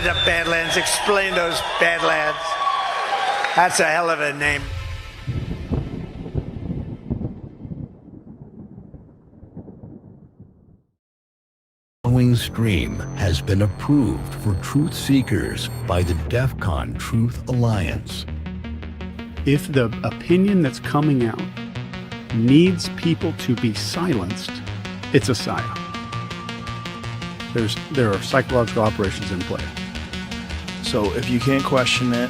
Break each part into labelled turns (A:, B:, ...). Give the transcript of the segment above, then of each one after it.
A: it up, Badlands. Explain those Badlands. That's a hell of a name.
B: The following stream has been approved for truth seekers by the DEFCON Truth Alliance.
C: If the opinion that's coming out needs people to be silenced, it's a psyop. There are psychological operations in play.
D: So if you can't question it,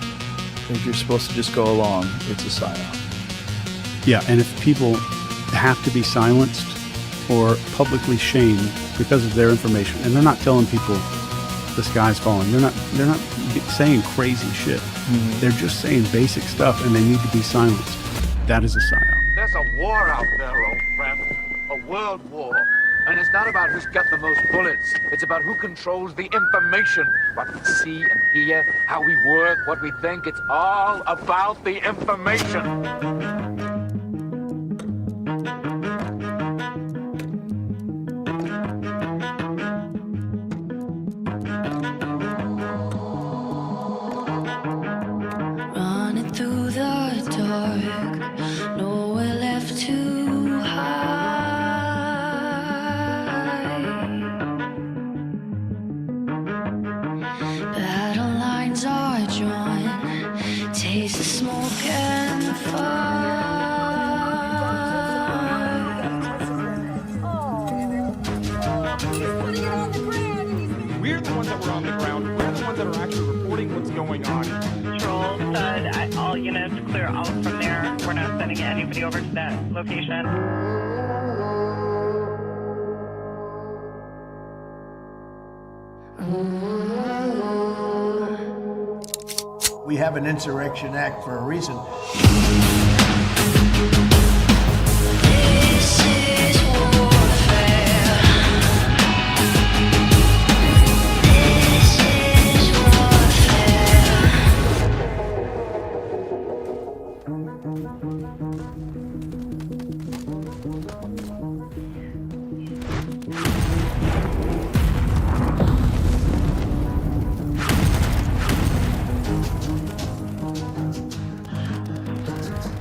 D: if you're supposed to just go along, it's a psyop.
C: Yeah, and if people have to be silenced or publicly shamed because of their information, and they're not telling people the sky's falling, they're not saying crazy shit. Mm-hmm. They're just saying basic stuff, and they need to be silenced. That is a psyop.
E: There's a war out there, old friend. A world war. And it's not about who's got the most bullets. It's about who controls the information. What we see and hear, how we work, what we think. It's all about the information.
F: We're the ones that were on the ground. We're the ones that are actually reporting what's going on.
G: Control said all units clear out from there. We're not sending anybody over to that location.
A: We have an Insurrection Act for a reason.
H: This is warfare. This is warfare.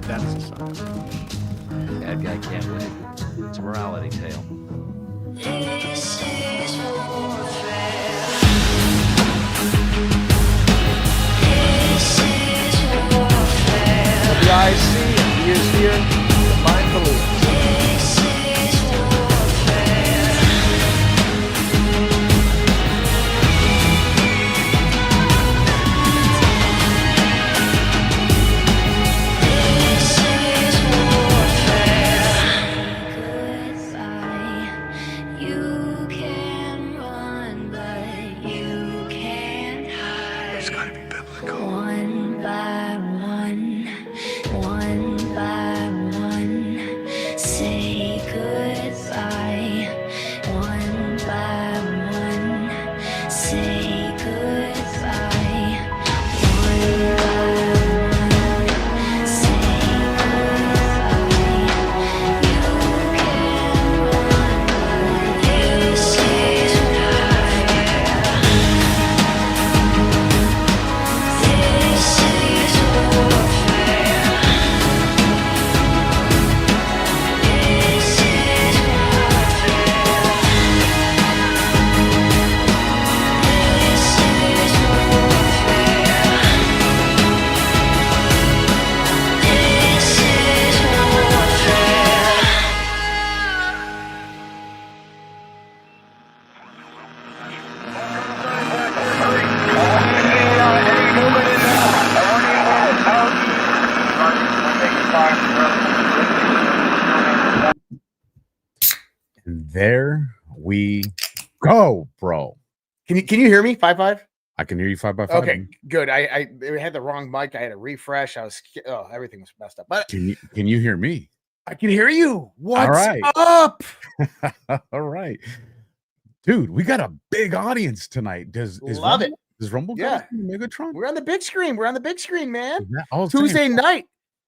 C: That is a psyop.
I: Bad guy can't win. It's a morality tale.
H: This is warfare. This is warfare.
I: The eyes see and ears hear, the mind believes.
H: This is warfare. This is warfare. Goodbye. You can run, but you can't hide. It's gotta be biblical. One by one, one by one, say goodbye. One by one, say goodbye. One by one, say goodbye. You can run, but this is warfare. This is warfare. This is warfare. This is warfare. This is warfare.
J: And there we go, bro.
K: Can you hear me? 5-5?
J: I can hear you 5x5.
K: Okay, good. I had the wrong mic. I had to refresh. Everything was messed up. But
J: Can you hear me?
K: I can hear you. What's
J: right.
K: up?
J: All right. Dude, we got a big audience tonight. Does
K: Love it.
J: Does Rumble
K: Yeah.
J: got Megatron?
K: We're on the big screen. We're on the big screen, man.
J: Is that all
K: Tuesday
J: saying?
K: night.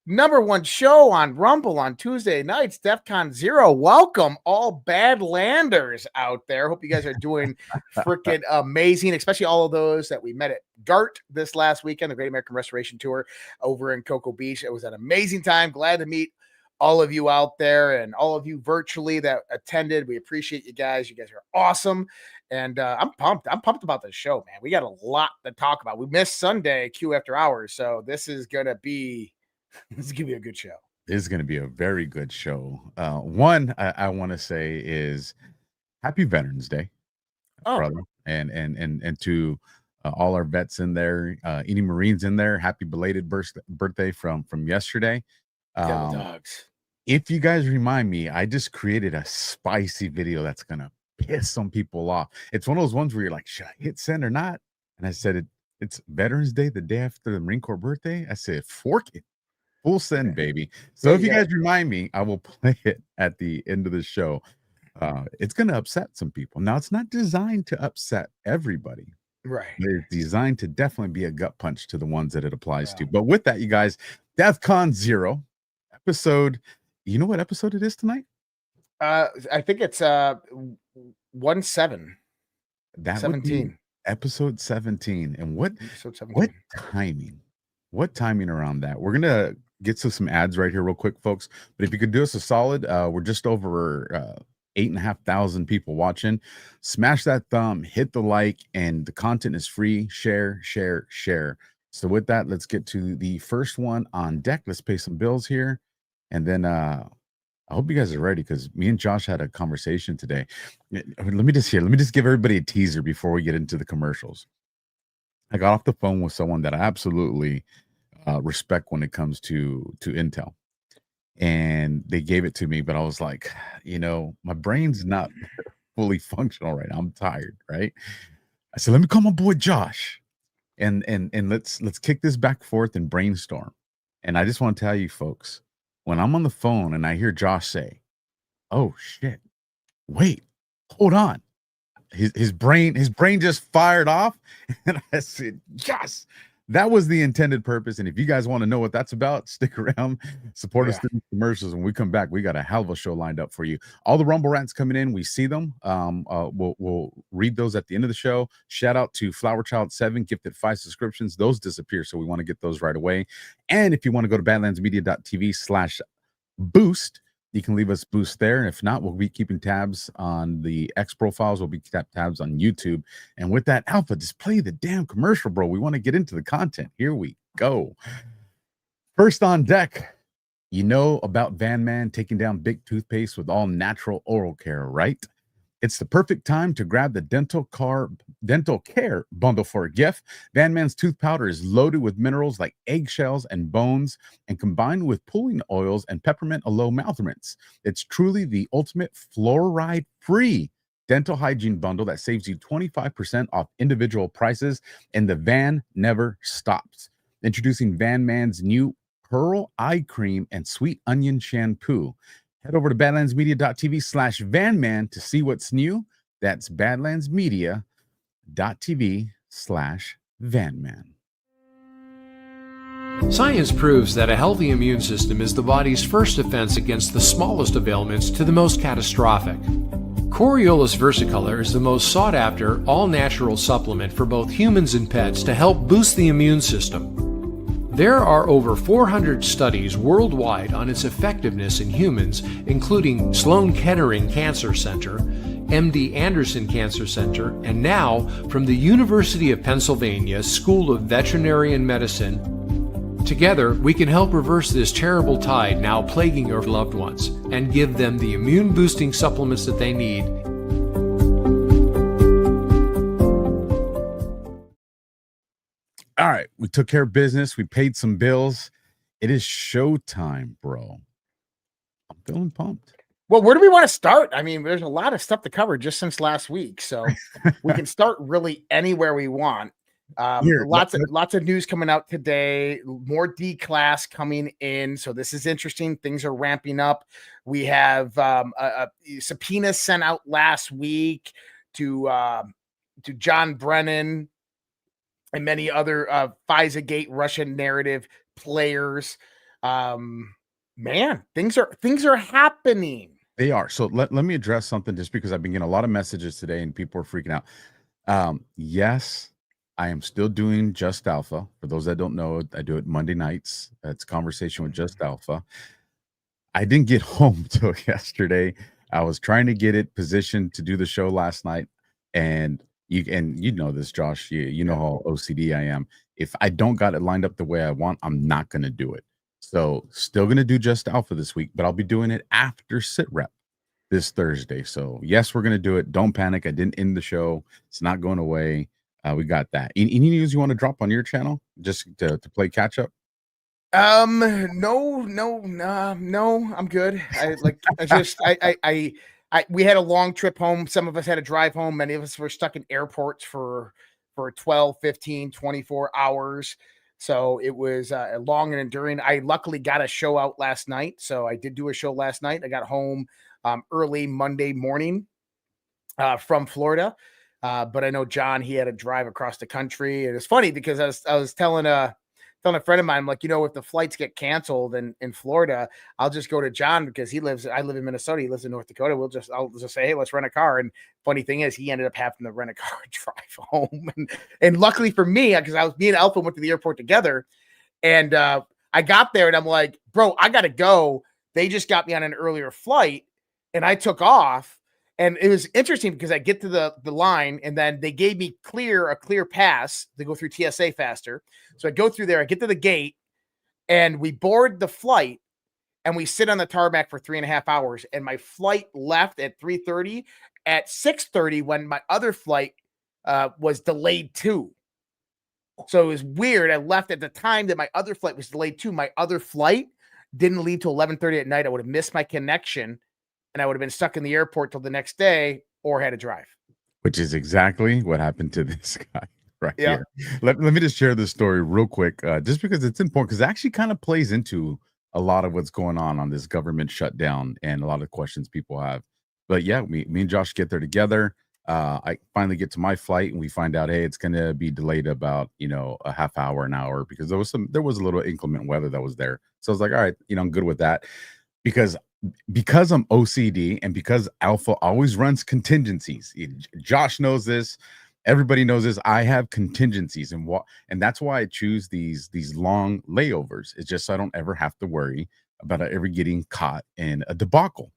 K: #1 show on Rumble on Tuesday nights, DEFCON ZERQ. Welcome, all Badlanders out there. Hope you guys are doing freaking amazing, especially all of those that we met at GART this last weekend, the Great American Restoration Tour over in Cocoa Beach. It was an amazing time. Glad to meet all of you out there and all of you virtually that attended. We appreciate you guys. You guys are awesome. And I'm pumped. I'm pumped about this show, man. We got a lot to talk about. We missed Sunday Q After Hours, so this is gonna be a good show.
J: This is going to be a very good show. One, I want to say is Happy Veterans Day, brother, and to all our vets in there, any Marines in there. Happy belated birthday from yesterday.
K: Devil dogs.
J: If you guys remind me, I just created a spicy video that's gonna piss some people off. It's one of those ones where you're like, should I hit send or not? And I said it's Veterans Day, the day after the Marine Corps birthday. I said, fork it. Full send, baby. So if you guys remind me, I will play it at the end of the show. It's going to upset some people. Now, it's not designed to upset everybody.
K: Right.
J: It's designed to definitely be a gut punch to the ones that it applies to. But with that, you guys, DEFCON ZERQ episode. You know what episode it is tonight?
K: I think it's 17.
J: That
K: 17.
J: would be episode 17. And what timing? What timing around that? We're gonna get to some ads right here real quick, folks. But if you could do us a solid, we're just over 8,500 people watching. Smash that thumb, hit the like, and the content is free. Share. So with that, let's get to the first one on deck. Let's pay some bills here, and then I hope you guys are ready because me and Josh had a conversation today. Let me just give everybody a teaser before we get into the commercials. I got off the phone with someone that I absolutely respect when it comes to Intel, and they gave it to me, but I was like, my brain's not fully functional right now. I'm tired, right? I said, let me call my boy Josh, and let's kick this back forth and brainstorm. And I just want to tell you folks, when I'm on the phone and I hear Josh say, "Oh shit, wait, hold on," his brain just fired off, and I said, yes, that was the intended purpose. And if you guys want to know what that's about, stick around, support us through the commercials. When we come back, we got a hell of a show lined up for you. All the Rumble rants coming in, we see them. We'll read those at the end of the show. Shout out to Flowerchild7, gifted 5 subscriptions. Those disappear, so we want to get those right away. And if you want to go to badlandsmedia.tv/boost, you can leave us boost there. And if not, we'll be keeping tabs on the X profiles. We'll be tabs on YouTube. And with that, Alpha, just play the damn commercial, bro. We want to get into the content. Here we go. First on deck, you know about Van Man taking down big toothpaste with all natural oral care, right? It's the perfect time to grab the dental care bundle for a gift. Van Man's tooth powder is loaded with minerals like eggshells and bones, and combined with pulling oils and peppermint aloe mouth rinse. It's truly the ultimate fluoride-free dental hygiene bundle that saves you 25% off individual prices, and the Van never stops. Introducing Van Man's new Pearl Eye Cream and Sweet Onion Shampoo. Head over to badlandsmedia.tv/vanman to see what's new. That's badlandsmedia.tv/vanman.
L: Science proves that a healthy immune system is the body's first defense against the smallest of ailments to the most catastrophic. Coriolus versicolor is the most sought-after, all-natural supplement for both humans and pets to help boost the immune system. There are over 400 studies worldwide on its effectiveness in humans, including Sloan Kettering Cancer Center, MD Anderson Cancer Center, and now from the University of Pennsylvania School of Veterinary Medicine. Together, we can help reverse this terrible tide now plaguing your loved ones and give them the immune-boosting supplements that they need.
J: All right, we took care of business. We paid some bills. It is showtime, bro. I'm feeling pumped.
K: Well, where do we want to start? I mean, there's a lot of stuff to cover just since last week, so we can start really anywhere we want. Lots of news coming out today. More D class coming in, so this is interesting. Things are ramping up. We have a subpoena sent out last week to John Brennan and many other FISA-gate Russian narrative players. Man, things are happening.
J: They are. So let me address something just because I've been getting a lot of messages today and people are freaking out. Yes, I am still doing Just Alpha. For those that don't know, I do it Monday nights. That's Conversation with Just Alpha. I didn't get home till yesterday. I was trying to get it positioned to do the show last night, and you know this, Josh. You know how OCD I am. If I don't got it lined up the way I want, I'm not going to do it. So still going to do Just Alpha this week, but I'll be doing it after Sit Rep this Thursday. So yes, we're going to do it. Don't panic. I didn't end the show. It's not going away. We got that. Any news you want to drop on your channel just to play catch up?
K: No, I'm good. We had a long trip home. Some of us had to drive home. Many of us were stuck in airports for 12, 15, 24 hours. So it was long and enduring. I luckily got a show out last night. So I did do a show last night. I got home early Monday morning from Florida. But I know John, he had to drive across the country. And it's funny because I was telling a friend of mine, I'm like, if the flights get canceled in Florida, I'll just go to John because I live in Minnesota. He lives in North Dakota. I'll just say, hey, let's rent a car. And funny thing is, he ended up having to rent a car and drive home. And luckily for me, because me and Alpha went to the airport together, and I got there and I'm like, bro, I got to go. They just got me on an earlier flight and I took off. And it was interesting because I get to the line and then they gave me a clear pass to go through TSA faster. So I go through there, I get to the gate and we board the flight and we sit on the tarmac for 3.5 hours. And my flight left at 3:30. At 6:30, when my other flight was delayed too. So it was weird. I left at the time that my other flight was delayed too. My other flight didn't leave till 11:30 at night. I would have missed my connection. And I would have been stuck in the airport till the next day or had to drive.
J: Which is exactly what happened to this guy here. Let me just share this story real quick, just because it's important, because it actually kind of plays into a lot of what's going on this government shutdown and a lot of questions people have. But yeah, me and Josh get there together. I finally get to my flight and we find out, hey, it's going to be delayed about, a half hour, an hour, because there was a little inclement weather that was there. So I was like, all right, I'm good with that because I'm OCD and because Alpha always runs contingencies. Josh knows this. Everybody knows this. I have contingencies, and that's why I choose these long layovers. It's just so I don't ever have to worry about ever getting caught in a debacle.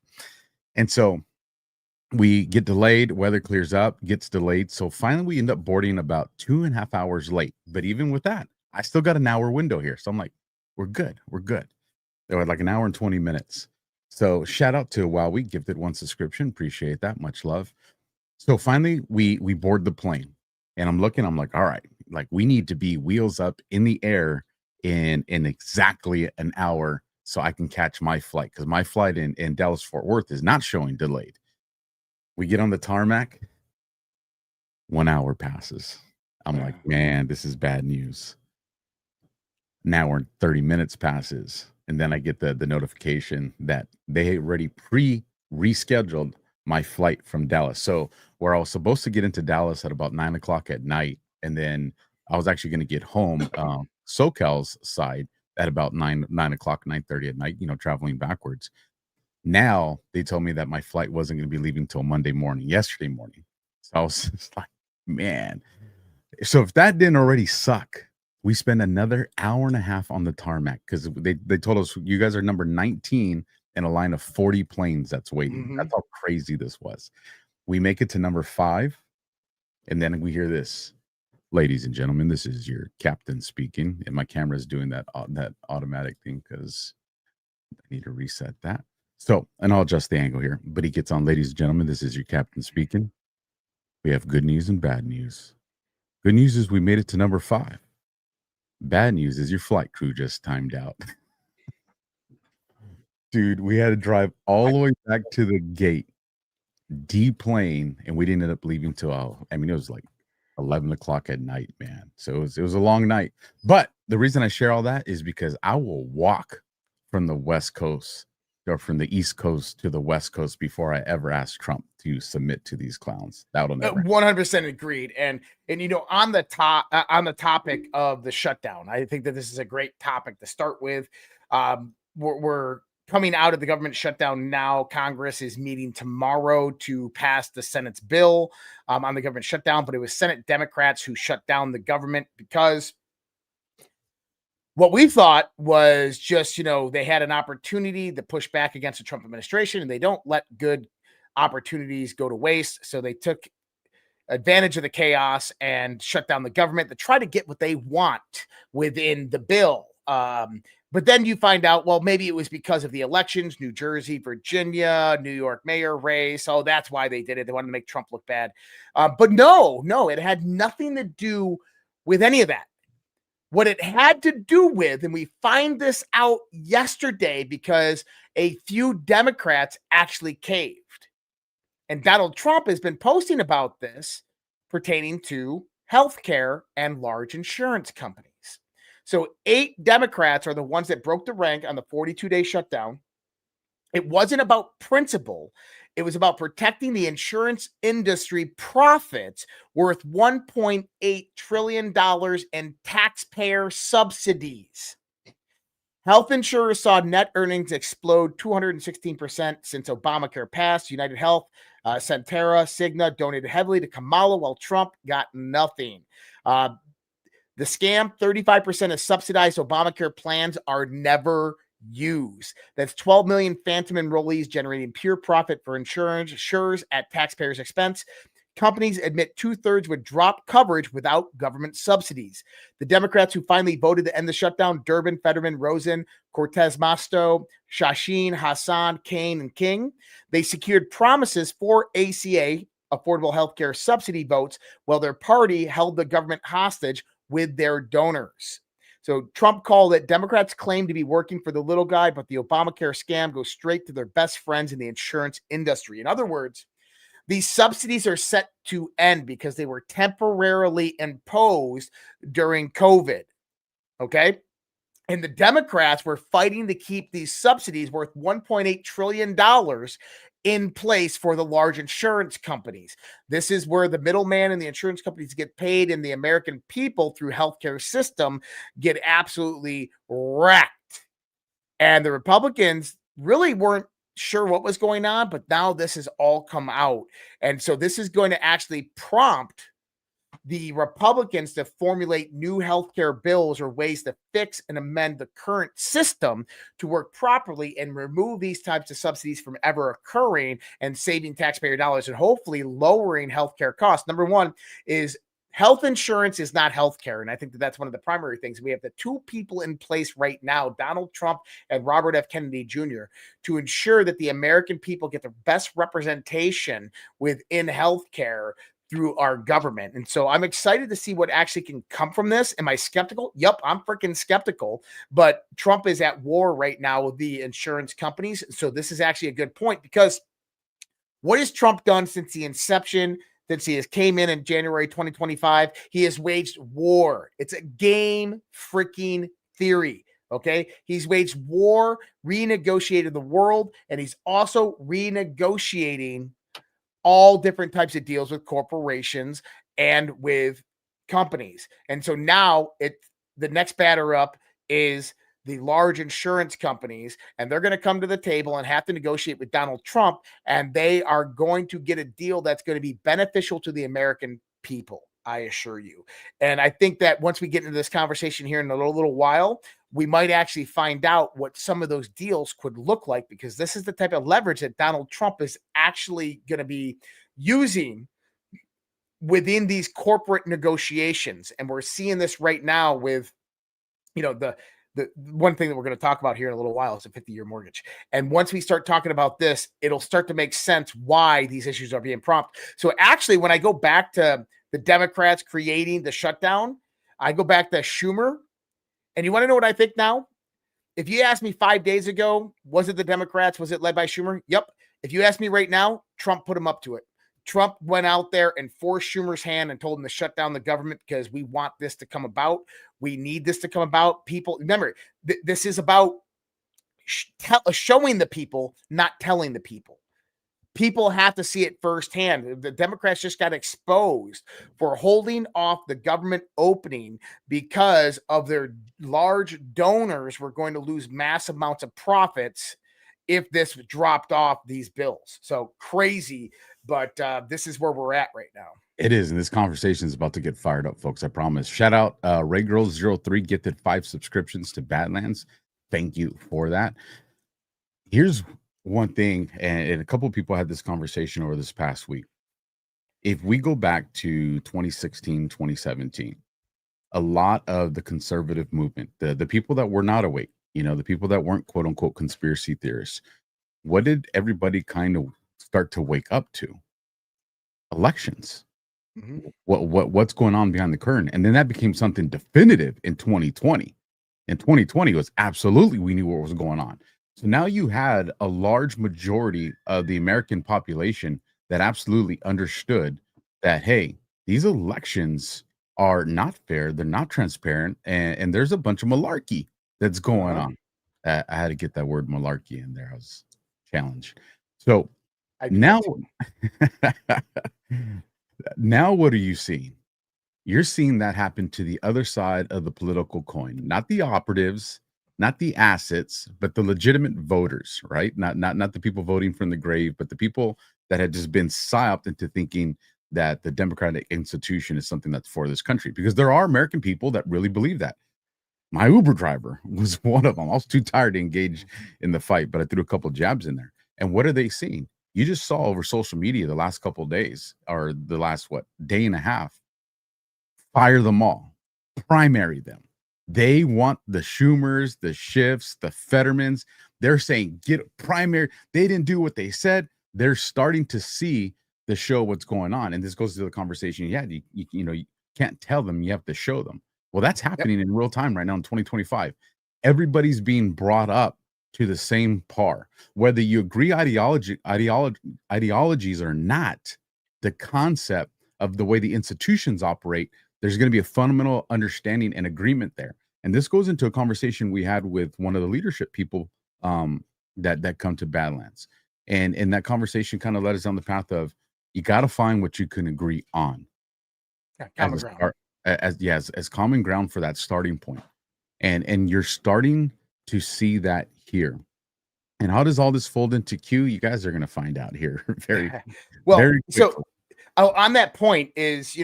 J: And so we get delayed, weather clears up, gets delayed. So finally we end up boarding about 2.5 hours late. But even with that, I still got an hour window here. So I'm like, we're good. They were like an hour and 20 minutes. So shout out to Wow, we gifted one subscription. Appreciate that. Much love. So finally we board the plane and I'm like, all right, like we need to be wheels up in the air in exactly an hour so I can catch my flight. Because my flight in Dallas Fort Worth is not showing delayed. We get on the tarmac, 1 hour passes. I'm like, man, this is bad news. An hour and 30 minutes passes. And then I get the notification that they already rescheduled my flight from Dallas. So where I was supposed to get into Dallas at about 9 o'clock at night. And then I was actually going to get home, SoCal's side at about 9 o'clock, 9:30 at night, traveling backwards. Now they told me that my flight wasn't going to be leaving till yesterday morning. So I was just like, man. So if that didn't already suck, we spend another hour and a half on the tarmac because they told us you guys are number 19 in a line of 40 planes that's waiting. Mm-hmm. That's how crazy this was. We make it to number 5, and then we hear this. Ladies and gentlemen, this is your captain speaking, and my camera is doing that automatic thing because I need to reset that. So, and I'll adjust the angle here. But he gets on, ladies and gentlemen, this is your captain speaking. We have good news and bad news. Good news is we made it to number 5. Bad news is your flight crew just timed out. Dude, we had to drive all the way back to the gate, deplane, and we didn't end up leaving till, it was like 11 o'clock at night, man. So it was a long night. But the reason I share all that is because I will walk from the West Coast or from the East Coast to the West Coast before I ever ask Trump to submit to these clowns. That'll never
K: 100% agreed. And on the topic of the shutdown, I think that this is a great topic to start with. We're coming out of the government shutdown now. Congress is meeting tomorrow to pass the Senate's bill on the government shutdown, but it was Senate Democrats who shut down the government because what we thought was just, they had an opportunity to push back against the Trump administration, and they don't let good opportunities go to waste. So they took advantage of the chaos and shut down the government to try to get what they want within the bill. But then you find out, well, maybe it was because of the elections, New Jersey, Virginia, New York mayor race. So that's why they did it. They wanted to make Trump look bad. But no, it had nothing to do with any of that. What it had to do with, and we find this out yesterday because a few Democrats actually caved. And Donald Trump has been posting about this pertaining to healthcare and large insurance companies. So 8 Democrats are the ones that broke the rank on the 42-day shutdown. It wasn't about principle. It was about protecting the insurance industry profits worth $1.8 trillion in taxpayer subsidies. Health insurers saw net earnings explode 216% since Obamacare passed. United Health, Centera, Cigna donated heavily to Kamala while Trump got nothing. The scam, 35% of subsidized Obamacare plans are never used. That's 12 million phantom enrollees generating pure profit for insurers at taxpayers' expense. Companies admit 2/3 would drop coverage without government subsidies. The Democrats who finally voted to end the shutdown, Durbin, Fetterman, Rosen, Cortez Masto, Shasheen, Hassan, Kane, and King, they secured promises for ACA, affordable health care subsidy votes, while their party held the government hostage with their donors. So Trump called it, Democrats claim to be working for the little guy, but the Obamacare scam goes straight to their best friends in the insurance industry. In other words, these subsidies are set to end because they were temporarily imposed during COVID. Okay. And the Democrats were fighting to keep these subsidies worth $1.8 trillion in place for the large insurance companies. This is where the middleman and the insurance companies get paid, and the American people through healthcare system get absolutely wrecked. And the Republicans really weren't sure what was going on, but now this has all come out. And so this is going to actually prompt the Republicans to formulate new healthcare bills or ways to fix and amend the current system to work properly and remove these types of subsidies from ever occurring and saving taxpayer dollars and hopefully lowering healthcare costs. Number one is health insurance is not healthcare. And I think that that's one of the primary things. We have the 2 people in place right now, Donald Trump and Robert F. Kennedy Jr., to ensure that the American people get the best representation within healthcare through our government. And so I'm excited to see what actually can come from this. Am I skeptical? Yep, I'm freaking skeptical. But Trump is at war right now with the insurance companies. So this is actually a good point, because what has Trump done since the inception, since he has came in January 2025? He has waged war. It's a game freaking theory. Okay. He's waged war, renegotiated the world, and he's also renegotiating all different types of deals with corporations and with companies. And so now the next batter up is the large insurance companies, and they're going to come to the table and have to negotiate with Donald Trump, and they are going to get a deal that's going to be beneficial to the American people, I assure you. And I think that once we get into this conversation here in a little while, we might actually find out what some of those deals could look like, because this is the type of leverage that Donald Trump is actually going to be using within these corporate negotiations. And we're seeing this right now with, the one thing that we're going to talk about here in a little while is a 50-year mortgage. And once we start talking about this, it'll start to make sense why these issues are being prompted. So actually, when I go back to the Democrats creating the shutdown, I go back to Schumer. And you want to know what I think now? If you asked me 5 days ago, was it the Democrats? Was it led by Schumer? Yep. If you ask me right now, Trump put him up to it. Trump went out there and forced Schumer's hand and told him to shut down the government because we want this to come about. We need this to come about. People, remember, this is about showing the people, not telling the people. people have to see it firsthand. The Democrats just got exposed for holding off the government opening because of their large donors were going to lose massive amounts of profits if this dropped off these bills. So crazy, but this is where we're at right now.
J: It is, and this conversation is about to get fired up, folks. I promise. Shout out Ray Girls 03 gifted 5 subscriptions to Badlands. Thank you for that. Here's one thing, and a couple of people had this conversation over this past week. If we go back to 2016, 2017, a lot of the conservative movement, the people that were not awake, the people that weren't quote unquote conspiracy theorists, what did everybody kind of start to wake up to? Elections.
K: Mm-hmm.
J: What's going on behind the curtain? And then that became something definitive in 2020. In 2020 was absolutely, we knew what was going on. So now you had a large majority of the American population that absolutely understood that, hey, these elections are not fair, they're not transparent, and there's a bunch of malarkey that's going on. I had to get that word malarkey in there. I was challenged. So now now what are you seeing? You're seeing that happen to the other side of the political coin, not the operatives, not the assets, but the legitimate voters, right? Not the people voting from the grave, but the people that had just been psyoped into thinking that the democratic institution is something that's for this country, because there are American people that really believe that. My Uber driver was one of them. I was too tired to engage in the fight, but I threw a couple of jabs in there. And what are they seeing? You just saw over social media the last couple of days, or the last, day and a half, fire them all, primary them. They want the Schumers, the Schiffs, the Fettermans. They're saying, get primary. They didn't do what they said. They're starting to see the show what's going on. And this goes to the conversation you had. You can't tell them, you have to show them. Well, that's happening in real time right now in 2025. Everybody's being brought up to the same par. Whether you agree ideologies or not, the concept of the way the institutions operate, there's going to be a fundamental understanding and agreement there. And this goes into a conversation we had with one of the leadership people that come to Badlands. And that conversation kind of led us down the path of, you got to find what you can agree on.
K: Common ground.
J: As common ground for that starting point. And you're starting to see that here. And how does all this fold into Q? You guys are going to find out here very
K: well.
J: Very
K: so on that point is,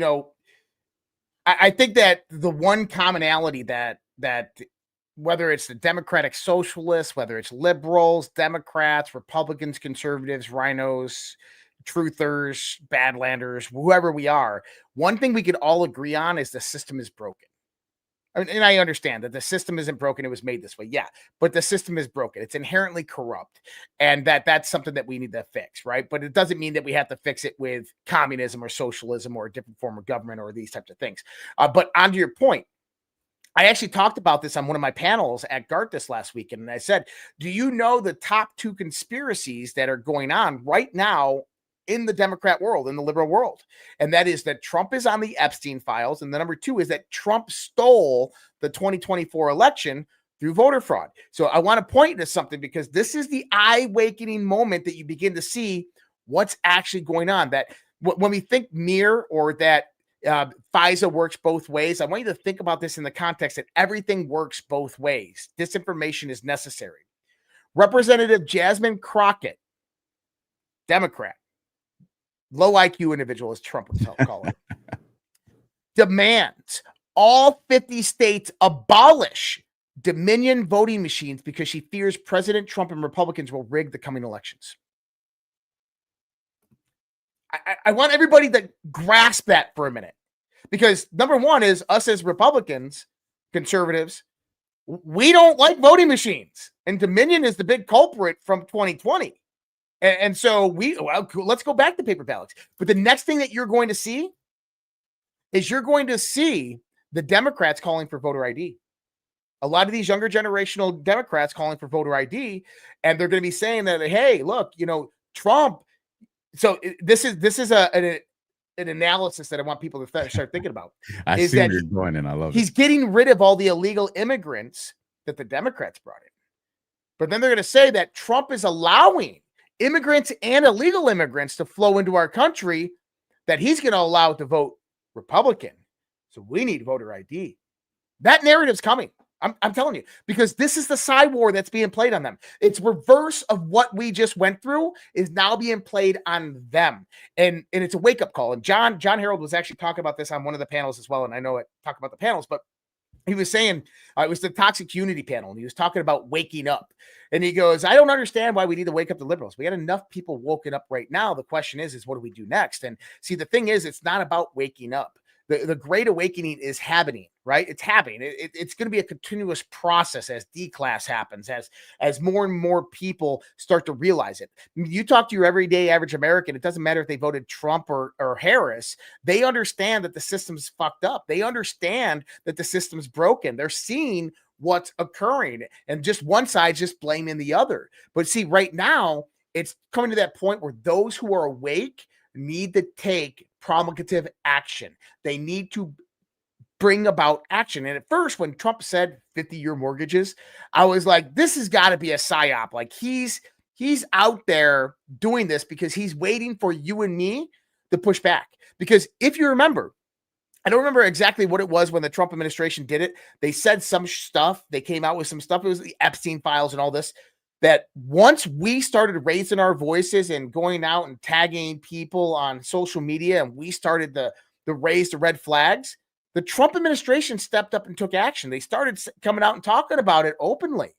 K: I think that the one commonality that whether it's the Democratic Socialists, whether it's liberals, Democrats, Republicans, conservatives, rhinos, truthers, badlanders, whoever we are, one thing we could all agree on is the system is broken. And I understand that the system isn't broken. It was made this way. Yeah, but the system is broken. It's inherently corrupt. And that's something that we need to fix, right? But it doesn't mean that we have to fix it with communism or socialism or a different form of government or these types of things. But onto your point, I actually talked about this on one of my panels at GART this last weekend. And I said, do you know the top 2 conspiracies that are going on right now in the Democrat world, in the liberal world? And that is that Trump is on the Epstein files. And the number 2 is that Trump stole the 2024 election through voter fraud. So I want to point to something, because this is the eye-awakening moment that you begin to see what's actually going on. That when we think mirror or that FISA works both ways, I want you to think about this in the context that everything works both ways. Disinformation is necessary. Representative Jasmine Crockett, Democrat, low IQ individual, as Trump would call it, demands all 50 states abolish Dominion voting machines because she fears President Trump and Republicans will rig the coming elections. I want everybody to grasp that for a minute, because number one is us as Republicans, conservatives, we don't like voting machines, and Dominion is the big culprit from 2020. And so let's go back to paper ballots. But the next thing that you're going to see is the Democrats calling for voter ID. A lot of these younger generational Democrats calling for voter ID, and they're going to be saying that, hey, look, Trump. So this is an analysis that I want people to start thinking about.
J: I see where you're going, and I love it.
K: He's getting rid of all the illegal immigrants that the Democrats brought in. But then they're going to say that Trump is allowing immigrants and illegal immigrants to flow into our country that he's going to allow to vote Republican. So we need voter ID. That narrative's coming. I'm telling you, because this is the side war that's being played on them. It's reverse of what we just went through is now being played on them. And it's a wake-up call. And John Harold was actually talking about this on one of the panels as well. And I know I talk about the panels, but he was saying it was the Toxic Unity panel, and he was talking about waking up. And he goes, I don't understand why we need to wake up the liberals. We got enough people woken up right now. The question is what do we do next? And see, the thing is, it's not about waking up. The Great Awakening is happening, right? It's happening. It's going to be a continuous process as D-class happens, as more and more people start to realize it. You talk to your everyday average American, it doesn't matter if they voted Trump or Harris. They understand that the system's fucked up. They understand that the system's broken. They're seeing what's occurring, and just one side's just blaming the other. But see, right now, it's coming to that point where those who are awake need to take promulgative action. They need to bring about action. And at first, when Trump said 50-year mortgages, I was like, this has got to be a psyop. Like he's out there doing this because he's waiting for you and me to push back. Because if you remember, I don't remember exactly what it was when the Trump administration did it. They said some stuff. They came out with some stuff. It was the Epstein files and all this. That once we started raising our voices and going out and tagging people on social media, and we started the raise the red flags, the Trump administration stepped up and took action. They started coming out and talking about it openly,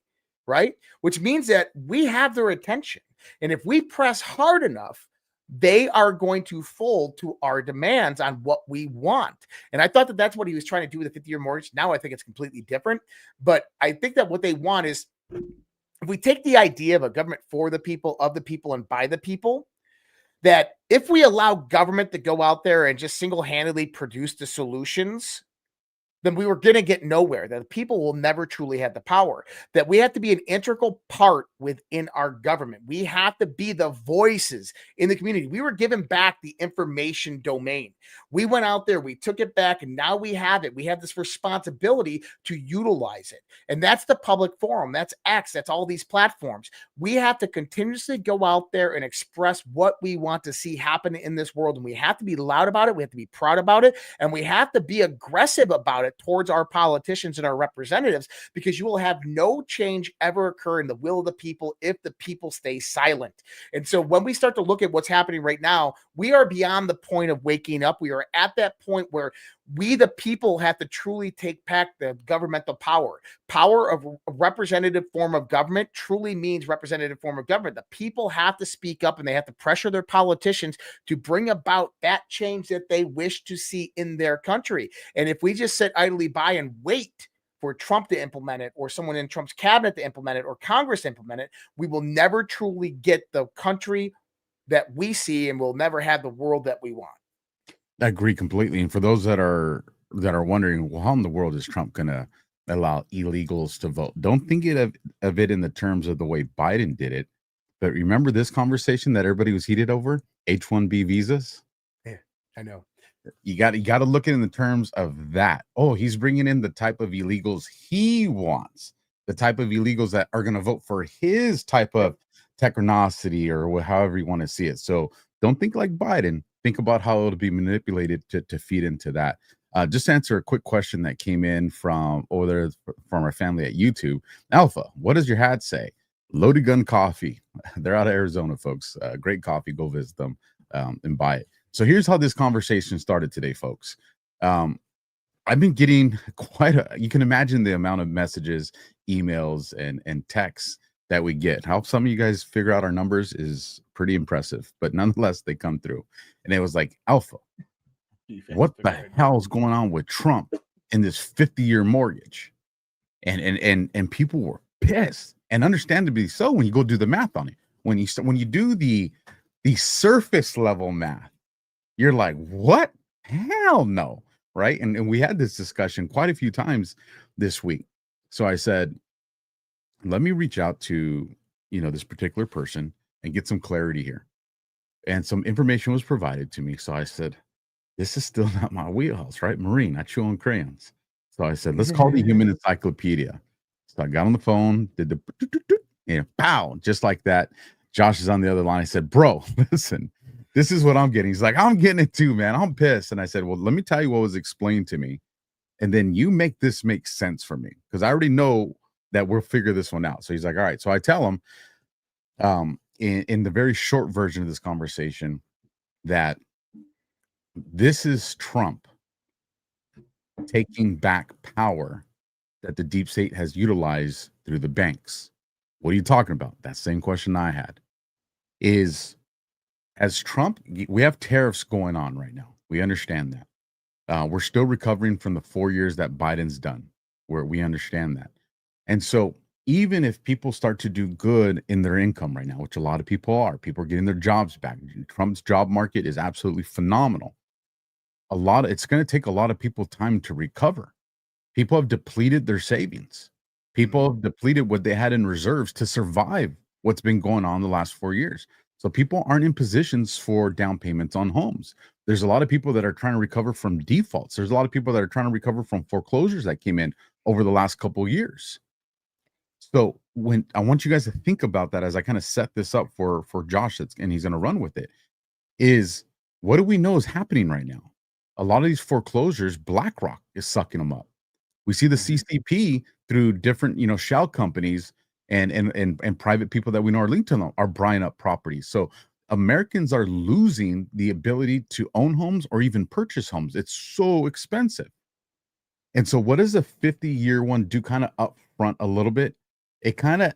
K: right? Which means that we have their attention. And if we press hard enough, they are going to fold to our demands on what we want. And I thought that that's what he was trying to do with the 50-year mortgage. Now I think it's completely different. But I think that what they want is, if we take the idea of a government for the people, of the people, and by the people, that if we allow government to go out there and just single-handedly produce the solutions, then we were going to get nowhere, that the people will never truly have the power, that we have to be an integral part within our government. We have to be the voices in the community. We were given back the information domain. We went out there, we took it back, and now we have it. We have this responsibility to utilize it. And that's the public forum. That's X. That's all these platforms. We have to continuously go out there and express what we want to see happen in this world. And we have to be loud about it. We have to be proud about it. And we have to be aggressive about it towards our politicians and our representatives, because you will have no change ever occur in the will of the people if the people stay silent. And so when we start to look at what's happening right now, we are beyond the point of waking up. We are at that point where we, the people, have to truly take back the governmental power. Power of a representative form of government truly means representative form of government. The people have to speak up, and they have to pressure their politicians to bring about that change that they wish to see in their country. And if we just sit idly by and wait for Trump to implement it, or someone in Trump's cabinet to implement it, or Congress to implement it, we will never truly get the country that we see, and we'll never have the world that we want.
J: I agree completely. And for those that are wondering, well, how in the world is Trump going to allow illegals to vote? Don't think of it in the terms of the way Biden did it. But remember this conversation that everybody was heated over? H-1B visas?
K: Yeah, I know.
J: You got to look at it in the terms of that. Oh, he's bringing in the type of illegals he wants, the type of illegals that are going to vote for his type of technicity, or however you want to see it. So don't think like Biden. Think about how it'll be manipulated to feed into that. Just to answer a quick question that came in from our family at YouTube. Alpha, what does your hat say? Loaded Gun Coffee. They're out of Arizona, folks. Great coffee. Go visit them and buy it. So here's how this conversation started today, folks. I've been getting you can imagine the amount of messages, emails, and texts that we get. How some of you guys figure out our numbers is pretty impressive, but nonetheless, they come through. And it was like, Alpha, what the hell is going on with Trump in this 50-year mortgage? And people were pissed, and understandably so when you go do the math on it. When you do the surface level math, you're like, what? Hell no, right? And we had this discussion quite a few times this week. So I said, let me reach out to this particular person and get some clarity here. And some information was provided to me. So I said, this is still not my wheelhouse, right? Marine, I chew on crayons. So I said, let's call the Human Encyclopedia. So I got on the phone, did the pow, just like that. Josh is on the other line. I said, bro, listen, this is what I'm getting. He's like, I'm getting it too, man. I'm pissed. And I said, well, let me tell you what was explained to me. And then you make this make sense for me. Because I already know that we'll figure this one out. So he's like, all right. So I tell him in the very short version of this conversation that this is Trump taking back power that the deep state has utilized through the banks. What are you talking about? That same question I had is, as Trump, we have tariffs going on right now. We understand that. We're still recovering from the 4 years that Biden's done, where we understand that. And so even if people start to do good in their income right now, which a lot of people are getting their jobs back. Trump's job market is absolutely phenomenal. It's going to take a lot of people time to recover. People have depleted their savings. People have depleted what they had in reserves to survive what's been going on the last 4 years. So people aren't in positions for down payments on homes. There's a lot of people that are trying to recover from defaults. There's a lot of people that are trying to recover from foreclosures that came in over the last couple of years. So when I want you guys to think about that as I kind of set this up for Josh, and he's going to run with it, is what do we know is happening right now? A lot of these foreclosures, BlackRock is sucking them up. We see the CCP through different, shell companies and private people that we know are linked to them are buying up properties. So Americans are losing the ability to own homes or even purchase homes. It's so expensive. And so what does a 50-year one do kind of up front a little bit? It kind of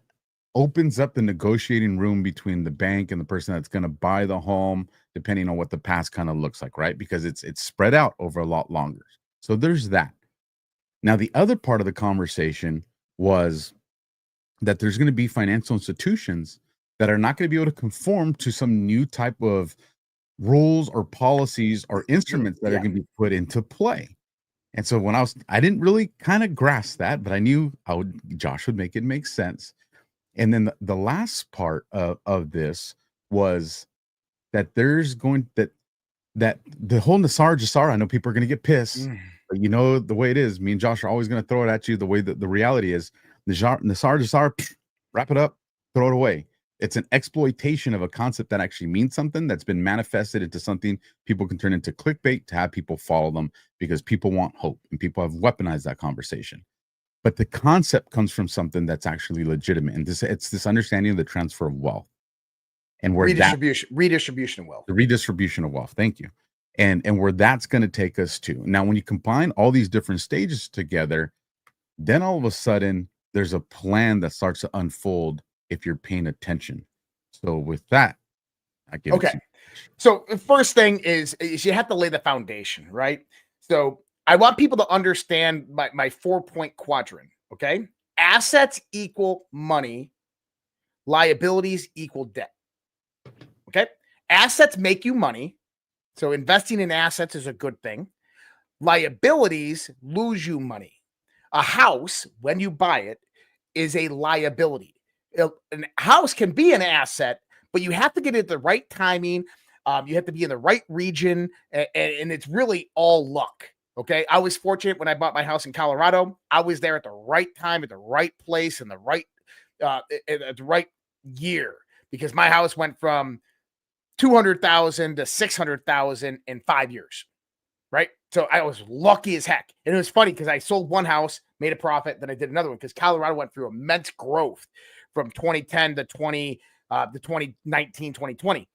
J: opens up the negotiating room between the bank and the person that's going to buy the home, depending on what the past kind of looks like, right? Because it's spread out over a lot longer. So there's that. Now, the other part of the conversation was that there's going to be financial institutions that are not going to be able to conform to some new type of rules or policies or instruments that are going to be put into play. And so when I didn't really kind of grasp that, but I knew Josh would make it make sense. And then the last part of this was that there's going that the whole Nassar Jassar, I know people are going to get pissed, but you know the way it is. Me and Josh are always going to throw it at you the way that the reality is. Nassar Jassar, wrap it up, throw it away. It's an exploitation of a concept that actually means something that's been manifested into something people can turn into clickbait to have people follow them because people want hope and people have weaponized that conversation. But the concept comes from something that's actually legitimate. And it's this understanding of the transfer of wealth and where
K: redistribution of wealth.
J: The redistribution of wealth. Thank you. And where that's going to take us to. Now, when you combine all these different stages together, then all of a sudden there's a plan that starts to unfold if you're paying attention. So with that, I give it to you.
K: So the first thing is you have to lay the foundation, right? So I want people to understand my 4-point quadrant. Okay. Assets equal money. Liabilities equal debt. Okay. Assets make you money. So investing in assets is a good thing. Liabilities lose you money. A house, when you buy it, is a liability. A house can be an asset, but you have to get it at the right timing. You have to be in the right region, and it's really all luck. Okay. I was fortunate when I bought my house in Colorado. I was there at the right time, at the right place, and the right at the right year, because my house went from 200,000 to 600,000 in 5 years. Right. So I was lucky as heck. And it was funny because I sold one house, made a profit, then I did another one because Colorado went through immense growth from 2010 to 2019, 2020.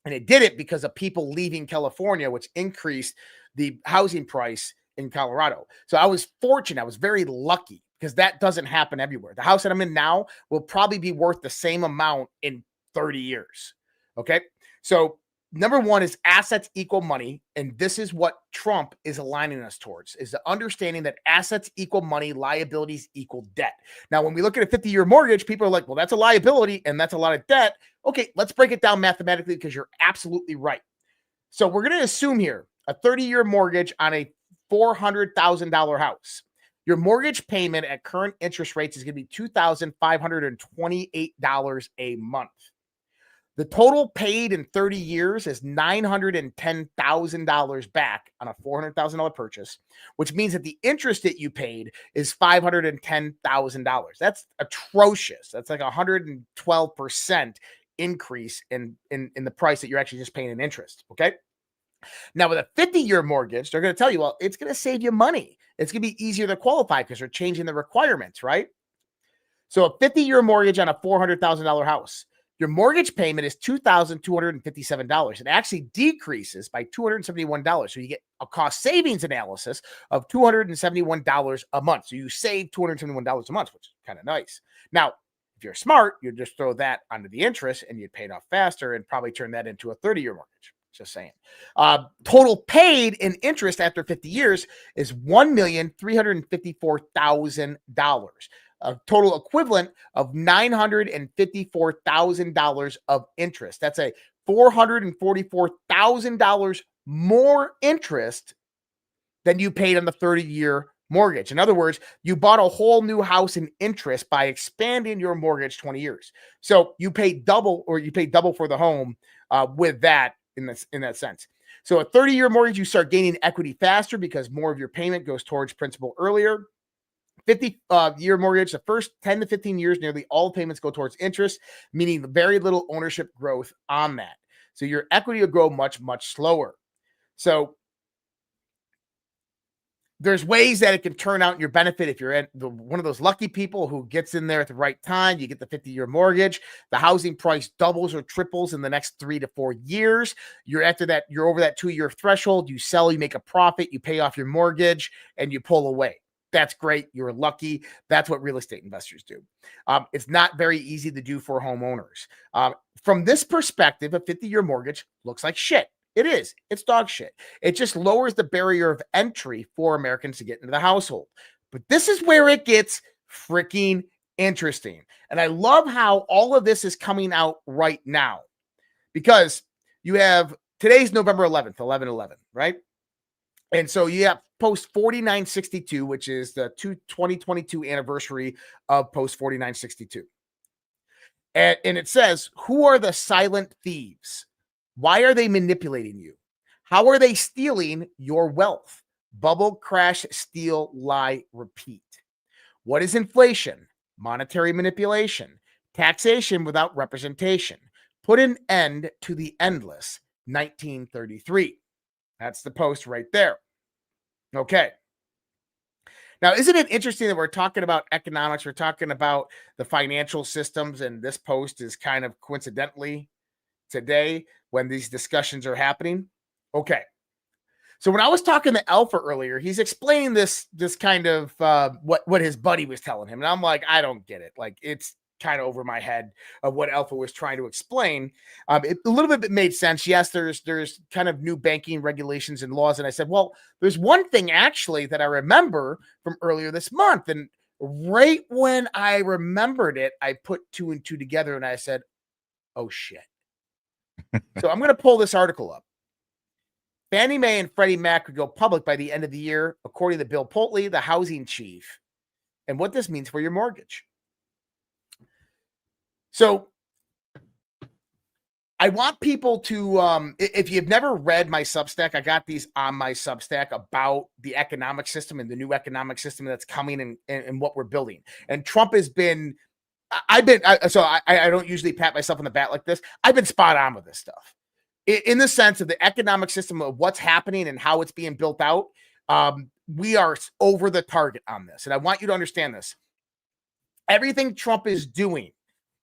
K: And it did it because of people leaving California, which increased the housing price in Colorado. So I was fortunate. I was very lucky because that doesn't happen everywhere. The house that I'm in now will probably be worth the same amount in 30 years. Okay. So number one is assets equal money. And this is what Trump is aligning us towards, is the understanding that assets equal money, liabilities equal debt. Now, when we look at a 50-year mortgage, people are like, well, that's a liability and that's a lot of debt. Okay, let's break it down mathematically because you're absolutely right. So we're going to assume here a 30-year mortgage on a $400,000 house. Your mortgage payment at current interest rates is going to be $2,528 a month. The total paid in 30 years is $910,000 back on a $400,000 purchase, which means that the interest that you paid is $510,000. That's atrocious. That's like 112% increase in the price that you're actually just paying in interest. Okay. Now, with a 50-year mortgage, they're going to tell you, well, it's going to save you money. It's going to be easier to qualify because they're changing the requirements, right? So a 50-year mortgage on a $400,000 house, your mortgage payment is $2,257. It actually decreases by $271. So you get a cost savings analysis of $271 a month. So you save $271 a month, which is kind of nice. Now, if you're smart, you'd just throw that onto the interest and you'd pay it off faster and probably turn that into a 30-year mortgage. Just saying. Total paid in interest after 50 years is $1,354,000. A total equivalent of $954,000 of interest. That's a $444,000 more interest than you paid on the 30-year mortgage. In other words, you bought a whole new house in interest by expanding your mortgage 20 years. So you paid double, or you paid double for the home with that in that sense. So a 30-year mortgage, you start gaining equity faster because more of your payment goes towards principal earlier. 50-year mortgage, the first 10 to 15 years, nearly all payments go towards interest, meaning very little ownership growth on that. So your equity will grow much, much slower. So there's ways that it can turn out in your benefit if you're one of those lucky people who gets in there at the right time. You get the 50-year mortgage. The housing price doubles or triples in the next 3 to 4 years. You're over that 2-year threshold. You sell, you make a profit, you pay off your mortgage, and you pull away. That's great. You're lucky. That's what real estate investors do. It's not very easy to do for homeowners. From this perspective, a 50-year mortgage looks like shit. It is. It's dog shit. It just lowers the barrier of entry for Americans to get into the household. But this is where it gets freaking interesting. And I love how all of this is coming out right now, because you have today's November 11th, 11/11, right? And so you have post 4962, which is the 2022 anniversary of post 4962. And it says, who are the silent thieves? Why are they manipulating you? How are they stealing your wealth? Bubble, crash, steal, lie, repeat. What is inflation? Monetary manipulation. Taxation without representation. Put an end to the endless. 1933. That's the post right there. Okay. Now, isn't it interesting that we're talking about economics? We're talking about the financial systems, and this post is kind of coincidentally today when these discussions are happening. Okay. So when I was talking to Alpha earlier, he's explaining this kind of what his buddy was telling him. And I'm like, I don't get it. Like, it's kind of over my head of what Alpha was trying to explain. It a little bit made sense. Yes, there's kind of new banking regulations and laws. And I said, well, there's one thing actually that I remember from earlier this month. And right when I remembered it, I put 2 and 2 together and I said, oh shit. So I'm going to pull this article up. Fannie Mae and Freddie Mac could go public by the end of the year, according to Bill Poltley, the housing chief, and what this means for your mortgage. So I want people to, if you've never read my Substack, I got these on my Substack about the economic system and the new economic system that's coming and what we're building. And Trump has been, I don't usually pat myself on the back like this. I've been spot on with this stuff in the sense of the economic system of what's happening and how it's being built out. We are over the target on this. And I want you to understand this. Everything Trump is doing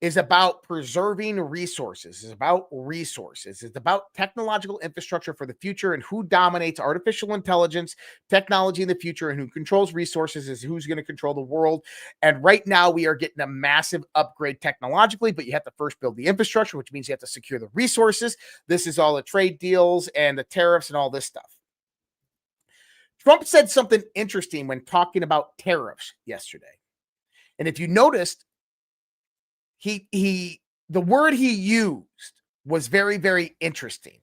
K: is about preserving resources. It's about resources. It's about technological infrastructure for the future, and who dominates artificial intelligence, technology in the future, and who controls resources is who's going to control the world. And right now we are getting a massive upgrade technologically, but you have to first build the infrastructure, which means you have to secure the resources. This is all the trade deals and the tariffs and all this stuff. Trump said something interesting when talking about tariffs yesterday. And if you noticed, the word he used was very, very interesting.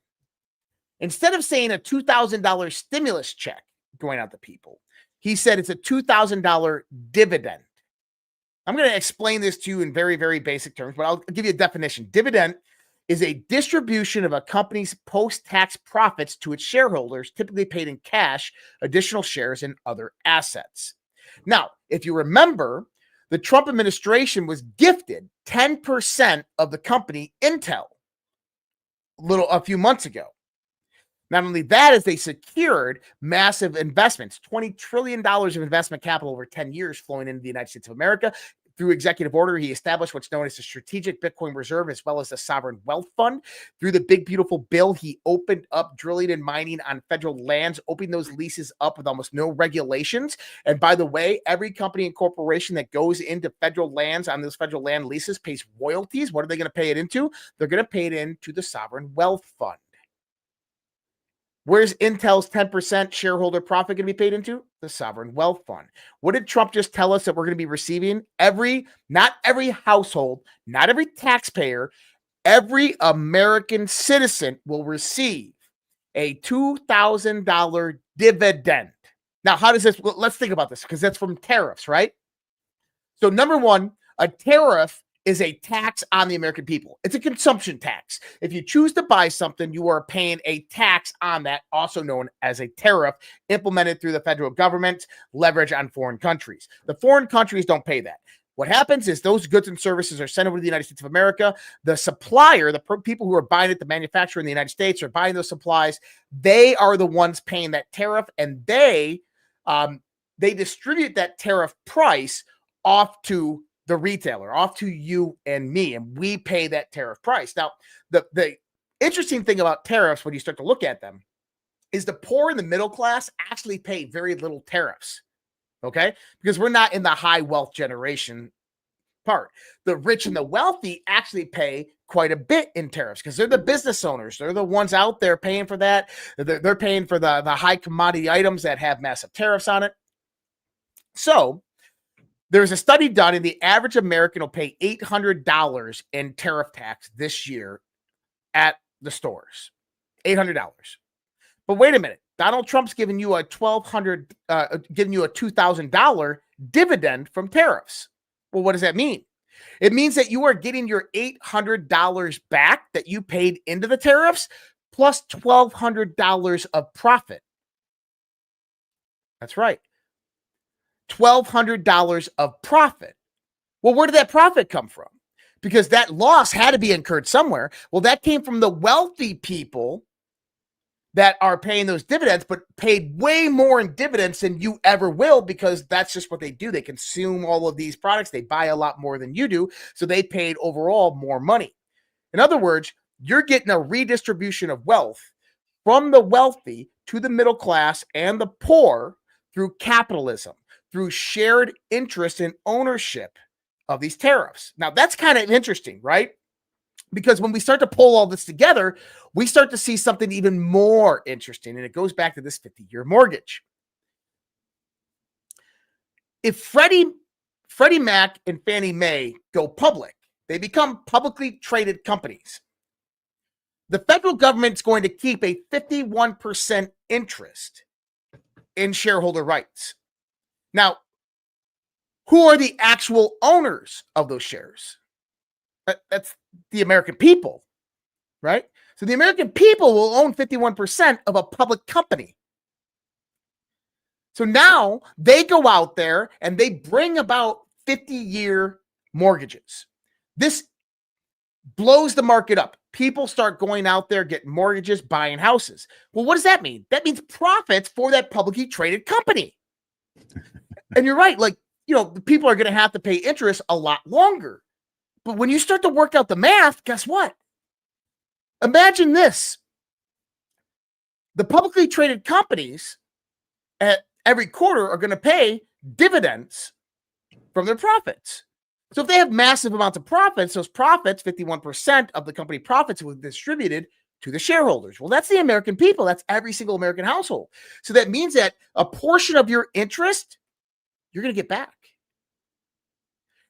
K: Instead of saying a $2,000 stimulus check going out to people, he said it's a $2,000 dividend. I'm going to explain this to you in very, very basic terms, but I'll give you a definition. Dividend is a distribution of a company's post-tax profits to its shareholders, typically paid in cash, additional shares, and other assets. Now, if you remember, the Trump administration was gifted 10% of the company Intel a few months ago. Not only that, as they secured massive investments, $20 trillion of investment capital over 10 years flowing into the United States of America. Through executive order, he established what's known as the Strategic Bitcoin Reserve, as well as the Sovereign Wealth Fund. Through the big, beautiful bill, he opened up drilling and mining on federal lands, opening those leases up with almost no regulations. And by the way, every company and corporation that goes into federal lands on those federal land leases pays royalties. What are they going to pay it into? They're going to pay it into the Sovereign Wealth Fund. Where's Intel's 10% shareholder profit going to be paid into? The Sovereign Wealth Fund. What did Trump just tell us that we're going to be receiving? Not every household, not every taxpayer, every American citizen will receive a $2,000 dividend. Now, how does this, let's think about this, because that's from tariffs, right? So number one, a tariff is a tax on the American people. It's a consumption tax. If you choose to buy something, you are paying a tax on that, also known as a tariff, implemented through the federal government, leverage on foreign countries. The foreign countries don't pay that. What happens is those goods and services are sent over to the United States of America. The supplier, the people who are buying it, the manufacturer in the United States, are buying those supplies. They are the ones paying that tariff, and they distribute that tariff price off to the retailer, off to you and me, and we pay that tariff price. Now, the interesting thing about tariffs, when you start to look at them, is the poor and the middle class actually pay very little tariffs, okay? Because we're not in the high wealth generation part. The rich and the wealthy actually pay quite a bit in tariffs because they're the business owners. They're the ones out there paying for that. They're paying for the high commodity items that have massive tariffs on it. So there's a study done, and the average American will pay $800 in tariff tax this year at the stores. $800. But wait a minute. Donald Trump's giving you a $2,000 dividend from tariffs. Well, what does that mean? It means that you are getting your $800 back that you paid into the tariffs plus $1,200 of profit. That's right. $1,200 of profit. Well, where did that profit come from? Because that loss had to be incurred somewhere. Well, that came from the wealthy people that are paying those dividends, but paid way more in dividends than you ever will, because that's just what they do. They consume all of these products. They buy a lot more than you do. So they paid overall more money. In other words, you're getting a redistribution of wealth from the wealthy to the middle class and the poor through capitalism, through shared interest and ownership of these tariffs. Now, that's kind of interesting, right? Because when we start to pull all this together, we start to see something even more interesting, and it goes back to this 50-year mortgage. If Freddie Mac and Fannie Mae go public, they become publicly traded companies. The federal government's going to keep a 51% interest in shareholder rights. Now, who are the actual owners of those shares? That's the American people, right? So the American people will own 51% of a public company. So now they go out there and they bring about 50-year mortgages. This blows the market up. People start going out there, getting mortgages, buying houses. Well, what does that mean? That means profits for that publicly traded company. And you're right. Like, the people are going to have to pay interest a lot longer. But when you start to work out the math, guess what? Imagine this. The publicly traded companies at every quarter are going to pay dividends from their profits. So if they have massive amounts of profits, those profits, 51% of the company profits, will be distributed to the shareholders. Well, that's the American people. That's every single American household. So that means that a portion of your interest, you're going to get back.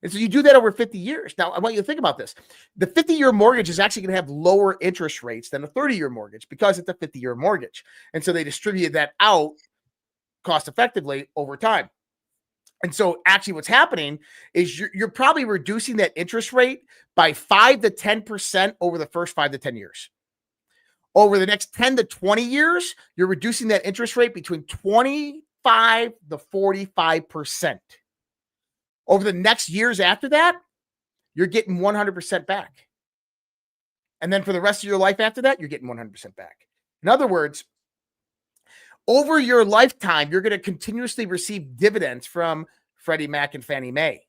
K: And so you do that over 50 years. Now, I want you to think about this. The 50-year mortgage is actually going to have lower interest rates than a 30-year mortgage because it's a 50-year mortgage. And so they distribute that out cost effectively over time. And so actually what's happening is you're probably reducing that interest rate by 5 to 10% over the first 5 to 10 years. Over the next 10 to 20 years, you're reducing that interest rate between 25 to 45%. Over the next years after that, you're getting 100% back. And then for the rest of your life after that, you're getting 100% back. In other words, over your lifetime, you're going to continuously receive dividends from Freddie Mac and Fannie Mae.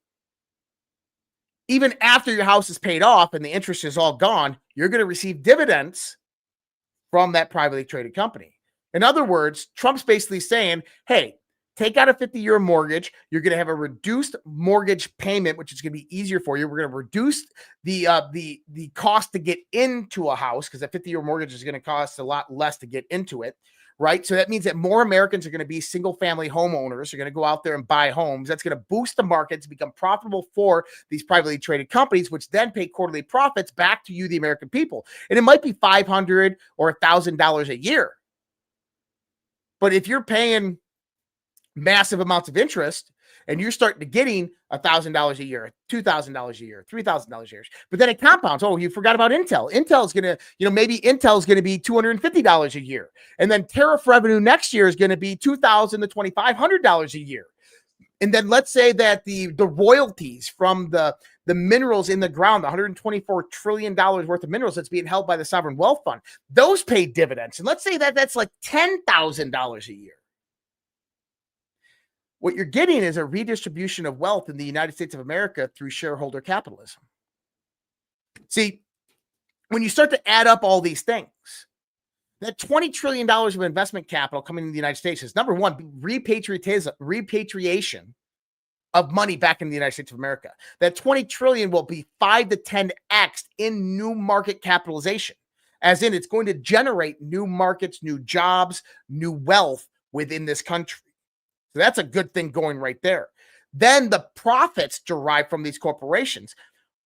K: Even after your house is paid off and the interest is all gone, you're going to receive dividends from that privately traded company. In other words, Trump's basically saying, hey, take out a 50-year mortgage. You're going to have a reduced mortgage payment, which is going to be easier for you. We're going to reduce the cost to get into a house, because a 50-year mortgage is going to cost a lot less to get into it, right? So that means that more Americans are going to be single-family homeowners. They're going to go out there and buy homes. That's going to boost the market to become profitable for these privately traded companies, which then pay quarterly profits back to you, the American people. And it might be $500 or $1,000 a year. But if you're paying massive amounts of interest and you're starting to getting $1,000 a year, $2,000 a year, $3,000 a year, but then it compounds. Oh, you forgot about Intel. Intel's going to, maybe Intel's going to be $250 a year. And then tariff revenue next year is going to be $2,000 to $2,500 a year. And then let's say that the royalties from the minerals in the ground, the $124 trillion worth of minerals that's being held by the Sovereign Wealth Fund, those pay dividends. And let's say that that's like $10,000 a year. What you're getting is a redistribution of wealth in the United States of America through shareholder capitalism. See, when you start to add up all these things, that $20 trillion of investment capital coming into the United States is, number one, repatriation of money back in the United States of America. That 20 trillion will be 5 to 10x in new market capitalization, as in it's going to generate new markets, new jobs, new wealth within this country. So that's a good thing going right there. Then the profits derived from these corporations.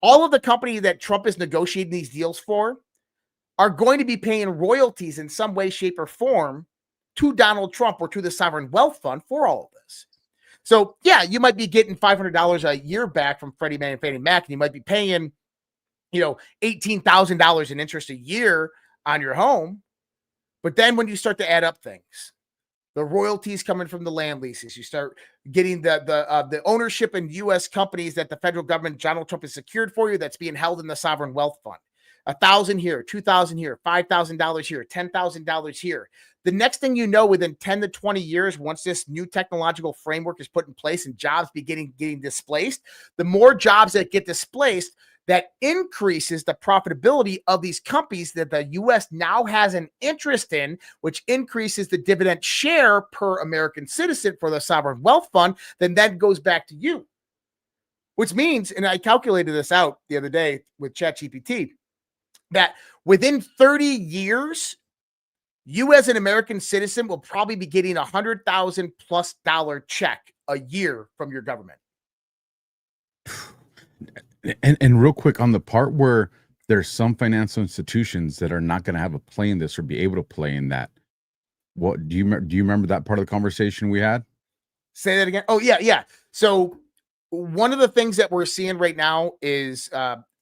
K: All of the companies that Trump is negotiating these deals for are going to be paying royalties in some way, shape, or form to Donald Trump or to the Sovereign Wealth Fund for all of this. So, yeah, you might be getting $500 a year back from Freddie Mac and Fannie Mac, and you might be paying, $18,000 in interest a year on your home. But then when you start to add up things, the royalties coming from the land leases, you start getting the ownership in U.S. companies that the federal government, Donald Trump, has secured for you, that's being held in the Sovereign Wealth Fund. $1,000 here, $2,000 here, $5,000 here, $10,000 here. The next thing you know, within 10 to 20 years, once this new technological framework is put in place and jobs getting displaced, the more jobs that get displaced, that increases the profitability of these companies that the U.S. now has an interest in, which increases the dividend share per American citizen for the Sovereign Wealth Fund. Then that goes back to you, which means, and I calculated this out the other day with ChatGPT, that within 30 years, you as an American citizen will probably be getting $100,000+ check a year from your government.
J: And real quick, on the part where there's some financial institutions that are not going to have a play in this or be able to play in that, what do you remember that part of the conversation we had?
K: Say that again. Oh, yeah. So one of the things that we're seeing right now is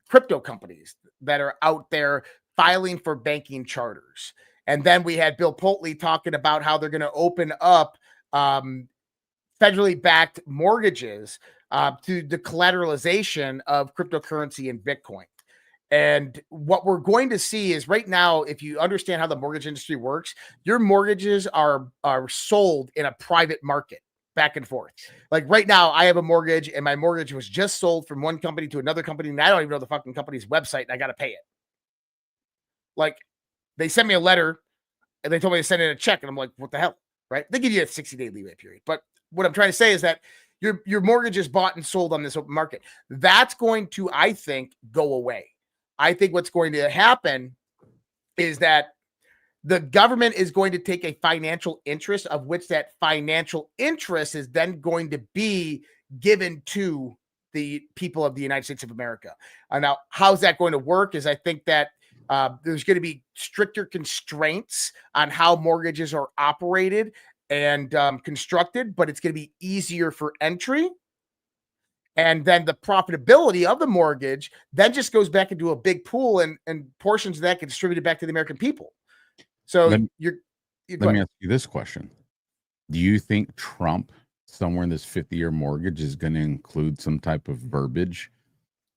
K: crypto companies that are out there filing for banking charters. And then we had Bill Poltley talking about how they're going to open up federally backed mortgages to the collateralization of cryptocurrency and Bitcoin. And what we're going to see is right now, if you understand how the mortgage industry works, your mortgages are sold in a private market back and forth. Like right now, I have a mortgage and my mortgage was just sold from one company to another company. And I don't even know the fucking company's website and I got to pay it. Like they sent me a letter and they told me to send in a check. And I'm like, what the hell? Right. They give you a 60-day leeway period. But what I'm trying to say is that your mortgage is bought and sold on this open market. That's going to, I think, go away. I think what's going to happen is that the government is going to take a financial interest, of which that financial interest is then going to be given to the people of the United States of America. Now, how's that going to work is I think that there's going to be stricter constraints on how mortgages are operated and constructed, but it's going to be easier for entry. And then the profitability of the mortgage then just goes back into a big pool, and portions of that get distributed back to the American people. So let me
J: ask you this question. Do you think Trump somewhere in this 50-year mortgage is going to include some type of verbiage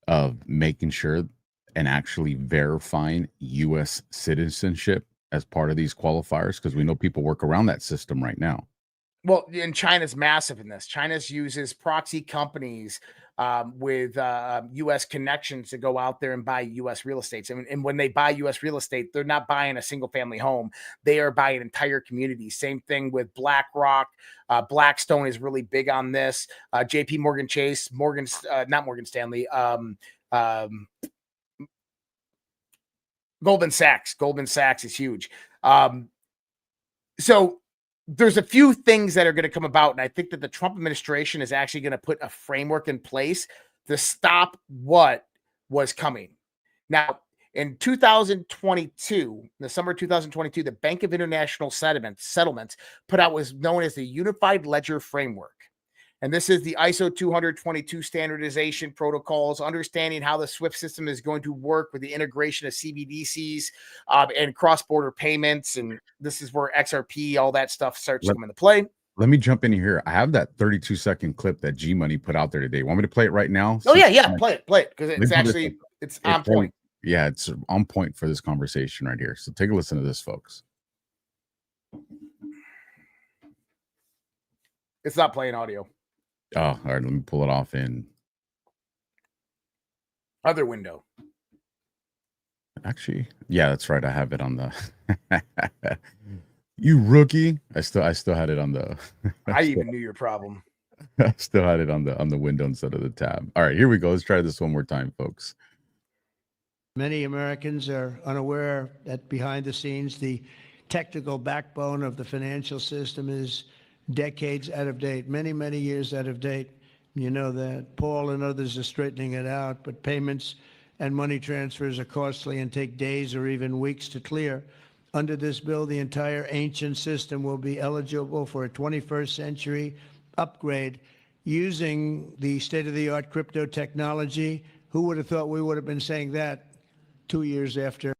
J: of making sure and actually verifying U.S. citizenship as part of these qualifiers? Because we know people work around that system right now.
K: Well, and China's massive in this. China uses proxy companies with U.S. connections to go out there and buy U.S. real estate. And when they buy U.S. real estate, they're not buying a single family home. They are buying entire communities. Same thing with BlackRock. Blackstone is really big on this. J.P. Morgan Chase, not Morgan Stanley. Goldman Sachs. Goldman Sachs is huge. So there's a few things that are going to come about, and I think that the Trump administration is actually going to put a framework in place to stop what was coming. Now, in 2022, the summer of 2022, the Bank of International Settlements put out what was known as the Unified Ledger Framework. And this is the ISO 222 standardization protocols, understanding how the SWIFT system is going to work with the integration of CBDCs and cross-border payments. And this is where XRP, all that stuff starts to come into play.
J: Let me jump in here. I have that 32-second clip that G Money put out there today. Want me to play it right now?
K: Oh, yeah. Play it. Because it's actually, it's on point.
J: Yeah, it's on point for this conversation right here. So take a listen to this, folks.
K: It's not playing audio.
J: Oh, all right. Let me pull it off in
K: other window.
J: Actually, yeah, that's right. I have it on the you rookie. I still had it on the
K: I even knew your problem.
J: I still had it on the window instead of the tab. All right, here we go. Let's try this one more time, folks.
M: Many Americans are unaware that behind the scenes, the technical backbone of the financial system is decades out of date, many, many years out of date. You know that. Paul and others are straightening it out, but payments and money transfers are costly and take days or even weeks to clear. Under this bill, the entire ancient system will be eligible for a 21st century upgrade using the state-of-the-art crypto technology. Who would have thought we would have been saying that 2 years after?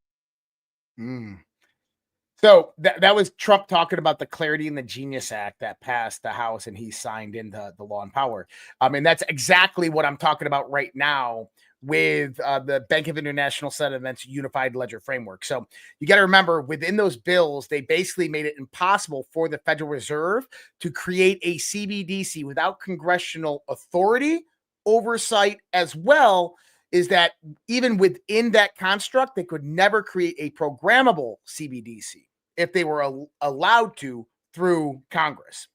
K: So that was Trump talking about the Clarity and the Genius Act that passed the House, and he signed into the law and power. And that's exactly what I'm talking about right now with the Bank of International Settlements Unified Ledger Framework. So you got to remember, within those bills, they basically made it impossible for the Federal Reserve to create a CBDC without congressional authority, oversight, as well is that even within that construct, they could never create a programmable CBDC if they were allowed to through Congress.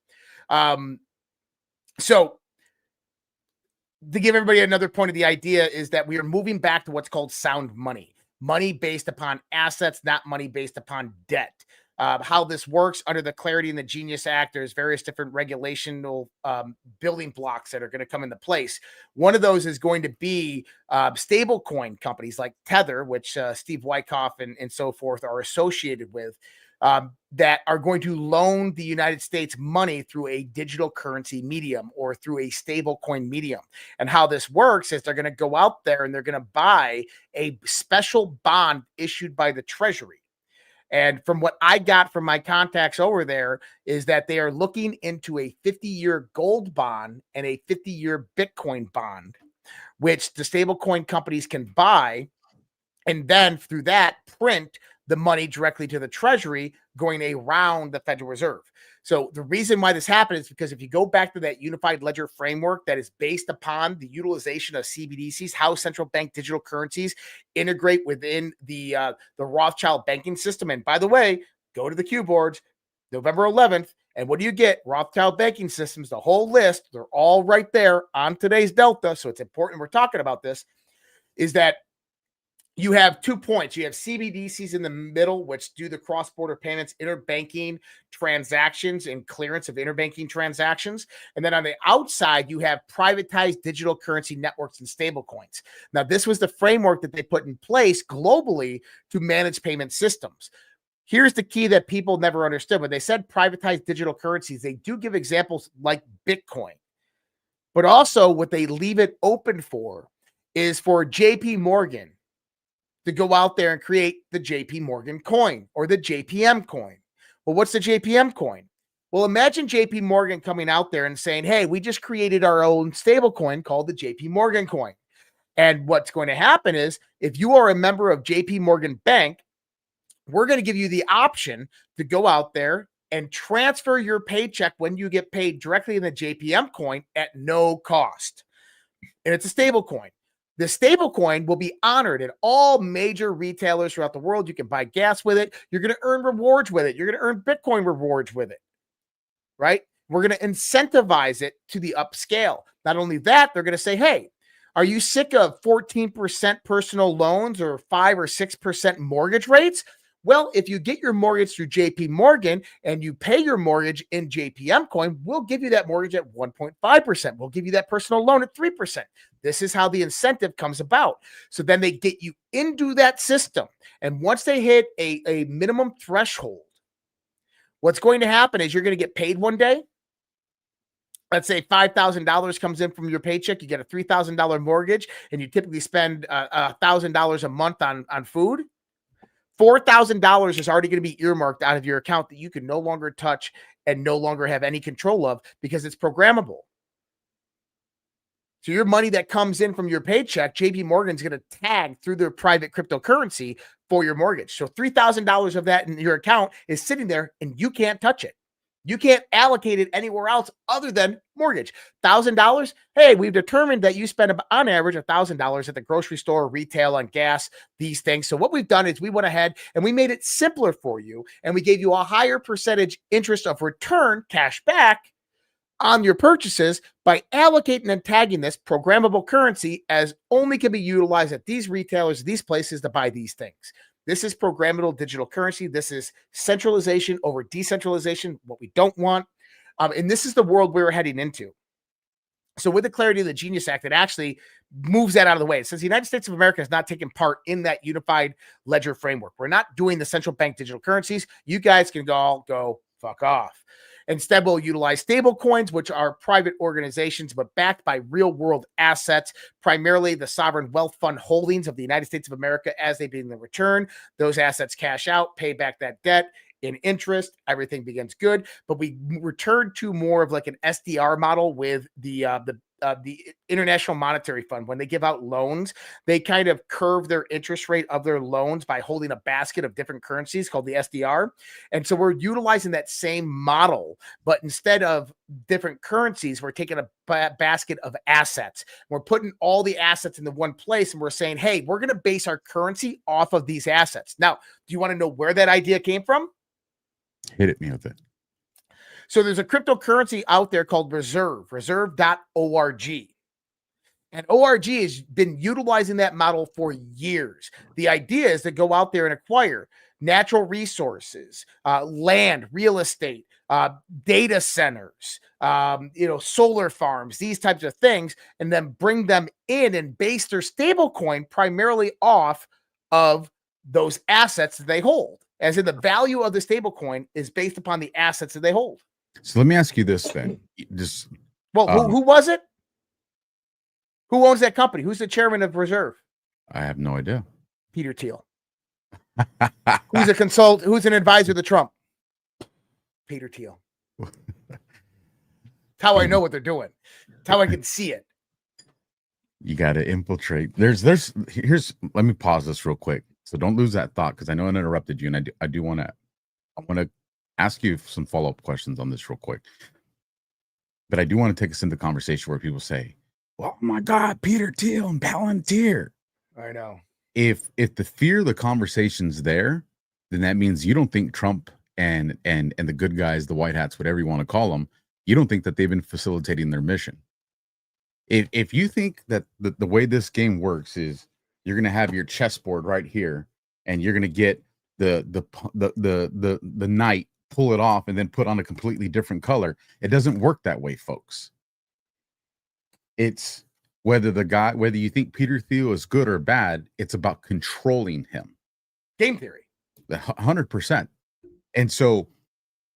K: So to give everybody another point of the idea is that we are moving back to what's called sound money, money based upon assets, not money based upon debt. How this works under the Clarity and the Genius Act, there's various different regulational building blocks that are going to come into place. One of those is going to be stable coin companies like Tether, which Steve Wyckoff and so forth are associated with, that are going to loan the United States money through a digital currency medium or through a stable coin medium. And how this works is they're going to go out there and they're going to buy a special bond issued by the Treasury. And from what I got from my contacts over there is that they are looking into a 50-year gold bond and a 50-year Bitcoin bond, which the stablecoin companies can buy, and then through that print the money directly to the Treasury going around the Federal Reserve. So the reason why this happened is because if you go back to that unified ledger framework that is based upon the utilization of CBDCs, how central bank digital currencies integrate within the Rothschild banking system. And by the way, go to the Q boards, November 11th, and what do you get? Rothschild banking systems, the whole list, they're all right there on today's Delta. So it's important we're talking about this, is that you have 2 points. You have CBDCs in the middle, which do the cross-border payments, interbanking transactions, and clearance of interbanking transactions. And then on the outside, you have privatized digital currency networks and stablecoins. Now, this was the framework that they put in place globally to manage payment systems. Here's the key that people never understood. When they said privatized digital currencies, they do give examples like Bitcoin. But also what they leave it open for is for JP Morgan to go out there and create the JP Morgan coin or the JPM coin. Well, what's the JPM coin? Well, imagine JP Morgan coming out there and saying, hey, we just created our own stable coin called the JP Morgan coin. And what's going to happen is if you are a member of JP Morgan Bank, we're going to give you the option to go out there and transfer your paycheck when you get paid directly in the JPM coin at no cost. And it's a stable coin. The stable coin will be honored at all major retailers throughout the world. You can buy gas with it. You're going to earn rewards with it. You're going to earn Bitcoin rewards with it, right? We're going to incentivize it to the upscale. Not only that, they're going to say, hey, are you sick of 14% personal loans or 5 or 6% mortgage rates? Well, if you get your mortgage through JP Morgan and you pay your mortgage in JPM coin, we'll give you that mortgage at 1.5%. We'll give you that personal loan at 3%. This is how the incentive comes about. So then they get you into that system. And once they hit a minimum threshold, what's going to happen is you're going to get paid one day. Let's say $5,000 comes in from your paycheck. You get a $3,000 mortgage, and you typically spend $1,000 a month on food. $4,000 is already going to be earmarked out of your account that you can no longer touch and no longer have any control of because it's programmable. So your money that comes in from your paycheck, JP Morgan's going to tag through their private cryptocurrency for your mortgage. So $3,000 of that in your account is sitting there and you can't touch it. You can't allocate it anywhere else other than mortgage. $1,000. Hey, we've determined that you spend on average $1,000 at the grocery store, retail, on gas, these things. So what we've done is we went ahead and we made it simpler for you. And we gave you a higher percentage interest of return, cash back, on your purchases by allocating and tagging this programmable currency as only can be utilized at these retailers, these places to buy these things. This is programmable digital currency. This is centralization over decentralization, what we don't want. And this is the world we're heading into. So with the clarity of the Genius Act, it actually moves that out of the way. It says the United States of America has not taken part in that unified ledger framework. We're not doing the central bank digital currencies. You guys can all go fuck off. Instead, we'll utilize stable coins, which are private organizations, but backed by real world assets, primarily the sovereign wealth fund holdings of the United States of America as they begin the return. Those assets cash out, pay back that debt in interest. Everything begins good, but we return to more of like an SDR model with the International Monetary Fund. When they give out loans, they kind of curve their interest rate of their loans by holding a basket of different currencies called the SDR. And so we're utilizing that same model, but instead of different currencies, we're taking a basket of assets. We're putting all the assets into one place and we're saying, hey, we're going to base our currency off of these assets. Now, do you want to know where that idea came from?
J: Hit me with it.
K: So there's a cryptocurrency out there called reserve.org. And ORG has been utilizing that model for years. The idea is to go out there and acquire natural resources, land, real estate, data centers, solar farms, these types of things, and then bring them in and base their stable coin primarily off of those assets that they hold. As in the value of the stable coin is based upon the assets that they hold.
J: So let me ask you this then.
K: Who was it? Who owns that company? Who's the chairman of Reserve?
J: I have no idea.
K: Peter Thiel. Who's a consultant? Who's an advisor to Trump? Peter Thiel. That's how I know what they're doing. That's how I can see it.
J: You got to infiltrate. Here's. Let me pause this real quick. So don't lose that thought because I know I interrupted you, and I do want to ask you some follow-up questions on this real quick. But I do want to take us into conversation where people say, "Oh my God, Peter Thiel and Palantir."
K: I know.
J: If the fear of the conversation's there, then that means you don't think Trump and the good guys, the white hats, whatever you want to call them, you don't think that they've been facilitating their mission. If you think that the way this game works is you're going to have your chessboard right here, and you're going to get the knight, pull it off, and then put on a completely different color. It doesn't work that way, folks. It's whether you think Peter Thiel is good or bad, it's about controlling him.
K: Game theory.
J: 100%. And so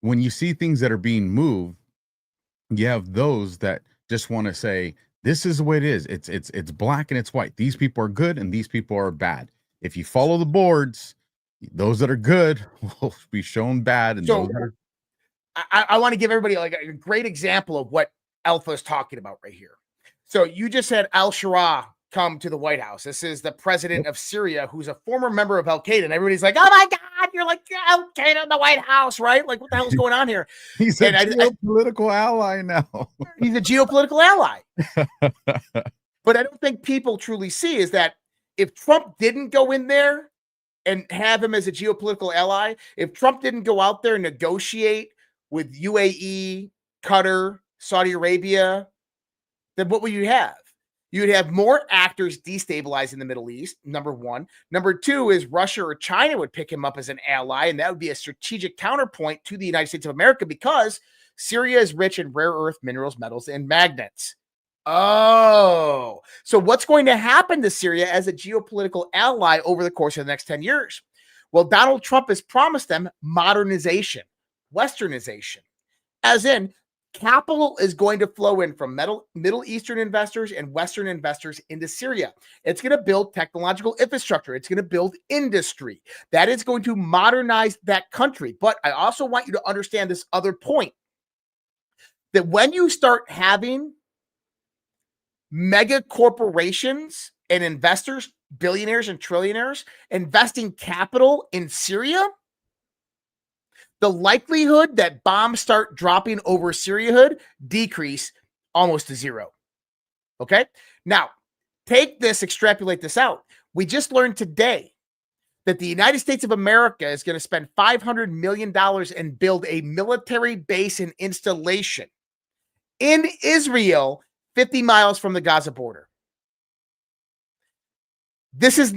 J: when you see things that are being moved, you have those that just want to say, this is the way it is. It's black and it's white. These people are good and these people are bad. If you follow the boards, those that are good will be shown bad. And
K: so
J: those that are...
K: I want to give everybody like a great example of what Alpha is talking about right here. So you just had Al-Shara come to the White House. This is the president of Syria, who's a former member of Al-Qaeda. And everybody's like, oh my God, you're like Al-Qaeda in the White House, right? Like, what the hell is going on here?
J: He's a geopolitical ally now.
K: He's a geopolitical ally. But I don't think people truly see is that if Trump didn't go in there and have him as a geopolitical ally, if Trump didn't go out there and negotiate with UAE, Qatar, Saudi Arabia, then what would you have? You'd have more actors destabilizing the Middle East, number one. Number two is Russia or China would pick him up as an ally, and that would be a strategic counterpoint to the United States of America because Syria is rich in rare earth minerals, metals, and magnets. Oh, so what's going to happen to Syria as a geopolitical ally over the course of the next 10 years? Well, Donald Trump has promised them modernization, westernization, as in capital is going to flow in from Middle Eastern investors and Western investors into Syria. It's going to build technological infrastructure. It's going to build industry. That is going to modernize that country. But I also want you to understand this other point, that when you start having mega corporations and investors, billionaires and trillionaires, investing capital in Syria, the likelihood that bombs start dropping over Syriahood decrease almost to zero. Okay? Now, take this, extrapolate this out. We just learned today that the United States of America is going to spend $500 million and build a military base and installation in Israel, 50 miles from the Gaza border. This is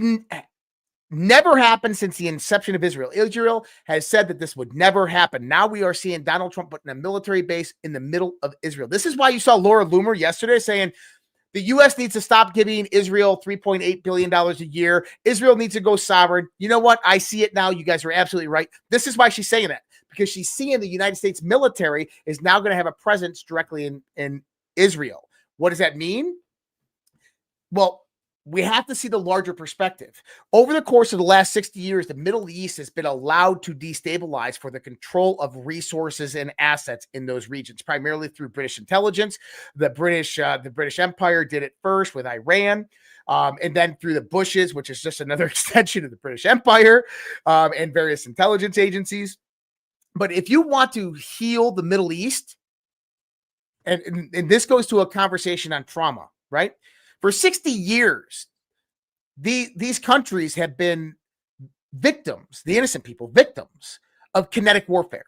K: never happened since the inception of Israel. Israel has said that this would never happen. Now we are seeing Donald Trump putting a military base in the middle of Israel. This is why you saw Laura Loomer yesterday saying the U.S. needs to stop giving Israel $3.8 billion a year. Israel needs to go sovereign. You know what? I see it now. You guys are absolutely right. This is why she's saying that, because she's seeing the United States military is now going to have a presence directly in Israel. What does that mean? Well, we have to see the larger perspective. Over the course of the last 60 years, the Middle East has been allowed to destabilize for the control of resources and assets in those regions, primarily through British intelligence. The British Empire did it first with Iran, and then through the Bushes, which is just another extension of the British Empire, and various intelligence agencies. But if you want to heal the Middle East, and this goes to a conversation on trauma, right? For 60 years, these countries have been victims, the innocent people, victims of kinetic warfare.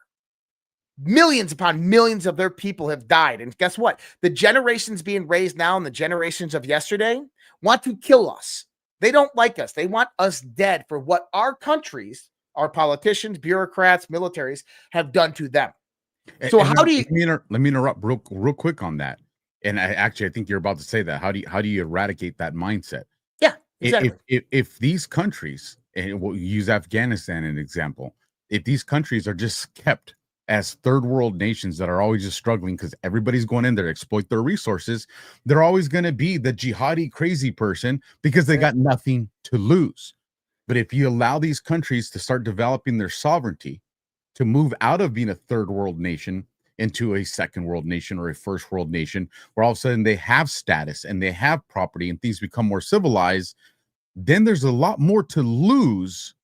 K: Millions upon millions of their people have died. And guess what? The generations being raised now and the generations of yesterday want to kill us. They don't like us. They want us dead for what our countries, our politicians, bureaucrats, militaries have done to them. So how do you...
J: Let me interrupt real quick on that. And I think you're about to say that. How do you eradicate that mindset?
K: Yeah, exactly.
J: If these countries, and we'll use Afghanistan as an example, if these countries are just kept as third world nations that are always just struggling because everybody's going in there to exploit their resources, they're always going to be the jihadi crazy person because they got nothing to lose. But if you allow these countries to start developing their sovereignty, to move out of being a third world nation into a second world nation or a first world nation, where all of a sudden they have status and they have property and things become more civilized, then there's a lot more to lose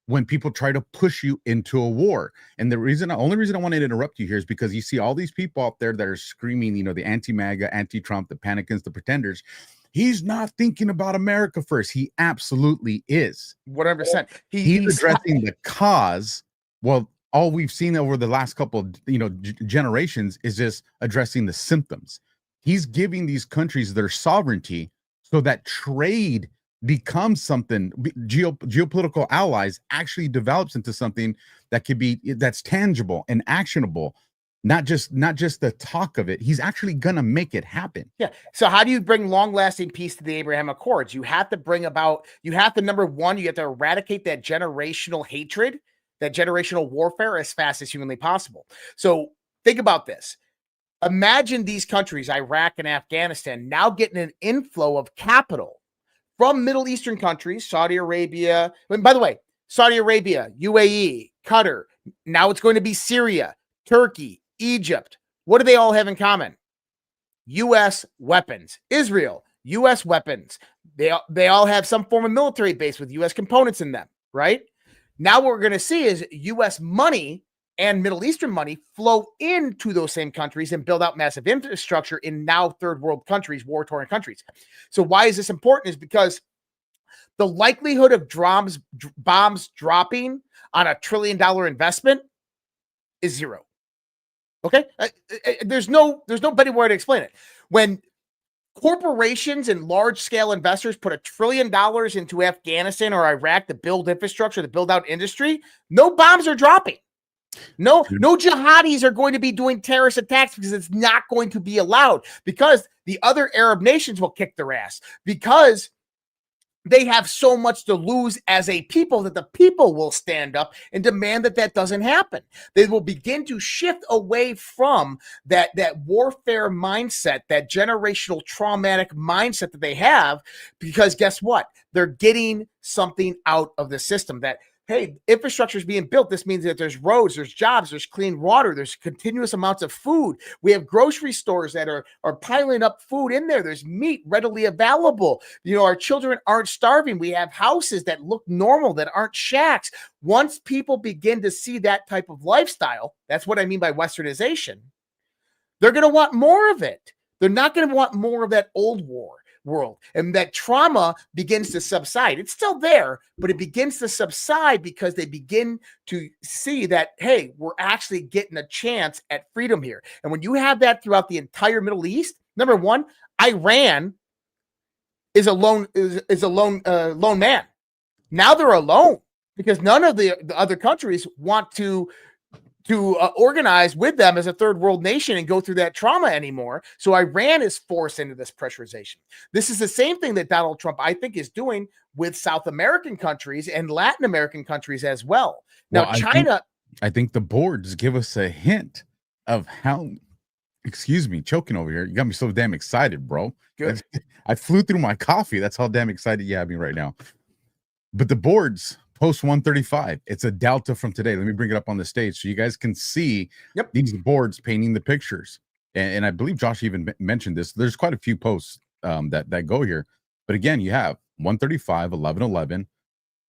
J: when people try to push you into a war. And the only reason I wanted to interrupt you here is because you see all these people out there that are screaming, the anti-MAGA, anti-Trump, the panicans, the pretenders. He's not thinking about America first. He absolutely is.
K: 100%.
J: He's addressing the cause. Well, all we've seen over the last couple of generations is just addressing the symptoms. He's giving these countries their sovereignty so that trade becomes something, geopolitical allies actually develops into something that could be, that's tangible and actionable, not just the talk of it. He's actually gonna make it happen.
K: Yeah. So how do you bring long-lasting peace to the Abraham Accords? You have to number one, you have to eradicate that generational hatred, that generational warfare as fast as humanly possible. So think about this. Imagine these countries, Iraq and Afghanistan, now getting an inflow of capital from Middle Eastern countries, Saudi Arabia. And by the way, Saudi Arabia, UAE, Qatar. Now it's going to be Syria, Turkey, Egypt. What do they all have in common? U.S. weapons. Israel, U.S. weapons. They all have some form of military base with U.S. components in them, right? Now what we're going to see is U.S. money and Middle Eastern money flow into those same countries and build out massive infrastructure in now third world countries, war-torn countries. So why is this important? Is because the likelihood of bombs dropping on $1 trillion investment is zero. Okay, there's no better way to explain it. When corporations and large-scale investors put $1 trillion into Afghanistan or Iraq to build infrastructure, to build out industry, no bombs are dropping. No jihadis are going to be doing terrorist attacks because it's not going to be allowed, because the other Arab nations will kick their ass, because they have so much to lose as a people that the people will stand up and demand that doesn't happen. They will begin to shift away from that warfare mindset, that generational traumatic mindset that they have, because guess what? They're getting something out of the system. That, hey, infrastructure is being built. This means that there's roads, there's jobs, there's clean water, there's continuous amounts of food. We have grocery stores that are piling up food in there. There's meat readily available. Our children aren't starving. We have houses that look normal, that aren't shacks. Once people begin to see that type of lifestyle, that's what I mean by westernization, they're going to want more of it. They're not going to want more of that old world, and that trauma begins to subside. It's still there, but it begins to subside because they begin to see that, hey, we're actually getting a chance at freedom here. And when you have that throughout the entire Middle East, number one, Iran is a lone man. Now they're alone because none of the other countries want to organize with them as a third world nation and go through that trauma anymore. So Iran is forced into this pressurization. This is the same thing that Donald Trump, I think, is doing with South American countries and Latin American countries as well. Now, China...
J: I think the boards give us a hint of how... Excuse me, choking over here. You got me so damn excited, bro.
K: Good.
J: I flew through my coffee. That's how damn excited you have me right now. But the boards... Post 135. It's a delta from today. Let me bring it up on the stage so you guys can see these boards painting the pictures. And I believe Josh even mentioned this. There's quite a few posts that go here. But again, you have 135, 1111,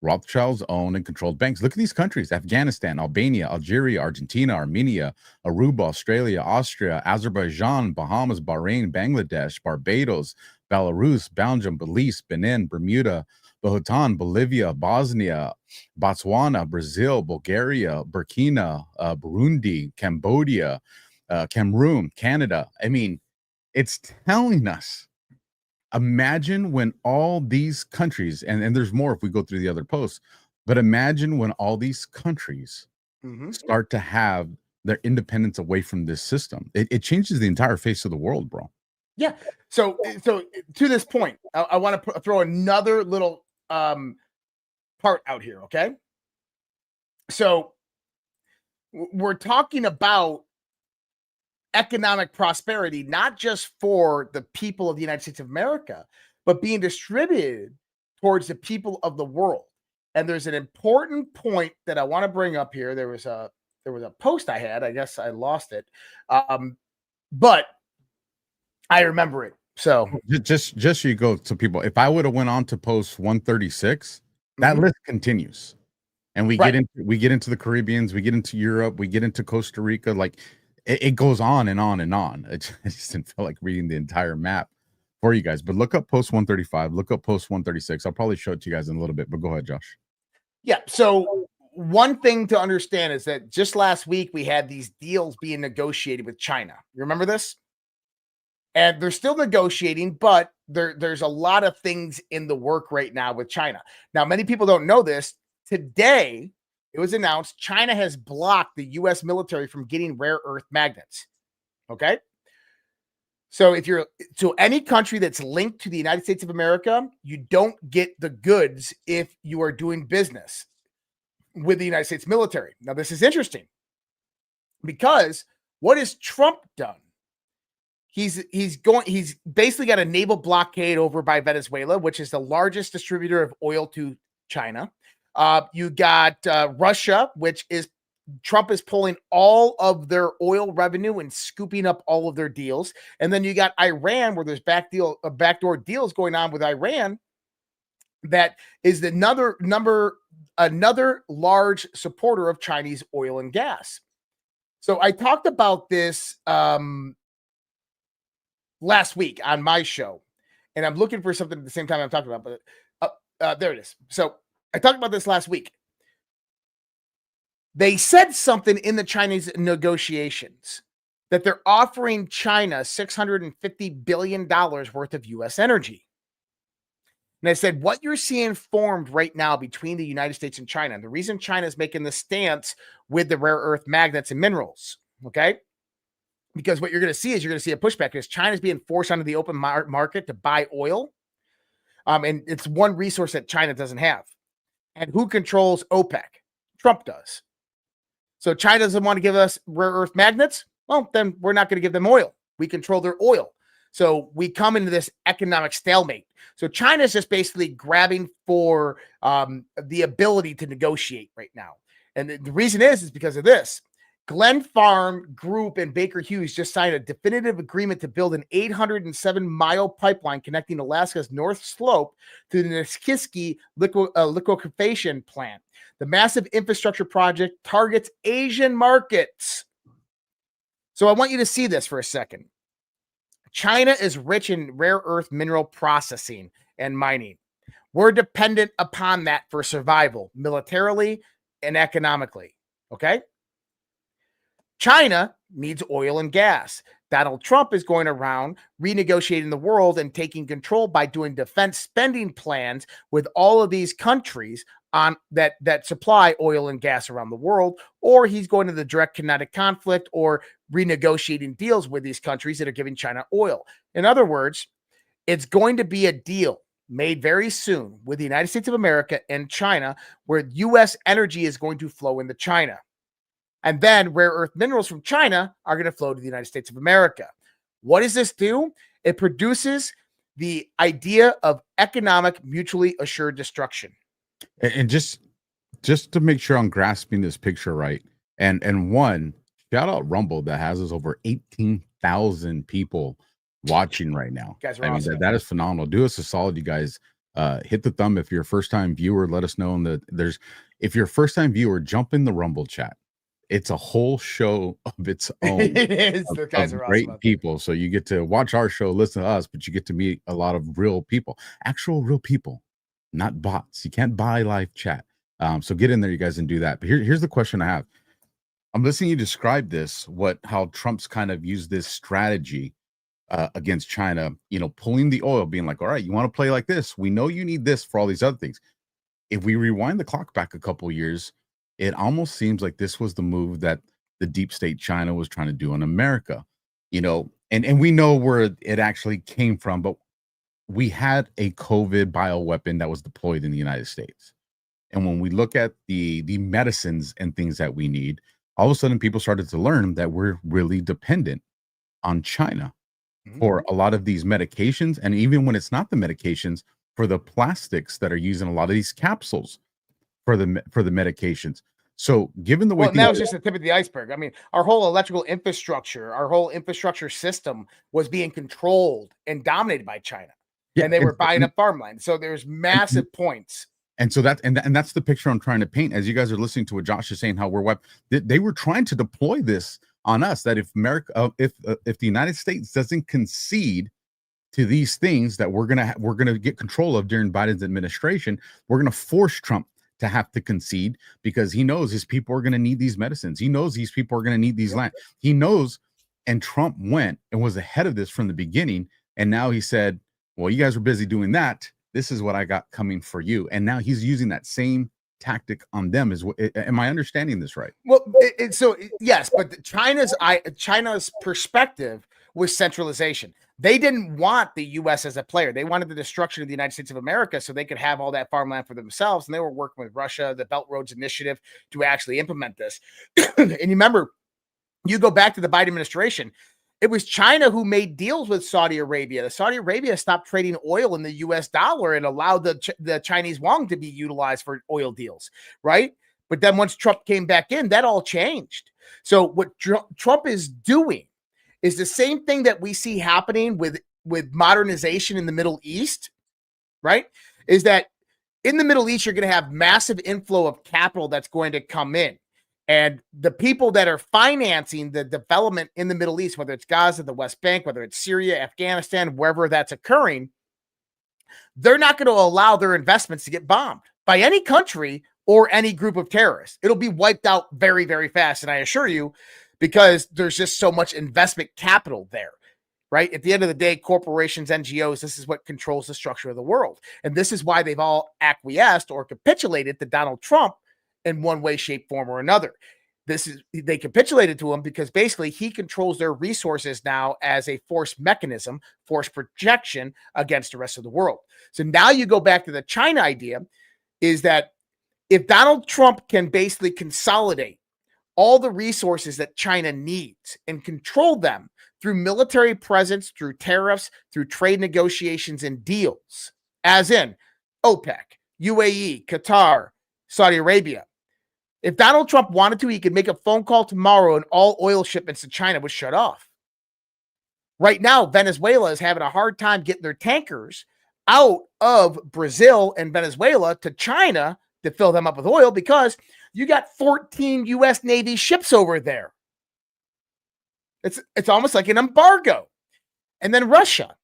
J: Rothschild's owned and controlled banks. Look at these countries: Afghanistan, Albania, Algeria, Argentina, Armenia, Aruba, Australia, Austria, Azerbaijan, Bahamas, Bahrain, Bangladesh, Barbados, Belarus, Belgium, Belize, Benin, Bermuda, Bhutan, Bolivia, Bosnia, Botswana, Brazil, Bulgaria, Burkina, Burundi, Cambodia, Cameroon, Canada. I mean, it's telling us, imagine when all these countries, and there's more if we go through the other posts, but imagine when all these countries start to have their independence away from this system. It changes the entire face of the world, bro.
K: Yeah. So to this point, I want to throw another little part out here, okay? So we're talking about economic prosperity, not just for the people of the United States of America, but being distributed towards the people of the world. And there's an important point that I want to bring up here. There was a post I had. I guess I lost it, but I remember it. So
J: just so you go to people, if I would have went on to post 136, that list continues, and we get into the Caribbeans, we get into Europe, we get into Costa Rica. Like it goes on and on and on. I just didn't feel like reading the entire map for you guys. But look up post 135, look up post 136. I'll probably show it to you guys in a little bit. But go ahead, Josh.
K: Yeah. So one thing to understand is that just last week we had these deals being negotiated with China. You remember this? And they're still negotiating, but there's a lot of things in the work right now with China. Now, many people don't know this. Today, it was announced China has blocked the U.S. military from getting rare earth magnets. Okay? So any country that's linked to the United States of America, you don't get the goods if you are doing business with the United States military. Now, this is interesting because what has Trump done? He's basically got a naval blockade over by Venezuela, which is the largest distributor of oil to China. You got Russia, which is Trump is pulling all of their oil revenue and scooping up all of their deals. And then you got Iran, where there's backdoor deals going on with Iran. That is another large supporter of Chinese oil and gas. So I talked about this last week on my show, and I'm looking for something at the same time I'm talking about, but there it is. So I talked about this last week. They said something in the Chinese negotiations that they're offering China $650 billion worth of U.S. energy. And I said, what you're seeing formed right now between the United States and China, and the reason China is making this stance with the rare earth magnets and minerals, okay? Because what you're going to see is you're going to see a pushback because China's being forced onto the open market to buy oil. And it's one resource that China doesn't have. And who controls OPEC? Trump does. So China doesn't want to give us rare earth magnets. Well, then we're not going to give them oil. We control their oil. So we come into this economic stalemate. So China's just basically grabbing for the ability to negotiate right now. And the reason is because of this. Glen Farm Group and Baker Hughes just signed a definitive agreement to build an 807-mile pipeline connecting Alaska's North Slope to the Niskiski liquefaction plant. The massive infrastructure project targets Asian markets. So I want you to see this for a second. China is rich in rare earth mineral processing and mining. We're dependent upon that for survival, militarily and economically. Okay? China needs oil and gas. Donald Trump is going around renegotiating the world and taking control by doing defense spending plans with all of these countries on that supply oil and gas around the world, or he's going to the direct kinetic conflict or renegotiating deals with these countries that are giving China oil. In other words, it's going to be a deal made very soon with the United States of America and China where U.S. energy is going to flow into China. And then rare earth minerals from China are going to flow to the United States of America. What does this do? It produces the idea of economic mutually assured destruction.
J: And just to make sure I'm grasping this picture right, and one, shout out Rumble that has us over 18,000 people watching right now.
K: You guys are awesome.
J: That is phenomenal. Do us a solid, you guys. Hit the thumb if you're a first-time viewer. Let us know if you're a first-time viewer, jump in the Rumble chat. It's a whole show of its own.
K: It is. The guys are
J: great
K: awesome.
J: people. So you get to watch our show, listen to us, but you get to meet a lot of real people, actual real people, not bots. You can't buy live chat. So get in there, you guys, and do that. But here's the question I have. I'm listening you describe this, how Trump's kind of used this strategy against China, pulling the oil, being like, all right, you want to play like this? We know you need this for all these other things. If we rewind the clock back a couple years, it almost seems like this was the move that the deep state China was trying to do in America, and we know where it actually came from, but we had a COVID bioweapon that was deployed in the United States. And when we look at the medicines and things that we need, all of a sudden people started to learn that we're really dependent on China for a lot of these medications. And even when it's not the medications, for the plastics that are used in a lot of these capsules for the medications. So given the way
K: that was just the tip of the iceberg. I mean, our whole electrical infrastructure, our whole infrastructure system was being controlled and dominated by China. Yeah, and they were buying up farmland. So there's massive points. And so that's the picture I'm trying to paint as you guys are listening to what Josh is saying, how they were trying to deploy this on us, that if America, if the United States doesn't concede to these things that we're gonna get control of during Biden's administration, we're gonna force Trump to have to concede, because he knows his people are going to need these medicines. He knows these people are going to need these land. He knows, and Trump went and was ahead of this from the beginning. And now he said, well, you guys were busy doing that. This is what I got coming for you. And now he's using that same tactic on them. Am I understanding this right? Well, yes, but China's perspective was centralization. They didn't want the U.S. as a player. They wanted the destruction of the United States of America so they could have all that farmland for themselves. And they were working with Russia, the Belt Roads Initiative, to actually implement this. And you remember, you go back to the Biden administration, it was China who made deals with Saudi Arabia. Saudi Arabia stopped trading oil in the U.S. dollar and allowed the Chinese yuan to be utilized for oil deals, right? But then once Trump came back in, that all changed. So what Trump is doing is the same thing that we see happening with modernization in the Middle East, right? Is that in the Middle East, you're going to have massive inflow of capital that's going to come in. And the people that are financing the development in the Middle East, whether it's Gaza, the West Bank, whether it's Syria, Afghanistan, wherever that's occurring, they're not going to allow their investments to get bombed by any country or any group of terrorists. It'll be wiped out very, very fast. And I assure you, because there's just so much investment capital there, right? At the end of the day, corporations, NGOs, this is what controls the structure of the world. And this is why they've all acquiesced or capitulated to Donald Trump in one way, shape, form, or another. They capitulated to him because basically he controls their resources now as a force mechanism, force projection against the rest of the world. So now you go back to the China idea, is that if Donald Trump can basically consolidate all the resources that China needs and control them through military presence, through tariffs, through trade negotiations and deals, as in OPEC, UAE, Qatar, Saudi Arabia. If Donald Trump wanted to, he could make a phone call tomorrow and all oil shipments to China would shut off. Right now, Venezuela is having a hard time getting their tankers out of Brazil and Venezuela to China to fill them up with oil because you got 14 U.S. Navy ships over there. It's almost like an embargo. And then Russia.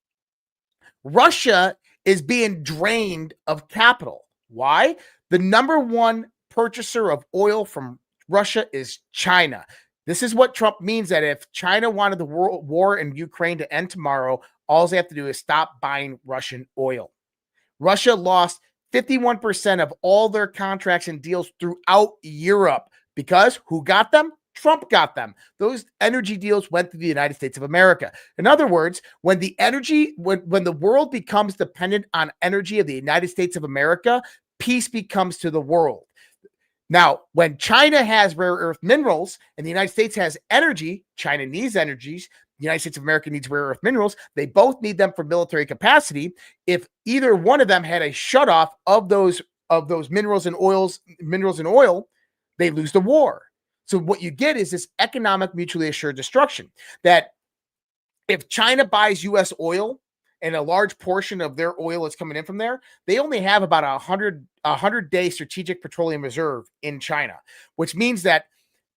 K: Russia is being drained of capital. Why? The number one purchaser of oil from Russia is China. This is what Trump means, that if China wanted the war in Ukraine to end tomorrow, all they have to do is stop buying Russian oil. Russia lost 51% of all their contracts and deals throughout Europe because who got them? Trump got them. Those energy deals went to the United States of America. In other words, when the world becomes dependent on energy of the United States of America, peace becomes to the world. Now, when China has rare earth minerals and the United States has energy, China needs energies, the United States of America needs rare earth minerals. They both need them for military capacity. If either one of them had a shutoff of those minerals and oil, they lose the war. So what you get is this economic mutually assured destruction, that if China buys U.S. oil and a large portion of their oil is coming in from there, they only have about a 100-day strategic petroleum reserve in China, which means that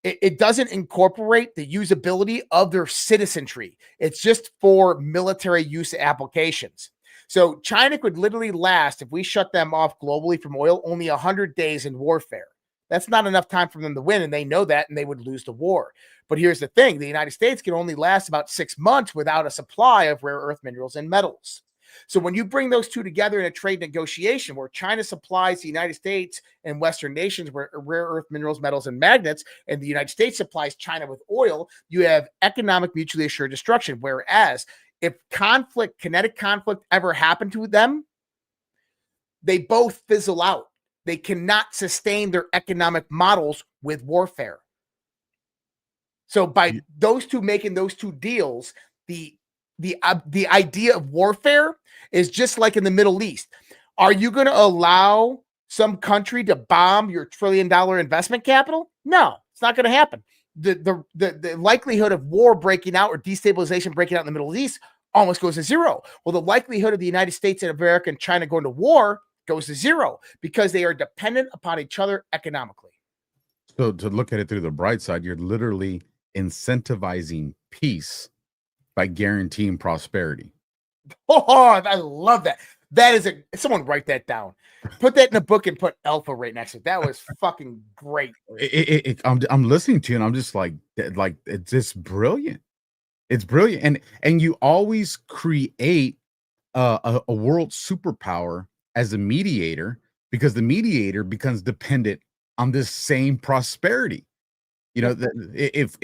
K: it doesn't incorporate the usability of their citizenry. It's just for military use applications. So China could literally last, if we shut them off globally from oil, only 100 days in warfare. That's not enough time for them to win, and they know that, and they would lose the war. But here's the thing. The United States can only last about 6 months without a supply of rare earth minerals and metals. So when you bring those two together in a trade negotiation where China supplies the United States and Western nations with rare earth minerals, metals, and magnets, and the United States supplies China with oil, you have economic mutually assured destruction. Whereas if kinetic conflict ever happened to them, they both fizzle out. They cannot sustain their economic models with warfare. So by those two making those two deals, the idea of warfare is just like in the Middle East. Are you going to allow some country to bomb your $1 trillion investment capital? No, it's not going to happen. The likelihood of war breaking out or destabilization breaking out in the Middle East almost goes to zero. Well, the likelihood of the United States and America and China going to war goes to zero because they are dependent upon each other economically.
J: So to look at it through the bright side, you're literally incentivizing peace by guaranteeing prosperity.
K: Oh, I love that. That is someone write that down. Put that in a book and put alpha right next to it. That was fucking great.
J: I'm listening to you and I'm just like it's just brilliant. It's brilliant. And you always create a world superpower as a mediator, because the mediator becomes dependent on this same prosperity. You know, if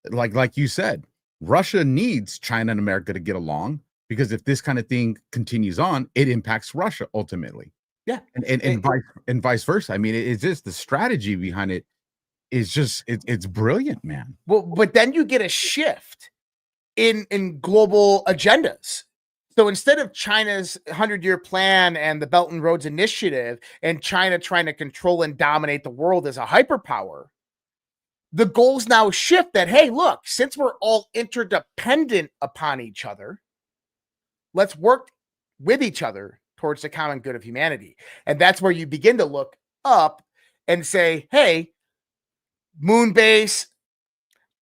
J: like you said, Russia needs China and America to get along, because if this kind of thing continues on, it impacts Russia ultimately.
K: Yeah.
J: And vice versa. I mean, it's just the strategy behind it is just it's brilliant, man.
K: Well, but then you get a shift in global agendas. So instead of China's 100-year plan and the Belt and Roads Initiative and China trying to control and dominate the world as a hyperpower, the goals now shift that, hey, look, since we're all interdependent upon each other, let's work with each other towards the common good of humanity. And that's where you begin to look up and say, hey, moon base,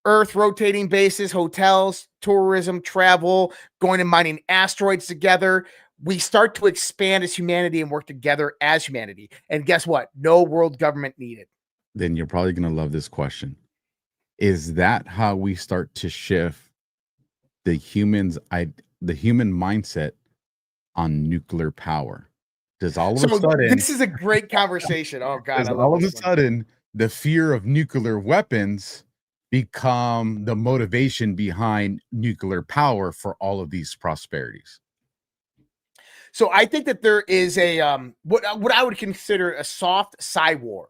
K: Earth rotating bases, hotels, tourism, travel, going and mining asteroids together. We start to expand as humanity and work together as humanity. And guess what? No world government needed.
J: Then you're probably going to love this question. Is that how we start to shift the human mindset on nuclear power? Does all of a sudden,
K: this is a great conversation. Oh God.
J: does all of a sudden the fear of nuclear weapons become the motivation behind nuclear power for all of these prosperities?
K: So I think that there is a what I would consider a soft side war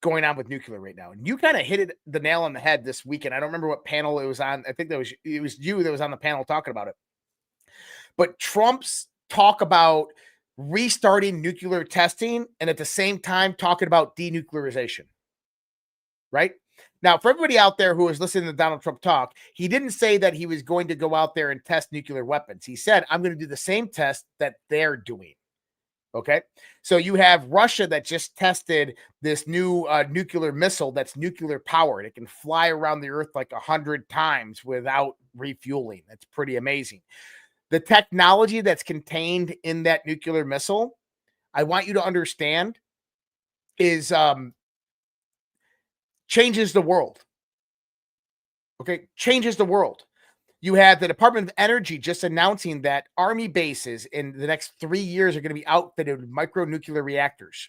K: going on with nuclear right now. And you kind of hit the nail on the head this weekend. I don't remember what panel it was on. I think it was you that was on the panel talking about it. But Trump's talk about restarting nuclear testing and at the same time talking about denuclearization. Right? Now, for everybody out there who is listening to Donald Trump talk, he didn't say that he was going to go out there and test nuclear weapons. He said, I'm going to do the same test that they're doing. Okay. So you have Russia that just tested this new nuclear missile that's nuclear powered. It can fly around the earth like 100 times without refueling. That's pretty amazing. The technology that's contained in that nuclear missile, I want you to understand, is changes the world. Okay. Changes the world. You have the Department of Energy just announcing that Army bases in the next 3 years are going to be outfitted with micronuclear reactors.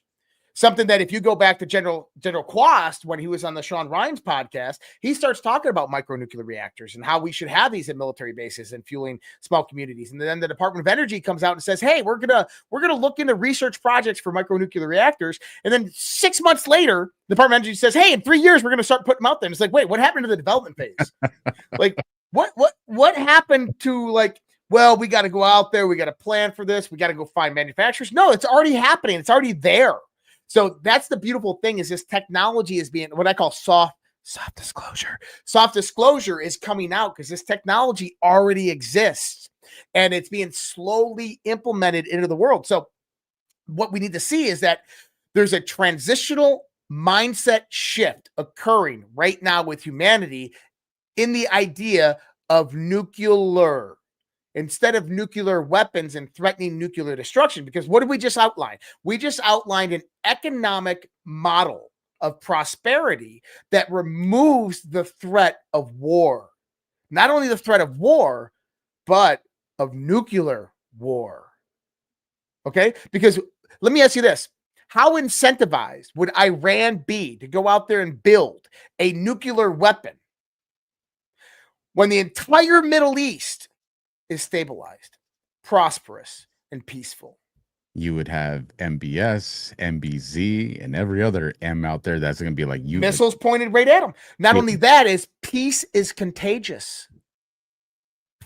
K: Something that if you go back to General Quast, when he was on the Sean Ryan's podcast, he starts talking about micronuclear reactors and how we should have these at military bases and fueling small communities. And then the Department of Energy comes out and says, hey, we're gonna look into research projects for micronuclear reactors. And then 6 months later, the Department of Energy says, hey, in 3 years, we're going to start putting them out there. And it's like, wait, what happened to the development phase? Like, what happened to, like, well, we got to go out there, we got to plan for this, we got to go find manufacturers? No, it's already happening. It's already there. So that's the beautiful thing, is this technology is being what I call soft disclosure. Soft disclosure is coming out because this technology already exists and it's being slowly implemented into the world. So what we need to see is that there's a transitional mindset shift occurring right now with humanity in the idea of nuclear instead of nuclear weapons and threatening nuclear destruction. Because what did we just outline? We just outlined an economic model of prosperity that removes the threat of war. Not only the threat of war, but of nuclear war. Okay? Because let me ask you this. How incentivized would Iran be to go out there and build a nuclear weapon when the entire Middle East is stabilized, prosperous, and peaceful?
J: You would have MBS, MBZ, and every other M out there that's going to be like you.
K: Missiles pointed right at them. Not only that, is peace is contagious.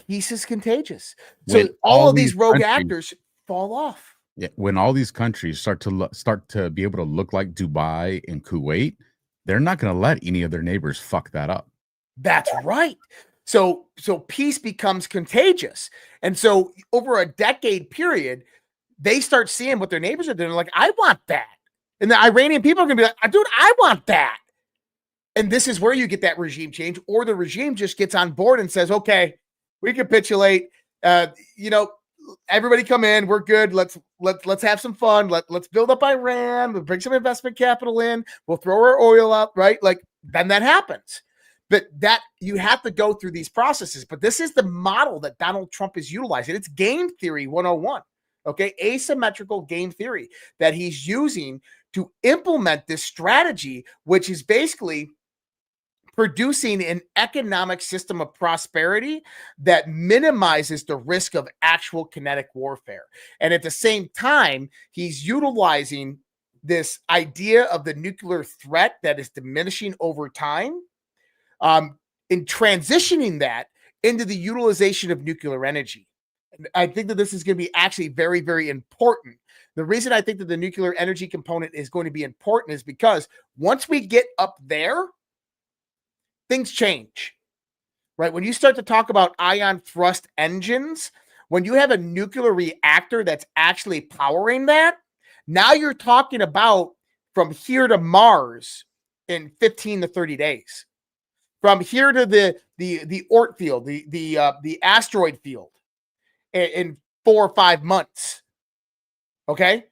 K: Peace is contagious. So
J: When
K: all of
J: these
K: these rogue
J: countries-
K: actors fall off.
J: Yeah, when all these countries start to be able to look like Dubai and Kuwait, they're not going to let any of their neighbors fuck that up.
K: That's right. So peace becomes contagious. And so over a decade period, they start seeing what their neighbors are doing. Like, I want that. And the Iranian people are going to be like, dude, I want that. And this is where you get that regime change, or the regime just gets on board and says, okay, we capitulate. Everybody come in. We're good. Let's have some fun. Let's build up Iran. We'll bring some investment capital in. We'll throw our oil up, right? Like, then that happens. But that you have to go through these processes. But this is the model that Donald Trump is utilizing. It's game theory 101. Okay, asymmetrical game theory that he's using to implement this strategy, which is basically producing an economic system of prosperity that minimizes the risk of actual kinetic warfare. And at the same time, he's utilizing this idea of the nuclear threat that is diminishing over time, in transitioning that into the utilization of nuclear energy. I think that this is going to be actually very, very important. The reason I think that the nuclear energy component is going to be important is because once we get up there, things change, right? When you start to talk about ion thrust engines, when you have a nuclear reactor that's actually powering that, now you're talking about from here to Mars in 15 to 30 days. From here to the Oort field, the asteroid field in 4 or 5 months. Okay?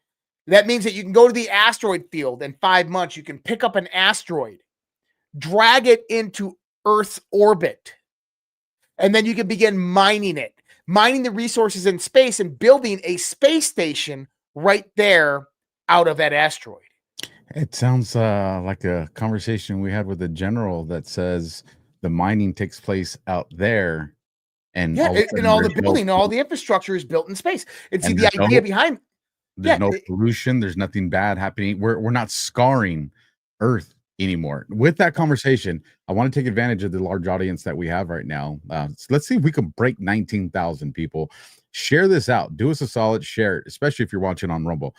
K: That means that you can go to the asteroid field in 5 months. You can pick up an asteroid, drag it into Earth's orbit, and then you can begin mining it, mining the resources in space and building a space station right there out of that asteroid.
J: It sounds like a conversation we had with a general that says the mining takes place out there, and
K: Yeah, and all the building, all the
J: no,
K: infrastructure is built in space. And see,
J: and
K: the
J: there's
K: idea
J: no
K: behind
J: there's
K: yeah,
J: no pollution, there's nothing bad happening. We're not scarring Earth anymore. With that conversation, I want to take advantage of the large audience that we have right now. So let's see if we can break 19,000 people. Share this out. Do us a solid, share it, especially if you're watching on Rumble.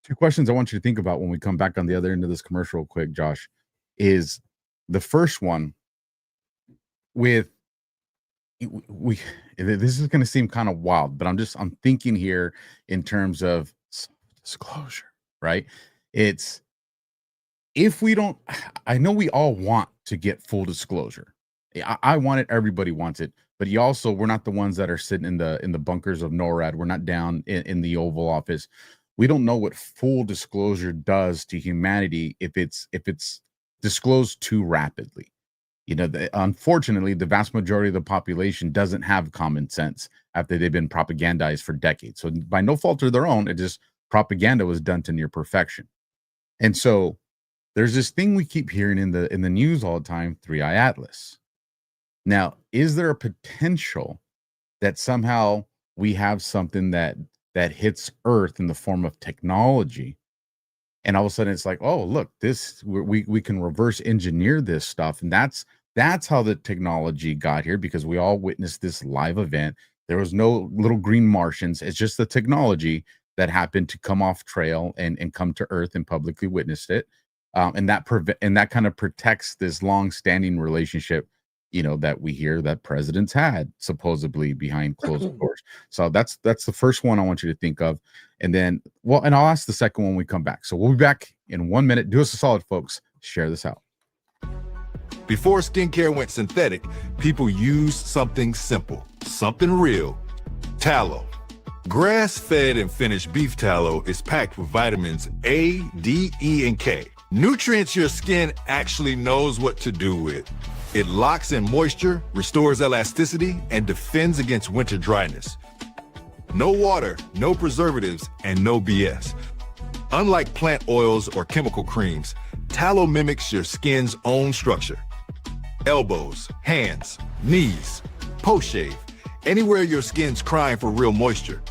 J: 2 questions I want you to think about when we come back on the other end of this commercial quick, Josh, is the first one with we this is going to seem kind of wild, but I'm thinking here in terms of disclosure, right? It's if we don't, I know we all want to get full disclosure. I want it, everybody wants it, but we're not the ones that are sitting in the bunkers of NORAD. We're not down in the Oval Office. We don't know what full disclosure does to humanity if it's disclosed too rapidly. Unfortunately, the vast majority of the population doesn't have common sense after they've been propagandized for decades. So by no fault of their own, it just propaganda was done to near perfection. And so there's this thing we keep hearing in the news all the time, 3i Atlas. Now, is there a potential that somehow we have something that hits Earth in the form of technology, and all of a sudden it's like, oh, look, we can reverse engineer this stuff, and that's how the technology got here, because we all witnessed this live event. There was no little green Martians. It's just the technology that happened to come off trail and come to Earth and publicly witnessed it, and that kind of protects this long-standing relationship, that we hear that presidents had supposedly behind closed doors. So that's the first one I want you to think of. And then, and I'll ask the second one when we come back. So we'll be back in 1 minute. Do us a solid, folks. Share this out.
N: Before skincare went synthetic, people used something simple, something real, tallow. Grass-fed and finished beef tallow is packed with vitamins A, D, E, and K. Nutrients your skin actually knows what to do with. It locks in moisture, restores elasticity, and defends against winter dryness. No water, no preservatives, and no BS. Unlike plant oils or chemical creams, tallow mimics your skin's own structure. Elbows, hands, knees, post-shave, anywhere your skin's crying for real moisture.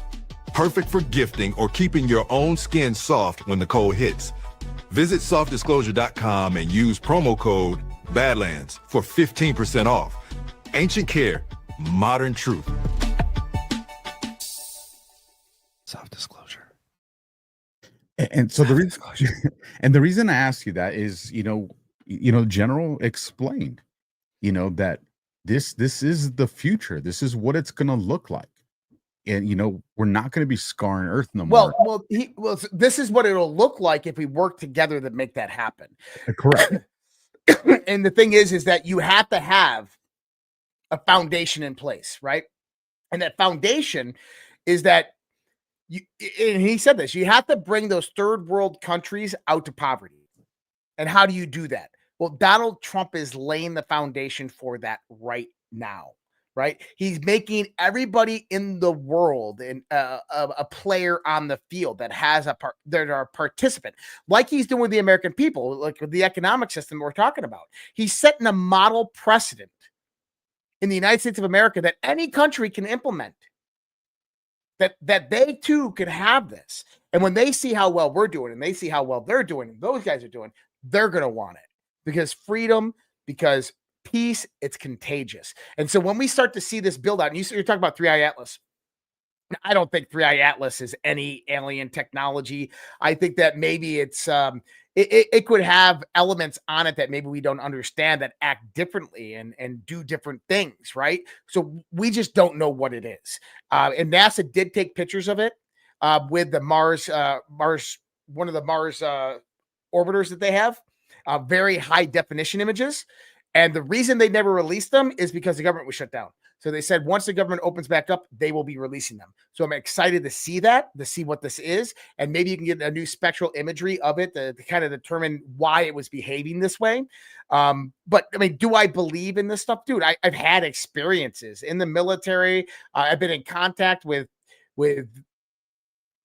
N: Perfect for gifting or keeping your own skin soft when the cold hits. Visit softdisclosure.com and use promo code Badlands for 15% off. Ancient care, modern truth.
J: Self-disclosure. And so the reason I ask you that is, General explained, that this is the future. This is what it's going to look like. And, we're not going to be scarring Earth no more.
K: Well, this is what it'll look like if we work together to make that happen.
J: Correct.
K: And the thing is that you have to have a foundation in place, right? And that foundation is that and he said this, you have to bring those third world countries out to poverty. And how do you do that? Well, Donald Trump is laying the foundation for that right now, right? He's making everybody in the world a player on the field that has that are a participant, like he's doing with the American people, like with the economic system we're talking about. He's setting a model precedent in the United States of America that any country can implement. That they too can have this. And when they see how well we're doing and they see how well they're doing and those guys are doing, they're going to want it, because freedom, because peace, it's contagious. And so when we start to see this build out, and you're talking about 3i Atlas, I don't think 3i Atlas is any alien technology. I think that maybe it's it could have elements on it that maybe we don't understand that act differently and do different things, right? So we just don't know what it is. And NASA did take pictures of it with the Mars one of the Mars orbiters that they have, very high definition images. And the reason they never released them is because the government was shut down. So they said once the government opens back up, they will be releasing them. So I'm excited to see that, to see what this is. And maybe you can get a new spectral imagery of it to kind of determine why it was behaving this way. But I mean, do I believe in this stuff? Dude, I've had experiences in the military. I've been in contact with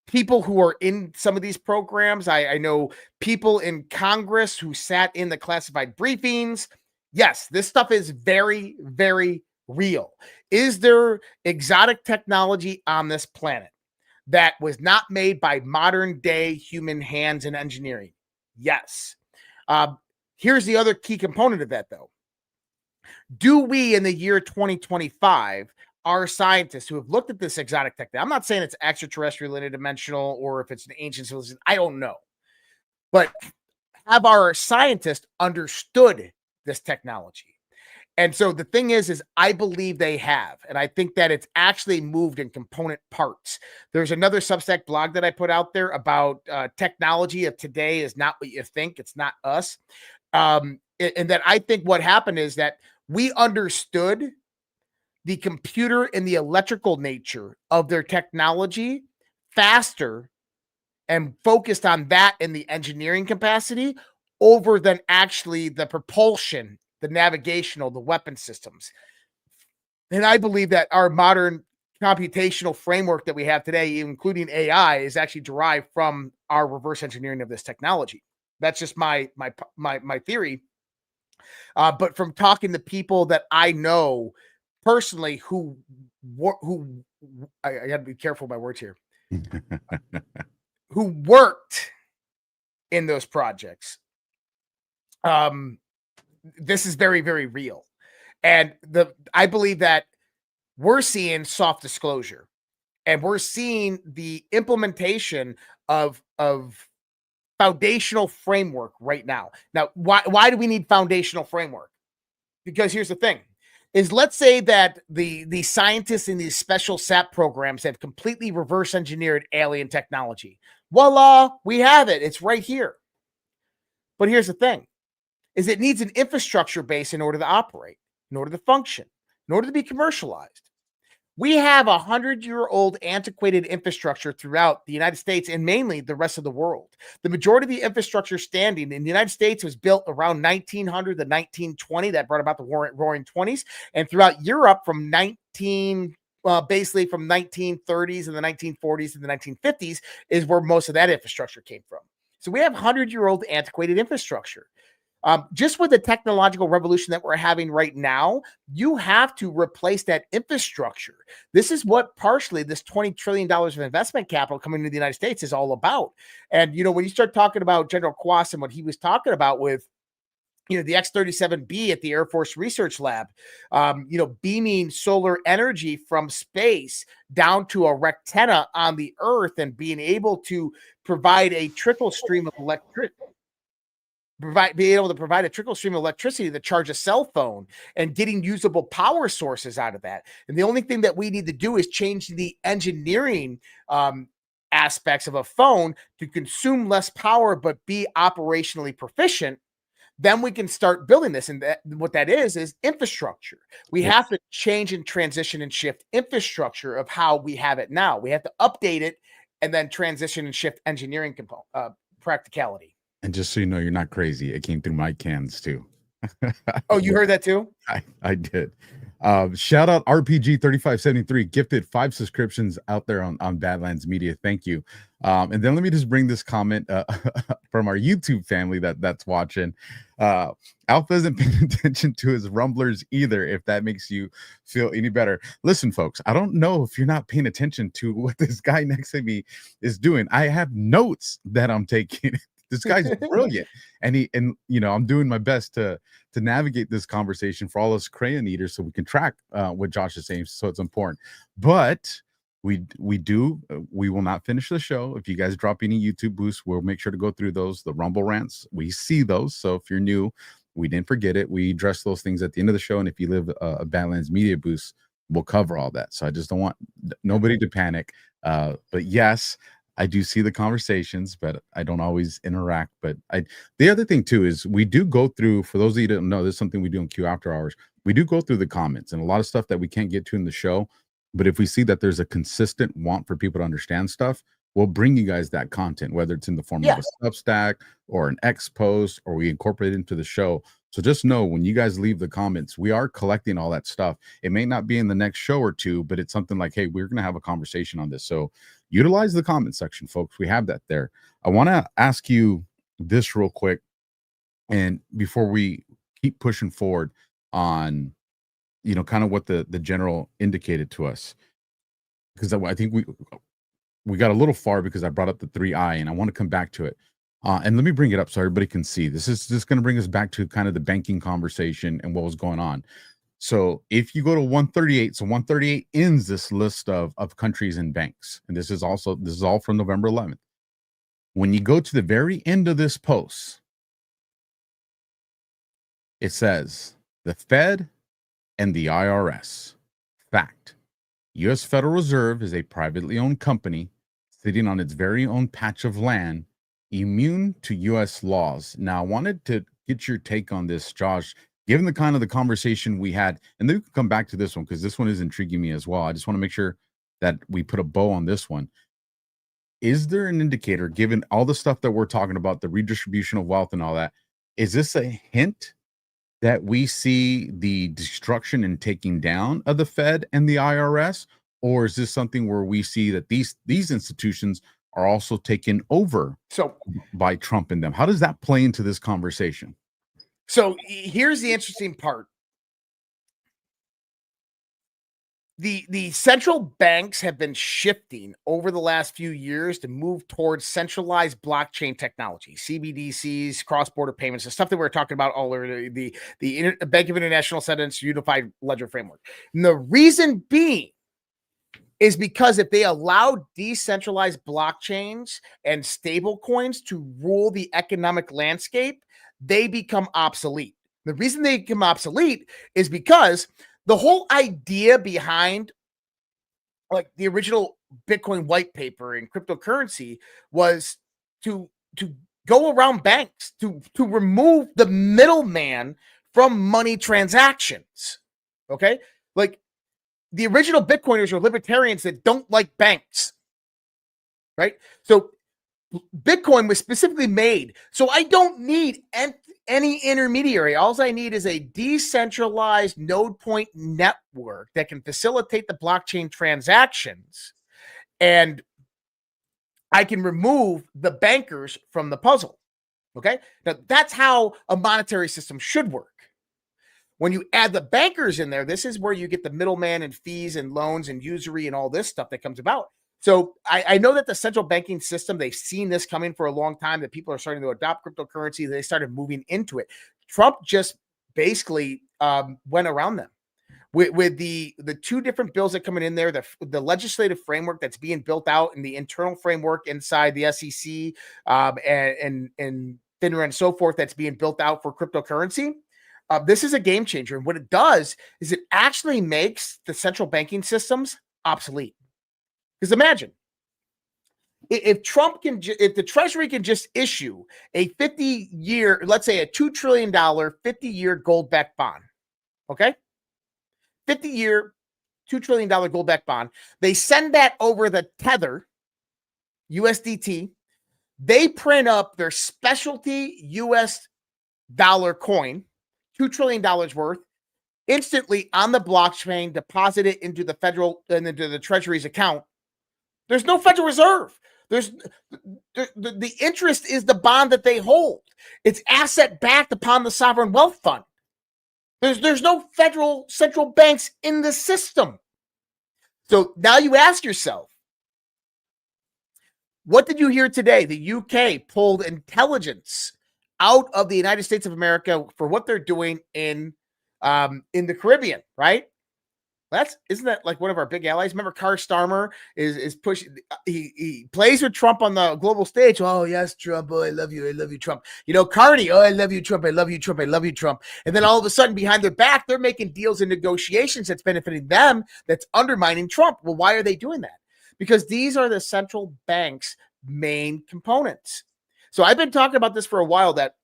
K: people who are in some of these programs. I know people in Congress who sat in the classified briefings. Yes, this stuff is very, very real. Is there exotic technology on this planet that was not made by modern day human hands and engineering? Yes. Here's the other key component of that, though. Do we, in the year 2025, our scientists who have looked at this exotic technology, I'm not saying it's extraterrestrial, interdimensional, or if it's an ancient civilization, I don't know. But have our scientists understood this technology? And so the thing is I believe they have, and I think that it's actually moved in component parts. There's another Substack blog that I put out there about technology of today is not what you think. It's not us. And that I think what happened is that we understood the computer and the electrical nature of their technology faster and focused on that in the engineering capacity over than actually the propulsion, the navigational, the weapon systems. And I believe that our modern computational framework that we have today, including AI, is actually derived from our reverse engineering of this technology. That's just my theory. But from talking to people that I know personally who I got to be careful with my words here, who worked in those projects, this is very, very real. And I believe that we're seeing soft disclosure, and we're seeing the implementation of foundational framework right now. Now, why do we need foundational framework? Because here's the thing, is let's say that the scientists in these special SAP programs have completely reverse engineered alien technology. Voila, we have it. It's right here. But here's the thing, is it needs an infrastructure base in order to operate, in order to function, in order to be commercialized. We have 100-year-old antiquated infrastructure throughout the United States and mainly the rest of the world. The majority of the infrastructure standing in the United States was built around 1900 to 1920. That brought about the Roaring 20s. And throughout Europe from basically from 1930s and the 1940s and the 1950s is where most of that infrastructure came from. So we have 100-year-old antiquated infrastructure. Just with the technological revolution that we're having right now, you have to replace that infrastructure. This is what partially this $20 trillion of investment capital coming into the United States is all about. And, when you start talking about General Quast and what he was talking about with, the X-37B at the Air Force Research Lab, beaming solar energy from space down to a rectenna on the Earth and being able to provide a trickle stream of electricity. Being able to provide a trickle stream of electricity to charge a cell phone and getting usable power sources out of that. And the only thing that we need to do is change the engineering aspects of a phone to consume less power but be operationally proficient. Then we can start building this. And what that is infrastructure. We have to change and transition and shift infrastructure of how we have it now. We have to update it and then transition and shift engineering practicality.
J: And just so you know, you're not crazy. It came through my cans too.
K: Oh, you heard that too?
J: I did. Shout out RPG3573, gifted 5 subscriptions out there on Badlands Media. Thank you. And then let me just bring this comment from our YouTube family that's watching. Alpha isn't paying attention to his rumblers either, if that makes you feel any better. Listen, folks, I don't know if you're not paying attention to what this guy next to me is doing. I have notes that I'm taking. This guy's brilliant, and I'm doing my best to navigate this conversation for all us crayon eaters so we can track what Josh is saying. So it's important. But We will not finish the show. If you guys drop any YouTube boosts, we'll make sure to go through those. The Rumble rants, we see those. So if you're new, we didn't forget it. We address those things at the end of the show. And if you live a Badlands media boost, we'll cover all that. So I just don't want nobody to panic. But yes, I do see the conversations, but I don't always interact. But the other thing too is we do go through, for those of you that don't know, this is something we do in Q After Hours. We do go through the comments and a lot of stuff that we can't get to in the show. But if we see that there's a consistent want for people to understand stuff, we'll bring you guys that content, whether it's in the form of a Substack or an X post, or we incorporate it into the show. So just know when you guys leave the comments, we are collecting all that stuff. It may not be in the next show or two, but it's something like, hey, we're going to have a conversation on this. So utilize the comment section, folks. We have that there. I want to ask you this real quick. And before we keep pushing forward on, you know, kind of what the general indicated to us, because I think we got a little far because I brought up the 3i and I want to come back to it. And let me bring it up so everybody can see. This is just going to bring us back to kind of the banking conversation and what was going on. So if you go to 138, so 138 ends this list of countries and banks. And this is all from November 11th. When you go to the very end of this post, it says the Fed and the IRS. Fact: U.S. Federal Reserve is a privately owned company sitting on its very own patch of land, immune to U.S. laws. Now, I wanted to get your take on this, Josh, given the kind of the conversation we had, and then we can come back to this one because this one is intriguing me as well. I just want to make sure that we put a bow on this one. Is there an indicator, given all the stuff that we're talking about, the redistribution of wealth and all that, is this a hint that we see the destruction and taking down of the Fed and the IRS? Or is this something where we see that these institutions are also taken over by Trump and them? How does that play into this conversation?
K: So here's the interesting part. The central banks have been shifting over the last few years to move towards centralized blockchain technology, CBDCs, cross-border payments, the stuff that we were talking about all earlier, the Bank of International Settlements Unified Ledger Framework. And the reason being is because if they allow decentralized blockchains and stable coins to rule the economic landscape, they become obsolete. The reason they become obsolete is because the whole idea behind like the original Bitcoin white paper and cryptocurrency was to go around banks, to remove the middleman from money transactions. Okay? Like the original Bitcoiners are libertarians that don't like banks. Right? So Bitcoin was specifically made. So I don't need any intermediary. All I need is a decentralized node point network that can facilitate the blockchain transactions. And I can remove the bankers from the puzzle. Okay. Now that's how a monetary system should work. When you add the bankers in there, this is where you get the middleman and fees and loans and usury and all this stuff that comes about. So I know that the central banking system, they've seen this coming for a long time, that people are starting to adopt cryptocurrency. They started moving into it. Trump just basically went around them with the two different bills that coming in there, the legislative framework that's being built out and the internal framework inside the SEC and FINRA and so forth that's being built out for cryptocurrency. This is a game changer. And what it does is it actually makes the central banking systems obsolete. Because imagine if the Treasury can just issue a 50-year, let's say a $2 trillion 50-year gold-backed bond, okay? 50-year, $2 trillion gold-backed bond. They send that over the Tether, USDT. They print up their specialty US dollar coin, $2 trillion worth, instantly on the blockchain, deposit it into the Treasury's account. There's no Federal Reserve. The interest is the bond that they hold. It's asset backed upon the sovereign wealth fund. There's no federal central banks in the system. So now you ask yourself, what did you hear today? The UK pulled intelligence out of the United States of America for what they're doing in the Caribbean, right? Isn't that like one of our big allies? Remember, Karl Starmer is pushing. He plays with Trump on the global stage. Oh yes, Trump. Oh, I love you, Trump. You know, Carney. Oh, I love you, Trump. I love you, Trump. I love you, Trump. And then all of a sudden, behind their back, they're making deals and negotiations that's benefiting them, that's undermining Trump. Well, why are they doing that? Because these are the central bank's main components. So I've been talking about this for a while, that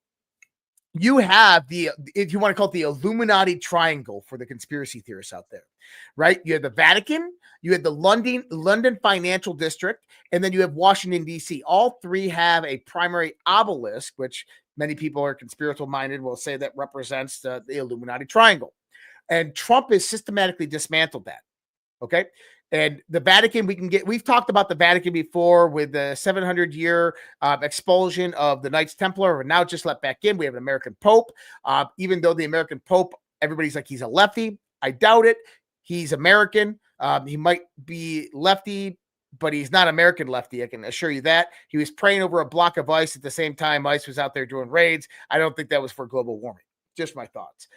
K: you have if you want to call it the Illuminati triangle for the conspiracy theorists out there, right? You have the Vatican, you have the London Financial District, and then you have Washington, D.C. All three have a primary obelisk, which many people are conspiratorial minded will say that represents the Illuminati triangle. And Trump has systematically dismantled that. Okay. And the Vatican, we've talked about the Vatican before with the 700-year expulsion of the Knights Templar, and now just let back in. We have an American Pope. Even though the American Pope, everybody's like, he's a lefty. I doubt it. He's American. He might be lefty, but he's not American lefty. I can assure you that. He was praying over a block of ice at the same time ICE was out there doing raids. I don't think that was for global warming. Just my thoughts.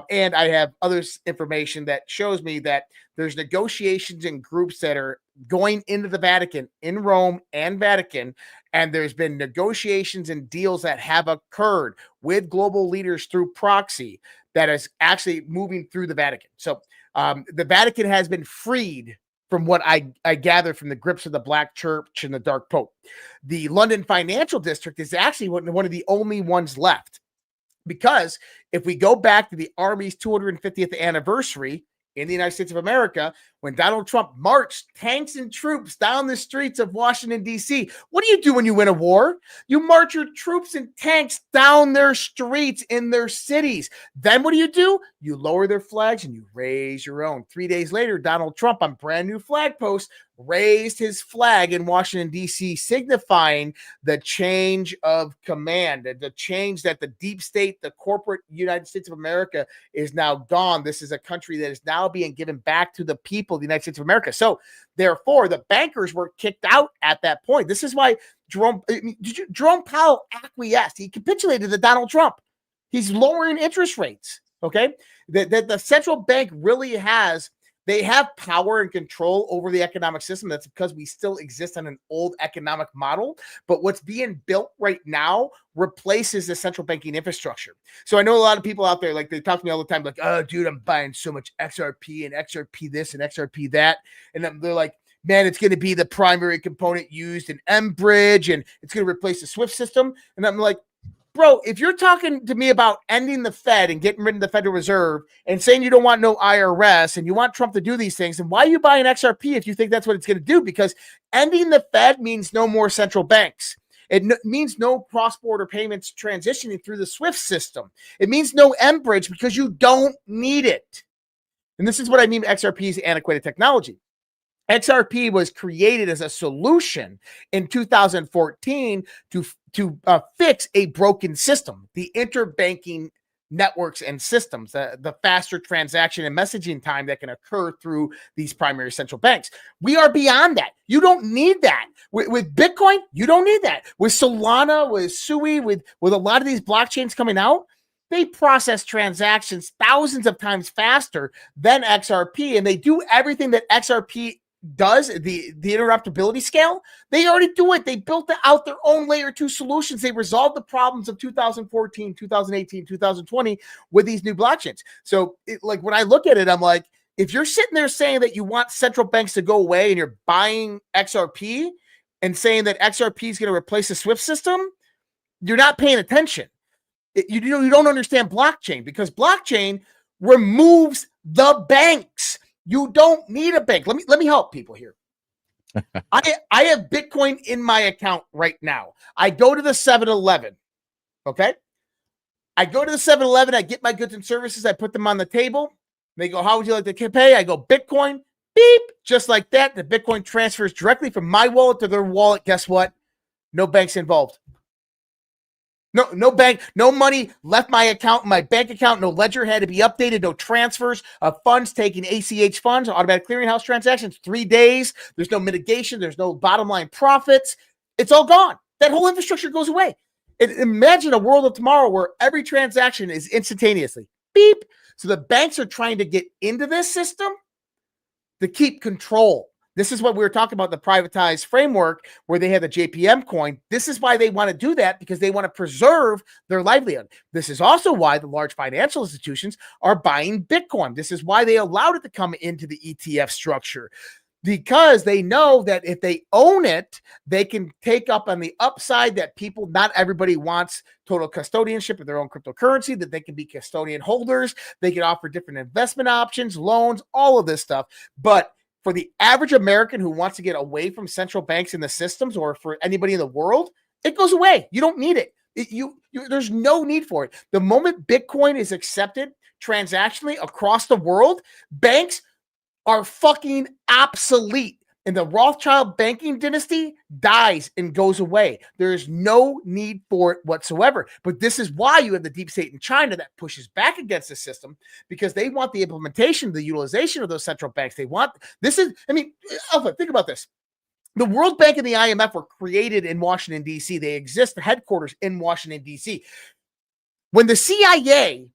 K: And I have other information that shows me that there's negotiations and groups that are going into the Vatican, in Rome and Vatican, and there's been negotiations and deals that have occurred with global leaders through proxy that is actually moving through the Vatican. So the Vatican has been freed from what I gather from the grips of the Black Church and the Dark Pope. The London Financial District is actually one of the only ones left. Because if we go back to the Army's 250th anniversary in the United States of America, when Donald Trump marched tanks and troops down the streets of Washington, D.C., what do you do when you win a war? You march your troops and tanks down their streets in their cities. Then what do? You lower their flags and you raise your own. 3 days later, Donald Trump on brand new flag posts raised his flag in Washington, D.C., signifying the change of command, the change that the deep state, the corporate United States of America is now gone. This is a country that is now being given back to the people of the United States of America. So therefore, the bankers were kicked out at that point. This is why Jerome Powell acquiesced. He capitulated to Donald Trump. He's lowering interest rates. Okay. The central bank really they have power and control over the economic system. That's because we still exist on an old economic model. But what's being built right now replaces the central banking infrastructure. So I know a lot of people out there, like they talk to me all the time, like, oh, dude, I'm buying so much XRP and XRP this and XRP that. And they're like, man, it's going to be the primary component used in M-Bridge and it's going to replace the SWIFT system. And I'm like, bro, if you're talking to me about ending the Fed and getting rid of the Federal Reserve and saying you don't want no IRS and you want Trump to do these things, then why are you buying XRP if you think that's what it's going to do? Because ending the Fed means no more central banks. It means no cross-border payments transitioning through the SWIFT system. It means no M-Bridge because you don't need it. And this is what I mean by XRP's antiquated technology. XRP was created as a solution in 2014 to fix a broken system, the interbanking networks and systems, the faster transaction and messaging time that can occur through these primary central banks. We are beyond that. You don't need that. With Bitcoin, you don't need that. With Solana, with Sui, with a lot of these blockchains coming out, they process transactions thousands of times faster than XRP, and they do everything that XRP does, the interruptibility scale. They already do it. They built out their own layer 2 solutions. They resolved the problems of 2014, 2018, 2020 with these new blockchains. So like when I look at it, I'm like, if you're sitting there saying that you want central banks to go away and you're buying XRP and saying that XRP is going to replace the SWIFT system, you're not paying attention. You don't understand blockchain, because blockchain removes the banks. You don't need a bank. Let me help people here. I have Bitcoin in my account right now. I go to the 7-Eleven. Okay. I go to the 7-Eleven. I get my goods and services. I put them on the table. They go, how would you like to pay? I go, Bitcoin. Beep. Just like that. The Bitcoin transfers directly from my wallet to their wallet. Guess what? No banks involved. No bank, no money left my account, my bank account. No ledger had to be updated. No transfers of funds taking ACH funds, automatic clearinghouse transactions, 3 days. There's no mitigation. There's no bottom line profits. It's all gone. That whole infrastructure goes away. Imagine a world of tomorrow where every transaction is instantaneously beep. So the banks are trying to get into this system to keep control. This is what we were talking about, the privatized framework where they had the JPM coin. This is why they want to do that, because they want to preserve their livelihood. This is also why the large financial institutions are buying Bitcoin. This is why they allowed it to come into the ETF structure, because they know that if they own it, they can take up on the upside that people, not everybody wants total custodianship of their own cryptocurrency, that they can be custodian holders. They can offer different investment options, loans, all of this stuff. But for the average American who wants to get away from central banks in the systems, or for anybody in the world, it goes away. You don't need it. There's no need for it. The moment Bitcoin is accepted transactionally across the world, banks are fucking obsolete. And the Rothschild banking dynasty dies and goes away. There is no need for it whatsoever. But this is why you have the deep state in China that pushes back against the system, because they want the implementation, the utilization of those central banks. They want Alpha, think about this. The World Bank and the IMF were created in Washington, D.C. They exist, the headquarters in Washington, D.C. When the CIA,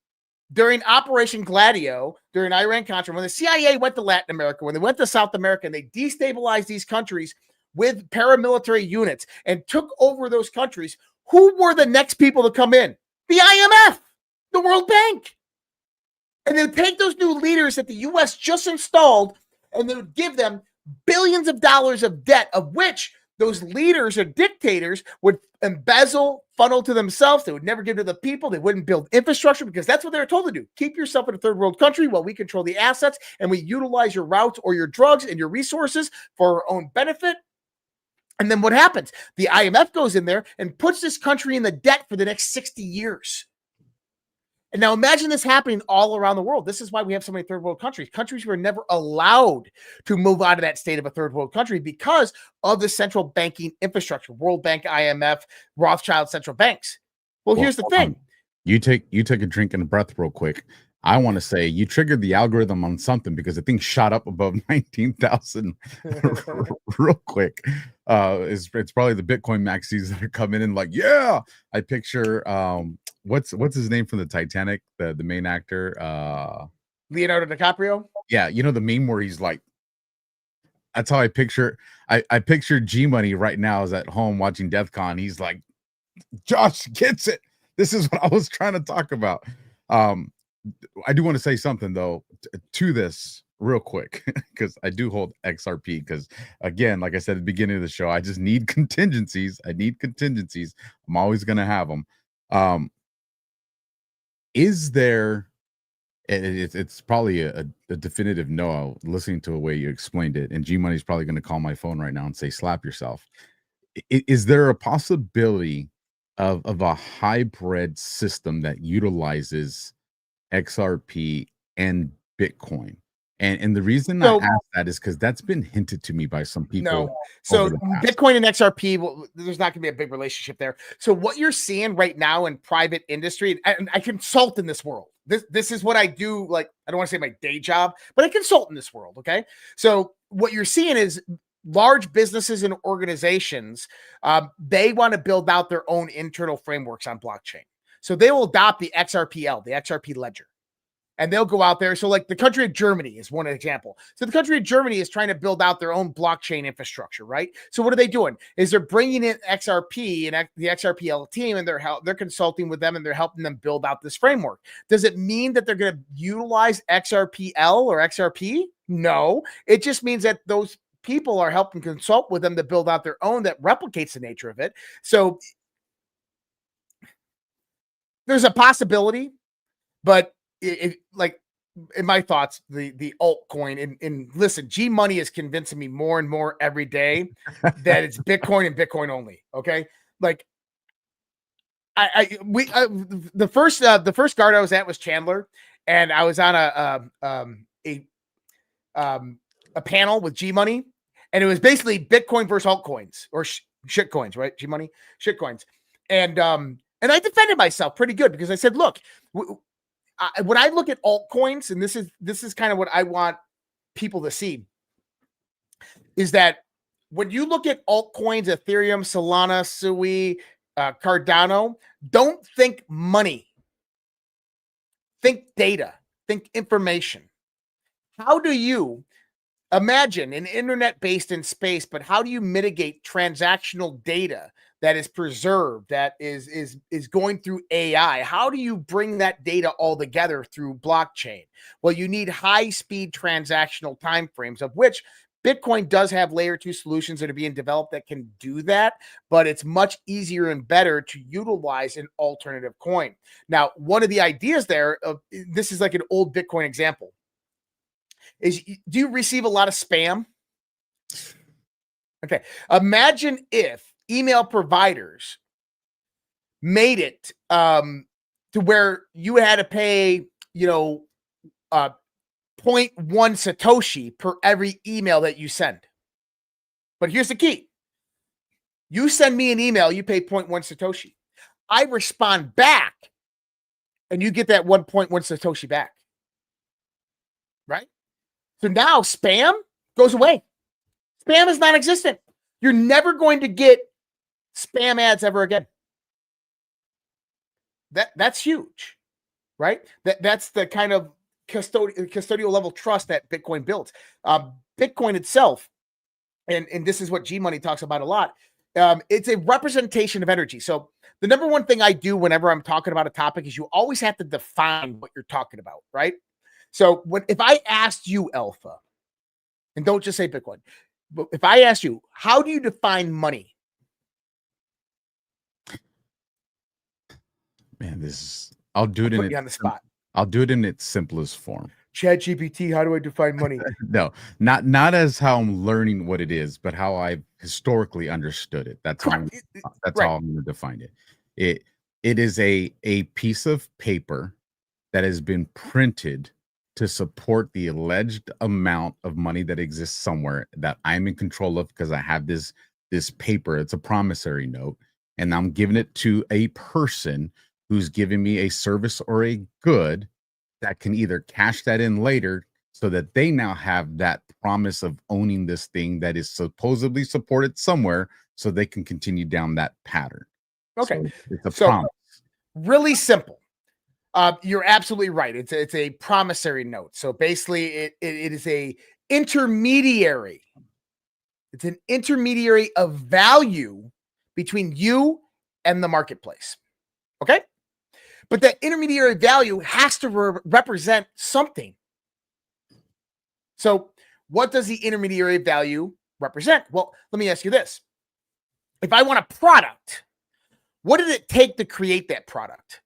K: during Operation Gladio, during Iran-Contra, when the CIA went to Latin America, when they went to South America, and they destabilized these countries with paramilitary units and took over those countries, who were the next people to come in? The IMF, the World Bank. And they would take those new leaders that the U.S. just installed, and they would give them billions of dollars of debt, of which those leaders or dictators would embezzle, funnel to themselves. They would never give to the people. They wouldn't build infrastructure, because that's what they were told to do. Keep yourself in a third world country while we control the assets and we utilize your routes or your drugs and your resources for our own benefit. And then what happens? The IMF goes in there and puts this country in the debt for the next 60 years. And now imagine this happening all around the world. This is why we have so many third world countries. Countries were never allowed to move out of that state of a third world country because of the central banking infrastructure, World Bank, IMF, Rothschild central banks. Well, here's the thing.
J: You take a drink and a breath real quick. I want to say you triggered the algorithm on something, because the thing shot up above 19,000 real quick. It's probably the Bitcoin maxis that are coming in like, yeah. I picture what's his name from the Titanic, the main actor,
K: Leonardo DiCaprio.
J: Yeah, you know the meme where he's like, that's how I picture. I picture G Money right now is at home watching DEFCON. He's like, Josh gets it. This is what I was trying to talk about. I do want to say something though to this real quick, because I do hold XRP, because again, like I said at the beginning of the show, I just need contingencies. I'm always going to have them. Is there, it's probably a definitive no, listening to the way you explained it, and G Money's probably going to call my phone right now and say, slap yourself. Is there a possibility of a hybrid system that utilizes XRP and Bitcoin? And the reason I ask that is because that's been hinted to me by some people.
K: No. So Bitcoin and XRP, well, there's not going to be a big relationship there. So what you're seeing right now in private industry, and I consult in this world. This is what I do. Like, I don't want to say my day job, but I consult in this world. Okay. So what you're seeing is large businesses and organizations, they want to build out their own internal frameworks on blockchain. So they will adopt the XRPL, the XRP ledger. And they'll go out there. So like the country of Germany is one example. So the country of Germany is trying to build out their own blockchain infrastructure, right? So what are they doing? Is they're bringing in XRP and the XRPL team, and they're consulting with them, and they're helping them build out this framework. Does it mean that they're going to utilize XRPL or XRP? No. It just means that those people are helping consult with them to build out their own that replicates the nature of it. So there's a possibility, but like in my thoughts, the altcoin and listen, G Money is convincing me more and more every day that it's Bitcoin and Bitcoin only. Okay. Like the first guard I was at was Chandler, and I was on a panel with G Money, and it was basically Bitcoin versus altcoins or shit coins, right? G Money, shit coins. And I defended myself pretty good, because I said, look, when I look at altcoins, and this is kind of what I want people to see, is that when you look at altcoins, Ethereum, Solana, Sui, Cardano, don't think money. Think data. Think information. How do you imagine an internet based in space, but how do you mitigate transactional data that is preserved, that is going through AI? How do you bring that data all together through blockchain? Well, you need high speed transactional timeframes, of which Bitcoin does have layer 2 solutions that are being developed that can do that, but it's much easier and better to utilize an alternative coin. Now, one of the ideas there, this is like an old Bitcoin example, is do you receive a lot of spam? Okay. Imagine if email providers made it to where you had to pay, 0.1 Satoshi per every email that you send. But here's the key. You send me an email, you pay 0.1 Satoshi. I respond back and you get that 1.1 Satoshi back. Right? So now spam goes away. Spam is non-existent. You're never going to get spam ads ever again. That's huge, right? That's the kind of custodial level trust that Bitcoin builds. Bitcoin itself, and this is what G Money talks about a lot. It's a representation of energy. So the number one thing I do whenever I'm talking about a topic is you always have to define what you're talking about, right? So if I asked you, Alpha, and don't just say Bitcoin, but if I asked you, how do you define money?
J: Man, I'll do it in
K: you on the spot.
J: I'll do it in its simplest form.
K: ChatGPT, how do I define money?
J: No, not as how I'm learning what it is, but how I've historically understood it. That's how I'm going to define it. It is a piece of paper that has been printed to support the alleged amount of money that exists somewhere that I'm in control of because I have this paper. It's a promissory note, and I'm giving it to a person who's giving me a service or a good that can either cash that in later so that they now have that promise of owning this thing that is supposedly supported somewhere so they can continue down that pattern.
K: Okay.
J: So it's a promise.
K: Really simple. You're absolutely right. It's a promissory note. So basically it is a intermediary. It's an intermediary of value between you and the marketplace. Okay? But that intermediary value has to represent something. So what does the intermediary value represent? Well, let me ask you this. If I want a product, what did it take to create that product?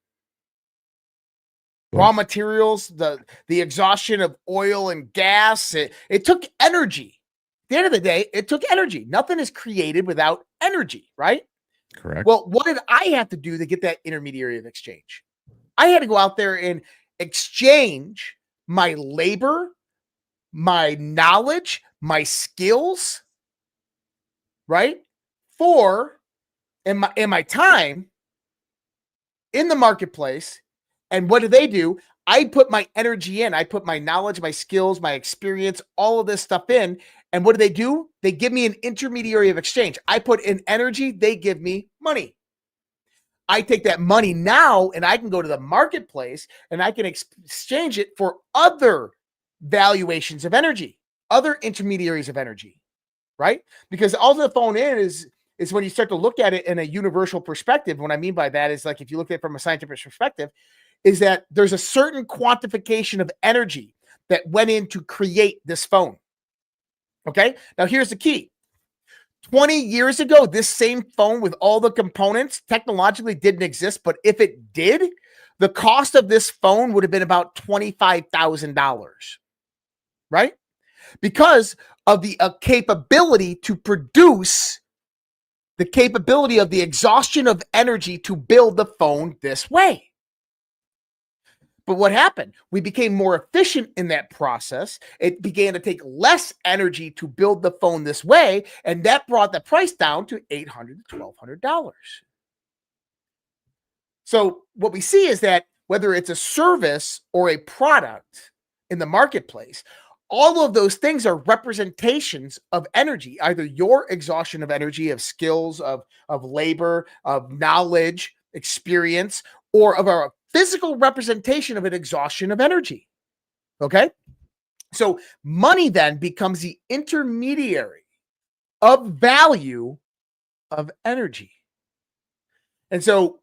K: Raw materials, the exhaustion of oil and gas. It took energy. At the end of the day, it took energy. Nothing is created without energy, right?
J: Correct.
K: Well, what did I have to do to get that intermediary of exchange? I had to go out there and exchange my labor, my knowledge, my skills, right? And my time in the marketplace. And what do? I put my energy in. I put my knowledge, my skills, my experience, all of this stuff in. And what do? They give me an intermediary of exchange. I put in energy. They give me money. I take that money now and I can go to the marketplace and I can exchange it for other valuations of energy, other intermediaries of energy, right? Because all the phone is when you start to look at it in a universal perspective. What I mean by that is, like, if you look at it from a scientific perspective, is that there's a certain quantification of energy that went in to create this phone. Okay. Now here's the key. 20 years ago, this same phone with all the components technologically didn't exist. But if it did, the cost of this phone would have been about $25,000, right? Because of the capability to produce, the capability of the exhaustion of energy to build the phone this way. But what happened? We became more efficient in that process. It began to take less energy to build the phone this way, and that brought the price down to $800 to $1,200. So what we see is that whether it's a service or a product in the marketplace, all of those things are representations of energy, either your exhaustion of energy, of skills, of labor, of knowledge, experience, or of our physical representation of an exhaustion of energy. Okay? So money then becomes the intermediary of value of energy. And so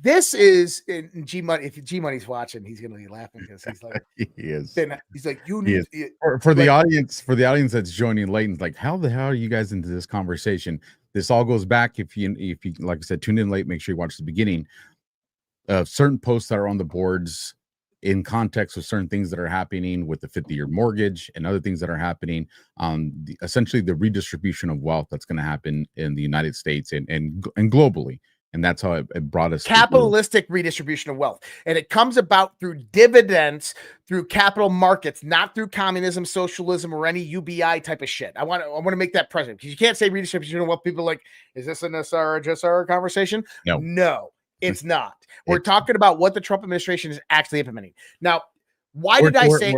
K: this is in G Money. If G Money's watching, he's gonna be laughing because he's like,
J: he is.
K: He's like, you
J: He
K: need
J: is. For the audience that's joining late, and like, how the hell are you guys into this conversation? This all goes back. If you like I said, tune in late, make sure you watch the beginning. Certain posts that are on the boards in context with certain things that are happening with the 50-year mortgage and other things that are happening, essentially the redistribution of wealth that's going to happen in the United States and globally. And that's how it brought us
K: capitalistic redistribution of wealth. And it comes about through dividends, through capital markets, not through communism, socialism, or any UBI type of shit. I want to make that present, because you can't say redistribution of wealth. People are like, is this an SR conversation? No, it's not. We're talking about what the Trump administration is actually implementing. Now, why did I say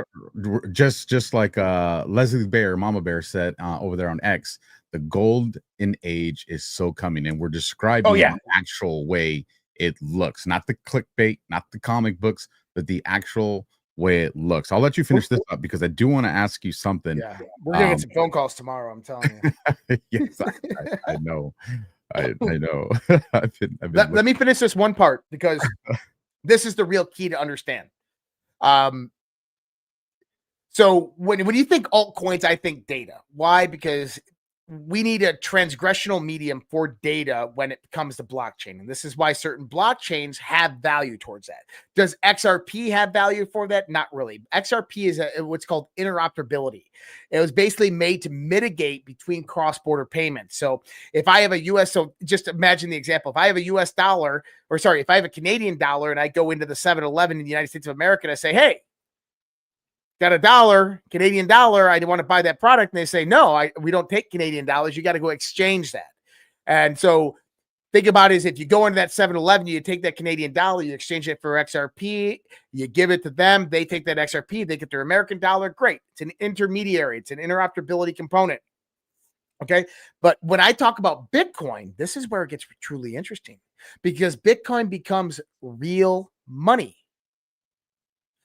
J: just like Leslie Bear, Mama Bear said over there on X, the golden age is so coming, and we're describing the actual way it looks, not the clickbait, not the comic books, but the actual way it looks. I'll let you finish this up because I do want to ask you something.
K: Yeah, we're gonna get some phone calls tomorrow. I'm telling you.
J: Yes, I know. I know.
K: Let me finish this one part, because this is the real key to understand. So when you think altcoins, I think data. Why? Because we need a transgressional medium for data when it comes to blockchain. And this is why certain blockchains have value towards that. Does XRP have value for that? Not really. XRP is what's called interoperability. It was basically made to mitigate between cross-border payments. So if I have so just imagine the example. If I have a US dollar, if I have a Canadian dollar and I go into the 7-Eleven in the United States of America and I say, hey, got $1, Canadian dollar, I want to buy that product. And they say, no, we don't take Canadian dollars. You got to go exchange that. And so think about it, is if you go into that 7-Eleven, you take that Canadian dollar, you exchange it for XRP, you give it to them, they take that XRP, they get their American dollar. Great. It's an intermediary. It's an interoperability component. Okay. But when I talk about Bitcoin, this is where it gets truly interesting, because Bitcoin becomes real money.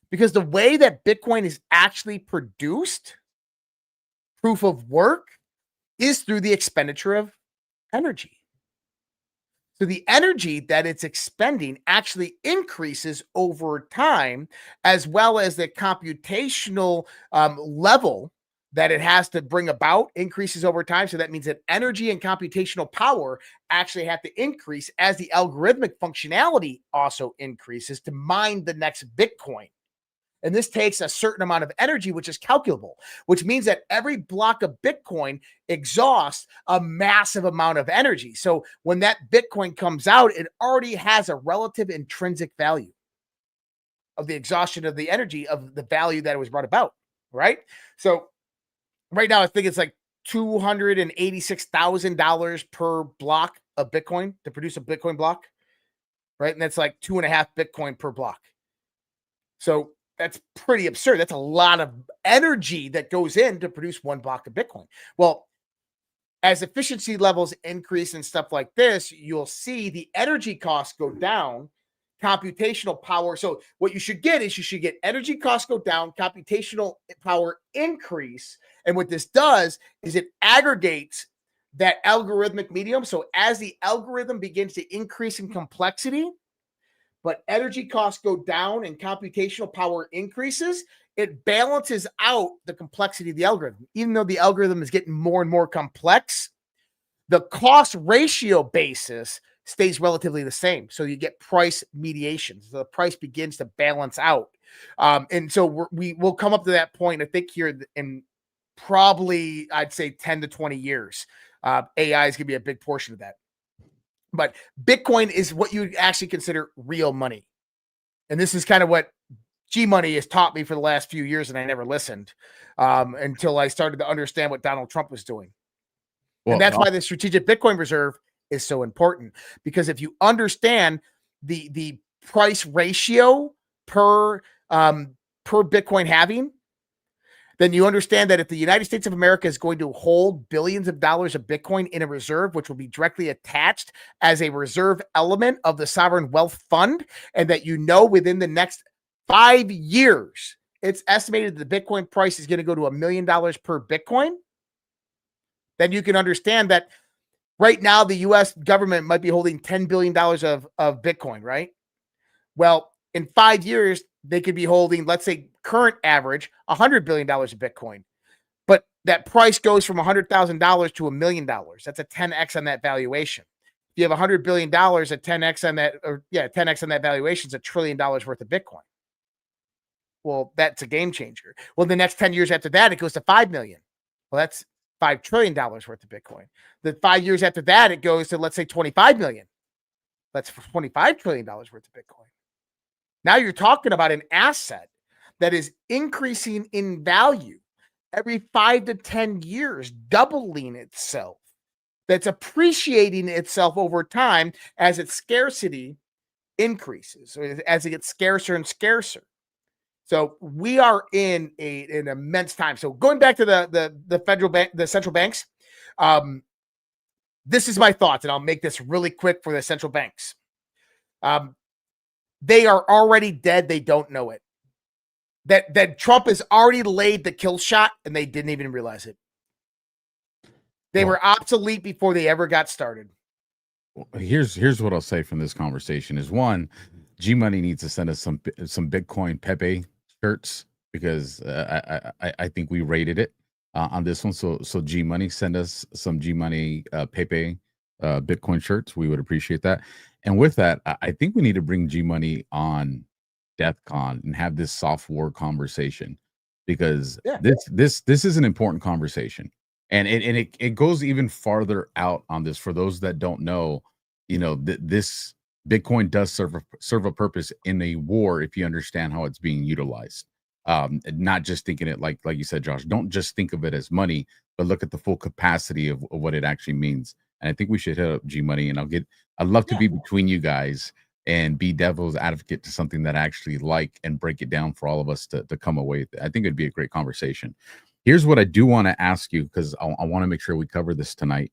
K: Because the way that Bitcoin is actually produced, proof of work, is through the expenditure of energy. So the energy that it's expending actually increases over time, as well as the computational level that it has to bring about increases over time. So that means that energy and computational power actually have to increase as the algorithmic functionality also increases to mine the next Bitcoin. And this takes a certain amount of energy, which is calculable, which means that every block of Bitcoin exhausts a massive amount of energy. So when that Bitcoin comes out, it already has a relative intrinsic value of the exhaustion of the energy of the value that it was brought about, right? So right now, I think it's like $286,000 per block of Bitcoin to produce a Bitcoin block, right? And that's like 2.5 Bitcoin per block. So that's pretty absurd. That's a lot of energy that goes in to produce one block of Bitcoin. Well, as efficiency levels increase and stuff like this, you'll see the energy costs go down, computational power. So what you should get is energy costs go down, computational power increase. And what this does is it aggregates that algorithmic medium. So as the algorithm begins to increase in complexity, but energy costs go down and computational power increases, it balances out the complexity of the algorithm. Even though the algorithm is getting more and more complex, the cost ratio basis stays relatively the same. So you get price mediation. So the price begins to balance out. And so we will come up to that point, I think, here in probably, I'd say 10 to 20 years. AI is going to be a big portion of that. But Bitcoin is what you would actually consider real money. And this is kind of what G Money has taught me for the last few years, and I never listened until I started to understand what Donald Trump was doing. Well, and that's why the strategic Bitcoin reserve is so important, because if you understand the price ratio per Bitcoin halving, then you understand that if the United States of America is going to hold billions of dollars of Bitcoin in a reserve, which will be directly attached as a reserve element of the sovereign wealth fund, and that within the next 5 years, it's estimated that the Bitcoin price is going to go to $1 million per Bitcoin, then you can understand that right now the US government might be holding $10 billion of Bitcoin, right? Well, in 5 years, they could be holding, let's say, current average, $100 billion of Bitcoin. But that price goes from $100,000 to $1 million. That's a 10x on that valuation. If you have $100 billion at 10x on that, 10x on that valuation is $1 trillion worth of Bitcoin. Well, that's a game changer. Well, the next 10 years after that, it goes to 5 million. Well, that's $5 trillion worth of Bitcoin. The 5 years after that, it goes to, let's say, 25 million. That's $25 trillion worth of Bitcoin. Now you're talking about an asset that is increasing in value every 5 to 10 years, doubling itself. That's appreciating itself over time as its scarcity increases, or as it gets scarcer and scarcer. So we are in an immense time. So going back to the federal bank, the central banks, this is my thoughts, and I'll make this really quick for the central banks. They are already dead. They don't know it. That Trump has already laid the kill shot, and they didn't even realize it. They were obsolete before they ever got started.
J: Here's what I'll say from this conversation is, one, G Money needs to send us some Bitcoin Pepe shirts, because I think we rated it on this one. So G Money, send us some G Money Pepe Bitcoin shirts. We would appreciate that. And with that, I think we need to bring G Money on DEFCON and have this soft war conversation, because this is an important conversation. And it goes even farther out on this. For those that don't know, this Bitcoin does serve a purpose in a war if you understand how it's being utilized. Not just thinking it like you said, Josh. Don't just think of it as money, but look at the full capacity of what it actually means. And I think we should hit up G Money, and I'd love to be between you guys and be devil's advocate to something that I actually like, and break it down for all of us to come away with. I think it'd be a great conversation. Here's what I do want to ask you, because I want to make sure we cover this tonight.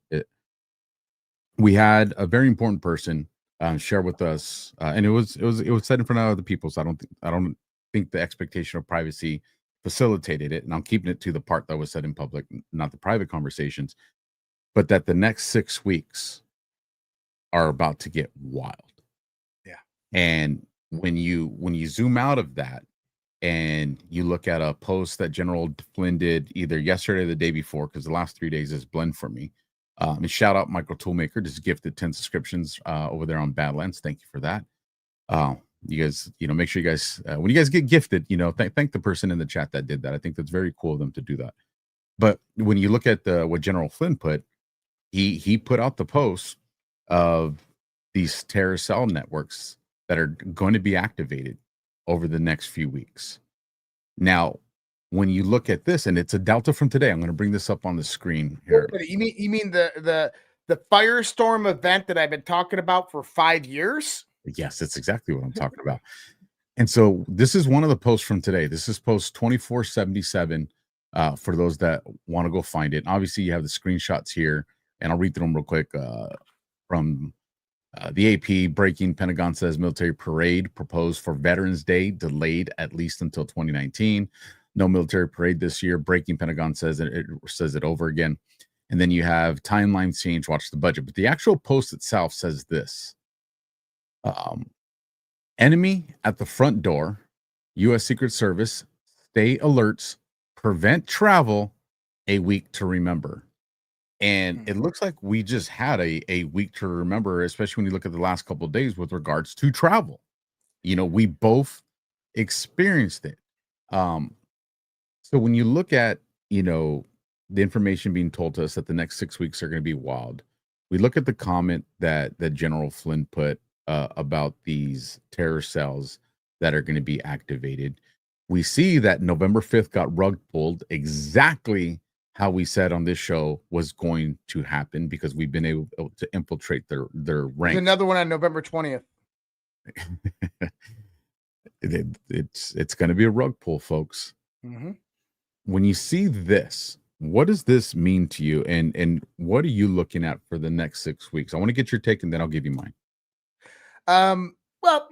J: We had a very important person share with us, and it was said in front of other people, so I don't think the expectation of privacy facilitated it, and I'm keeping it to the part that was said in public, not the private conversations. But that the next 6 weeks are about to get wild.
K: Yeah.
J: And when you zoom out of that, and you look at a post that General Flynn did either yesterday or the day before, because the last 3 days is blend for me. And shout out Michael Toolmaker, just gifted 10 subscriptions over there on Badlands. Thank you for that. You guys, make sure you guys, when you guys get gifted, thank the person in the chat that did that. I think that's very cool of them to do that. But when you look at what General Flynn put, he put out the post of these terror cell networks that are going to be activated over the next few weeks. Now, when you look at this, and it's a delta from today, I'm going to bring this up on the screen here.
K: You mean the firestorm event that I've been talking about for 5 years?
J: Yes, that's exactly what I'm talking about. And so this is one of the posts from today. This is post 2477 for those that want to go find it. And obviously, you have the screenshots here, and I'll read through them real quick. From the AP, breaking, Pentagon says military parade proposed for Veterans Day delayed at least until 2019. No military parade this year. Breaking, Pentagon says it says it over again. And then you have timeline change, watch the budget. But the actual post itself says this. Enemy at the front door, U.S. Secret Service, stay alerts, prevent travel, a week to remember. And it looks like we just had a week to remember, especially when you look at the last couple of days with regards to travel. We both experienced it. So when you look at, the information being told to us that the next 6 weeks are going to be wild, we look at the comment that General Flynn put about these terror cells that are going to be activated. We see that November 5th got rug pulled exactly how we said on this show was going to happen, because we've been able to infiltrate their ranks.
K: There's another one on November 20th.
J: It's going to be a rug pull, folks.
K: Mm-hmm.
J: When you see this, what does this mean to you, and what are you looking at for the next 6 weeks? I want to get your take, and then I'll give you mine.
K: Well,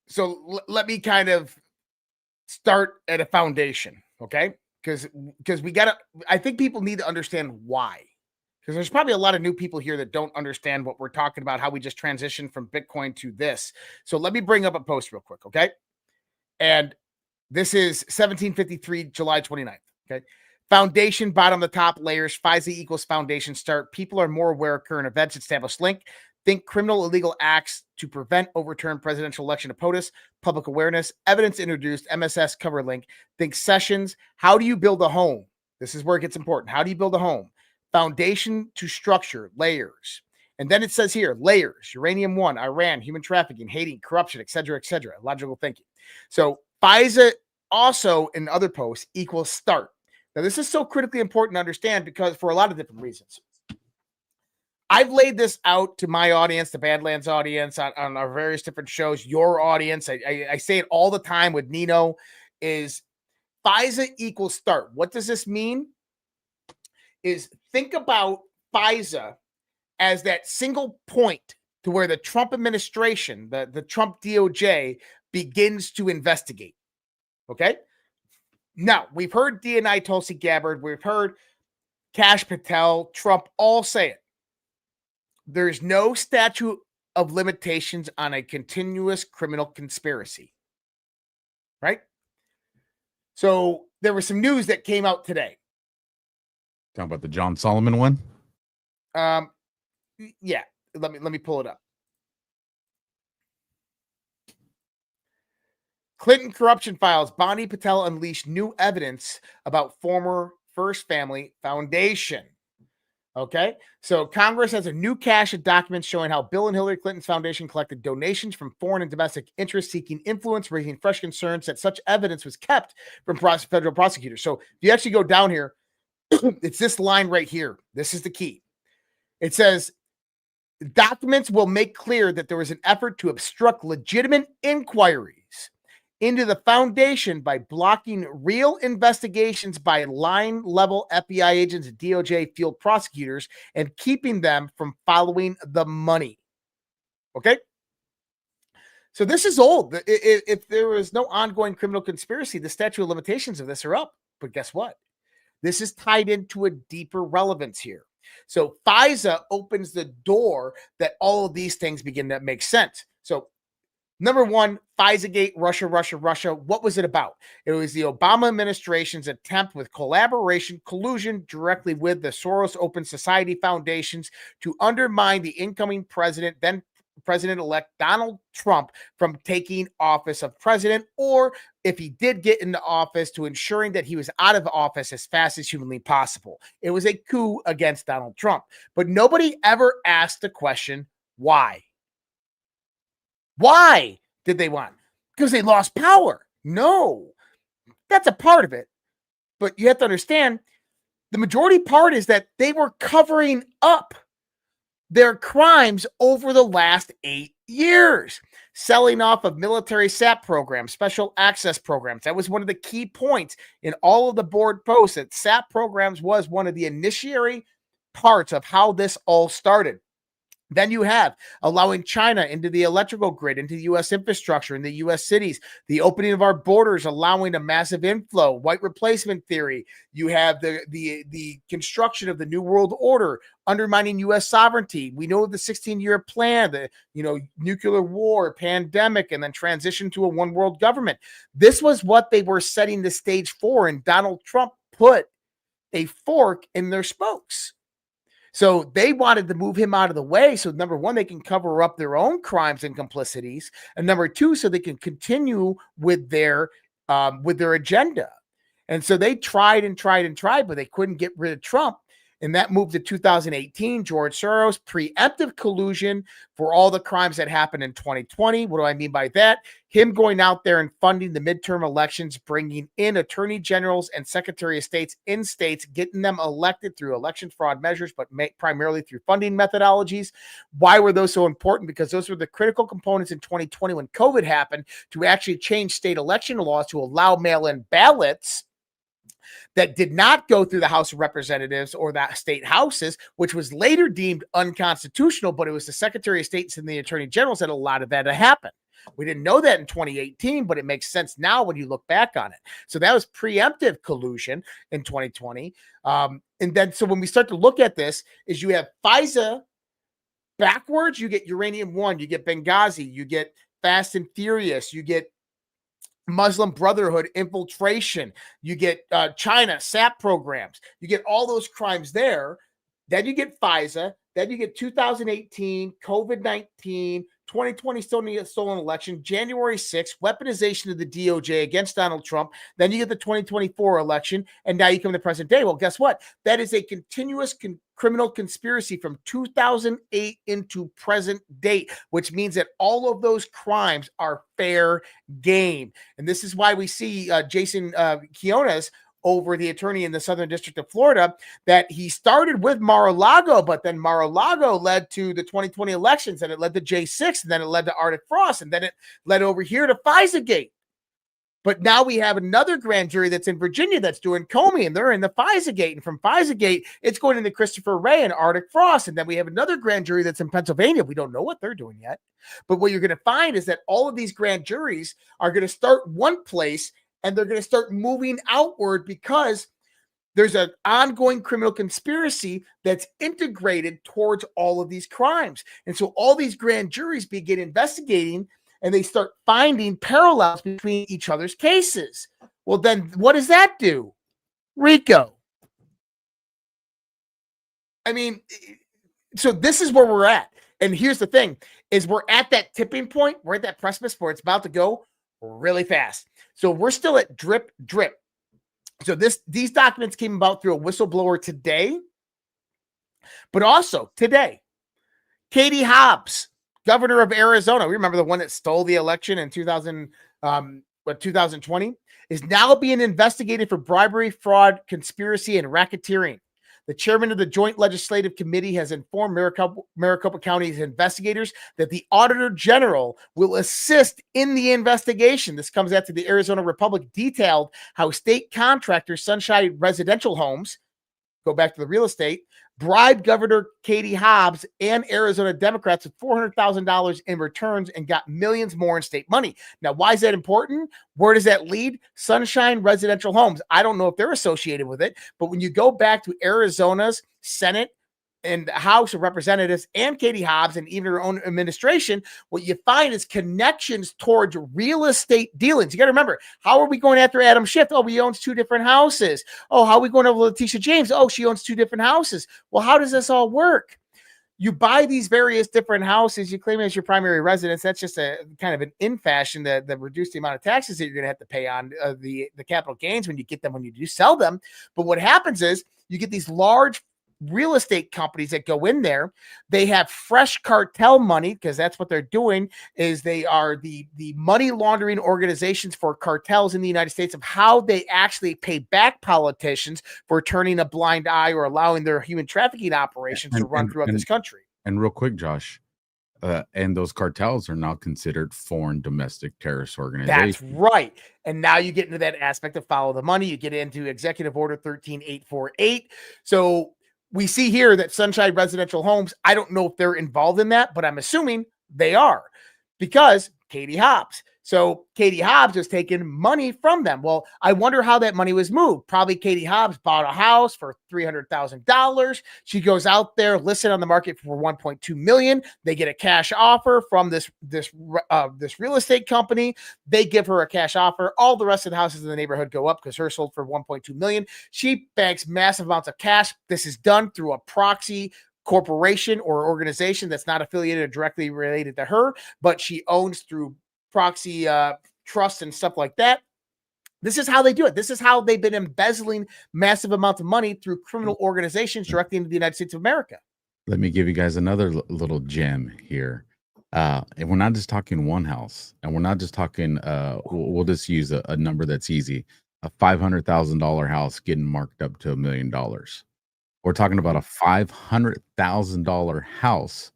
K: So let me kind of start at a foundation, okay? Because we gotta. I think people need to understand why. Because there's probably a lot of new people here that don't understand what we're talking about, how we just transitioned from Bitcoin to this. So let me bring up a post real quick, okay? And this is 1753, July 29th, okay? Foundation, bottom the top layers, FISA equals foundation start. People are more aware of current events, established link. Think criminal illegal acts to prevent overturn presidential election of POTUS, public awareness, evidence introduced, MSS cover link. Think sessions. How do you build a home? This is where it gets important. How do you build a home? Foundation to structure, layers. And then it says here, layers, uranium one, Iran, human trafficking, Haiti, corruption, etc., logical thinking. So FISA also in other posts equals start. Now, this is so critically important to understand because for a lot of different reasons. I've laid this out to my audience, the Badlands audience, on our various different shows, your audience. I say it all the time with Nino, is FISA equals start. What does this mean? Is think about FISA as that single point to where the Trump administration, the Trump DOJ, begins to investigate. Okay? Now, we've heard DNI Tulsi Gabbard, we've heard Kash Patel, Trump all say it. There's no statute of limitations on a continuous criminal conspiracy. Right? So there was some news that came out today.
J: Talking about the John Solomon one?
K: Yeah. Let me pull it up. Clinton corruption files. Bonnie Patel unleashed new evidence about former First Family Foundation. Okay, so Congress has a new cache of documents showing how Bill and Hillary Clinton's foundation collected donations from foreign and domestic interests seeking influence, raising fresh concerns that such evidence was kept from federal prosecutors. So if you actually go down here, it's this line right here. This is the key. It says, documents will make clear that there was an effort to obstruct legitimate inquiries into the foundation by blocking real investigations by line-level FBI agents and DOJ field prosecutors and keeping them from following the money. Okay? So this is old. If there was no ongoing criminal conspiracy, the statute of limitations of this are up. But guess what? This is tied into a deeper relevance here. So FISA opens the door that all of these things begin to make sense. So number one, FISA-gate, Russia. What was it about? It was the Obama administration's attempt with collaboration, collusion directly with the Soros Open Society foundations to undermine the incoming president, then President-elect Donald Trump, from taking office of president, or if he did get into office, to ensuring that he was out of office as fast as humanly possible. It was a coup against Donald Trump. But nobody ever asked the question, why? Why did they want? Because they lost power. No, that's a part of it. But you have to understand, the majority part is that they were covering up their crimes over the last 8 years, selling off of military SAP programs, special access programs. That was one of the key points in all of the board posts, that SAP programs was one of the initiatory parts of how this all started. Then you have allowing China into the electrical grid, into the U.S. infrastructure, in the U.S. cities, the opening of our borders, allowing a massive inflow, white replacement theory. You have the construction of the New World Order, undermining U.S. sovereignty. We know the 16-year plan, the nuclear war, pandemic, and then transition to a one world government. This was what they were setting the stage for, and Donald Trump put a fork in their spokes. So they wanted to move him out of the way. So number one, they can cover up their own crimes and complicities. And number two, so they can continue with their agenda. And so they tried, but they couldn't get rid of Trump. And that moved to 2018, George Soros, preemptive collusion for all the crimes that happened in 2020. What do I mean by that? Him going out there and funding the midterm elections, bringing in attorney generals and secretary of states in states, getting them elected through election fraud measures, but primarily through funding methodologies. Why were those so important? Because those were the critical components in 2020 when COVID happened to actually change state election laws to allow mail-in ballots that did not go through the House of Representatives or the state houses, which was later deemed unconstitutional, but it was the Secretary of State and the Attorney Generals that allowed that to happen. We didn't know that in 2018, but it makes sense now when you look back on it. So that was preemptive collusion in 2020. And then, so when we start to look at this, is you have FISA backwards, you get Uranium One, you get Benghazi, you get Fast and Furious, you get Muslim Brotherhood infiltration, you get China SAP programs, you get all those crimes there. Then you get FISA, then you get 2018, COVID-19, 2020 stolen election, January 6th, weaponization of the DOJ against Donald Trump. Then you get the 2024 election, and now you come to present day. Well, guess what? That is a continuous criminal conspiracy from 2008 into present date, which means that all of those crimes are fair game. And this is why we see Jason Quinones over the attorney in the Southern District of Florida, that he started with Mar-a-Lago, but then Mar-a-Lago led to the 2020 elections, and it led to J6, and then it led to Arctic Frost, and then it led over here to FISA-gate. But now we have another grand jury that's in Virginia that's doing Comey, and they're in the FISA-gate. And from FISA-gate, it's going into Christopher Wray and Arctic Frost. And then we have another grand jury that's in Pennsylvania. We don't know what they're doing yet. But what you're going to find is that all of these grand juries are going to start one place, and they're going to start moving outward because there's an ongoing criminal conspiracy that's integrated towards all of these crimes. And so all these grand juries begin investigating, and they start finding parallels between each other's cases. Well, then what does that do? RICO. I mean, so this is where we're at. And here's the thing, is we're at that tipping point. We're at that precipice where it's about to go really fast. So we're still at drip. So these documents came about through a whistleblower today, but also today, Katie Hobbs, governor of Arizona, we remember the one that stole the election in 2020, is now being investigated for bribery, fraud, conspiracy, and racketeering. The chairman of the Joint Legislative Committee has informed Maricopa County's investigators that the Auditor General will assist in the investigation. This comes after the Arizona Republic detailed how state contractor Sunshine Residential Homes, go back to the real estate, bribed Governor Katie Hobbs and Arizona Democrats with $400,000 in returns and got millions more in state money. Now, why is that important? Where does that lead? Sunshine Residential Homes. I don't know if they're associated with it, but when you go back to Arizona's Senate and the House of Representatives and Katie Hobbs and even her own administration, what you find is connections towards real estate dealings. You got to remember, how are we going after Adam Schiff? Oh, he owns 2 different houses. Oh, how are we going over Letitia James? Oh, she owns 2 different houses. Well, how does this all work? You buy these various different houses, you claim it as your primary residence. That's just a kind of an in fashion that reduce the amount of taxes that you're going to have to pay on the capital gains when you get them, when you do sell them. But what happens is you get these large real estate companies that go in there. They have fresh cartel money, because that's what they're doing, is they are the money laundering organizations for cartels in the United States, of how they actually pay back politicians for turning a blind eye or allowing their human trafficking operations to run throughout this country.
J: And real quick, Josh, and those cartels are now considered foreign domestic terrorist organizations.
K: That's right. And now you get into that aspect of follow the money. You get into Executive Order 13848. So we see here that Sunshine Residential Homes, I don't know if they're involved in that, but I'm assuming they are, because Katie Hobbs. So Katie Hobbs was taking money from them. Well, I wonder how that money was moved. Probably Katie Hobbs bought a house for $300,000. She goes out there, listed on the market for $1.2 million. They get a cash offer from this real estate company. They give her a cash offer. All the rest of the houses in the neighborhood go up because hers sold for $1.2 million. She banks massive amounts of cash. This is done through a proxy corporation or organization that's not affiliated or directly related to her, but she owns through proxy trust and stuff like that. This is how they do it. This is how they've been embezzling massive amounts of money through criminal organizations directly into the United States of America.
J: Let me give you guys another little gem here. And we're not just talking one house, and we're not just talking, we'll just use a number that's easy. A $500,000 house getting marked up to $1 million. We're talking about a $500,000 house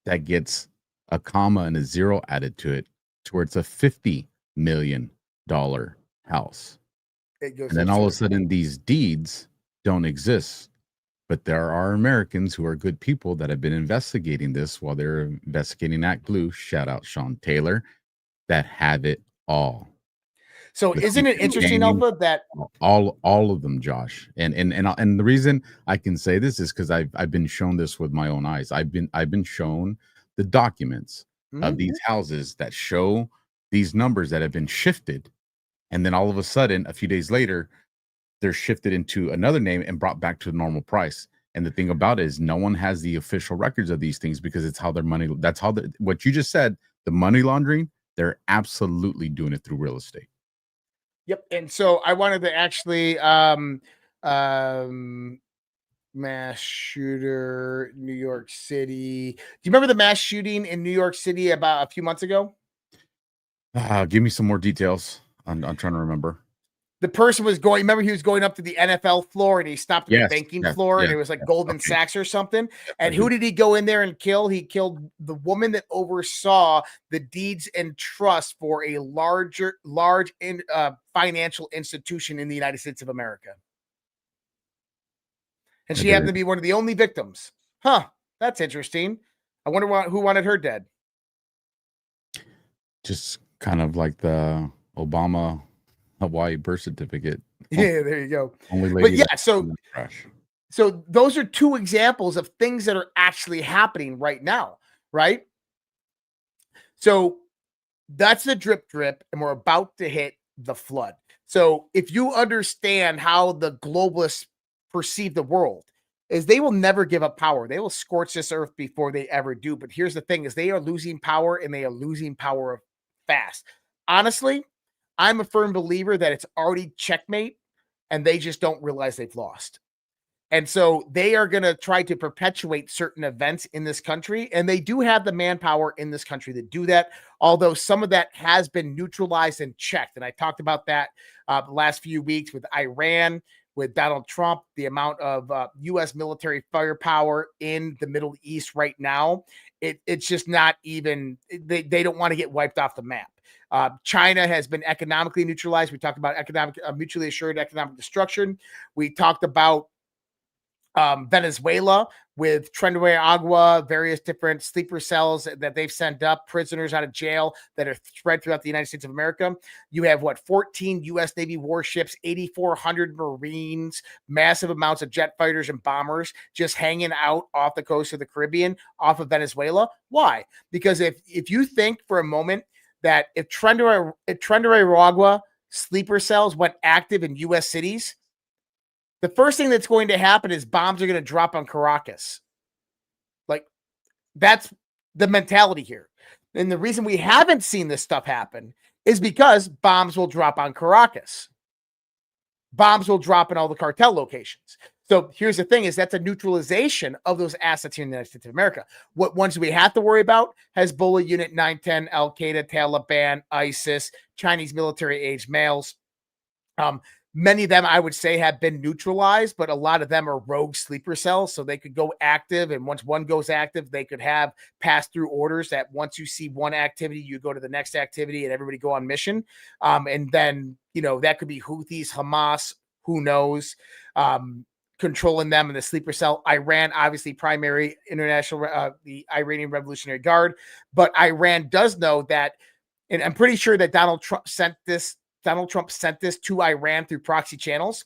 J: that gets a comma and a zero added to it, towards a $50 million house. And then all of a sudden these deeds don't exist. But there are Americans who are good people that have been investigating this while they're investigating Act Blue. Shout out Sean Taylor. that have it all.
K: So
J: The
K: isn't it
J: computer
K: interesting,
J: gaming,
K: Alpha, that
J: all of them, Josh. And the reason I can say this is because I've been shown this with my own eyes. I've been shown the documents of these houses that show these numbers that have been shifted, and then all of a sudden, a few days later, they're shifted into another name and brought back to the normal price. And the thing about it is, no one has the official records of these things because it's how their money. That's how what you just said, the money laundering. They're absolutely doing it through real estate.
K: Yep. And so I wanted to actually mass shooter, New York City. Do you remember the mass shooting in New York City about a few months ago?
J: Give me some more details. I'm trying to remember.
K: The person was going, remember, he was going up to the NFL floor and he stopped at the banking floor and it was like Goldman Sachs or something. And who did he go in there and kill? He killed the woman that oversaw the deeds and trust for a large financial institution in the United States of America. And she happened to be one of the only victims. Huh. That's interesting. I wonder who wanted her dead.
J: Just kind of like the Obama Hawaii birth certificate.
K: Yeah, there you go.
J: Only lady.
K: But yeah, so those are two examples of things that are actually happening right now, right? So that's the drip, and we're about to hit the flood. So if you understand how the globalists perceive the world, is they will never give up power. They will scorch this earth before they ever do. But here's the thing: is they are losing power, and they are losing power fast. Honestly, I'm a firm believer that it's already checkmate and they just don't realize they've lost. And so they are going to try to perpetuate certain events in this country. And they do have the manpower in this country to do that, although some of that has been neutralized and checked. And I talked about that the last few weeks with Iran, with Donald Trump, the amount of U.S. military firepower in the Middle East right now. It's just not even, they don't want to get wiped off the map. China has been economically neutralized. We talked about mutually assured economic destruction. We talked about Venezuela with Tren de Agua, various different sleeper cells that they've sent up, prisoners out of jail that are spread throughout the United States of America. You have 14 U.S. Navy warships, 8,400 Marines, massive amounts of jet fighters and bombers just hanging out off the coast of the Caribbean, off of Venezuela. Why? Because if you think for a moment that if Tren de Agua sleeper cells went active in U.S. cities, the first thing that's going to happen is bombs are going to drop on Caracas. Like, that's the mentality here. And the reason we haven't seen this stuff happen is because bombs will drop on Caracas. Bombs will drop in all the cartel locations. So here's the thing: is that's a neutralization of those assets here in the United States of America. What ones do we have to worry about? Hezbollah, Unit 910, Al-Qaeda, Taliban, ISIS, Chinese military-aged males. Many of them, I would say, have been neutralized, but a lot of them are rogue sleeper cells, so they could go active, and once one goes active, they could have pass-through orders that once you see one activity, you go to the next activity, and everybody go on mission. And then, that could be Houthis, Hamas, who knows, controlling them in the sleeper cell. Iran, obviously, primary international, the Iranian Revolutionary Guard, but Iran does know that, and I'm pretty sure that Donald Trump sent this to Iran through proxy channels.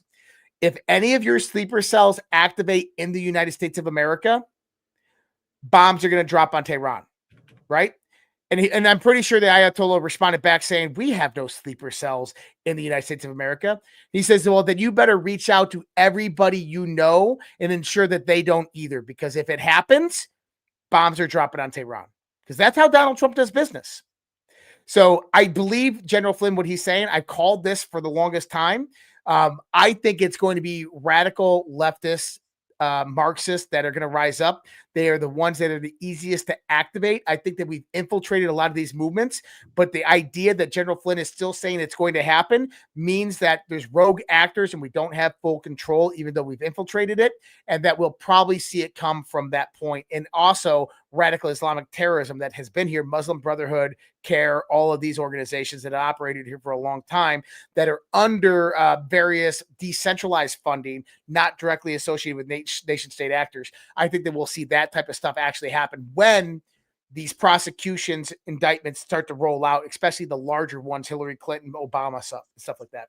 K: If any of your sleeper cells activate in the United States of America, bombs are going to drop on Tehran, right? And I'm pretty sure the Ayatollah responded back saying, we have no sleeper cells in the United States of America. He says, well, then you better reach out to everybody you know and ensure that they don't either, because if it happens, bombs are dropping on Tehran, because that's how Donald Trump does business. So I believe General Flynn, what he's saying. I called this for the longest time. I think it's going to be radical leftists, Marxists that are going to rise up. They are the ones that are the easiest to activate. I think that we've infiltrated a lot of these movements, but the idea that General Flynn is still saying it's going to happen means that there's rogue actors and we don't have full control, even though we've infiltrated it, and that we'll probably see it come from that point. And also radical Islamic terrorism that has been here, Muslim Brotherhood, CARE, all of these organizations that have operated here for a long time that are under various decentralized funding, not directly associated with nation state actors. I think that we'll see that type of stuff actually happen when these prosecutions, indictments start to roll out, especially the larger ones, Hillary Clinton, Obama, stuff like that.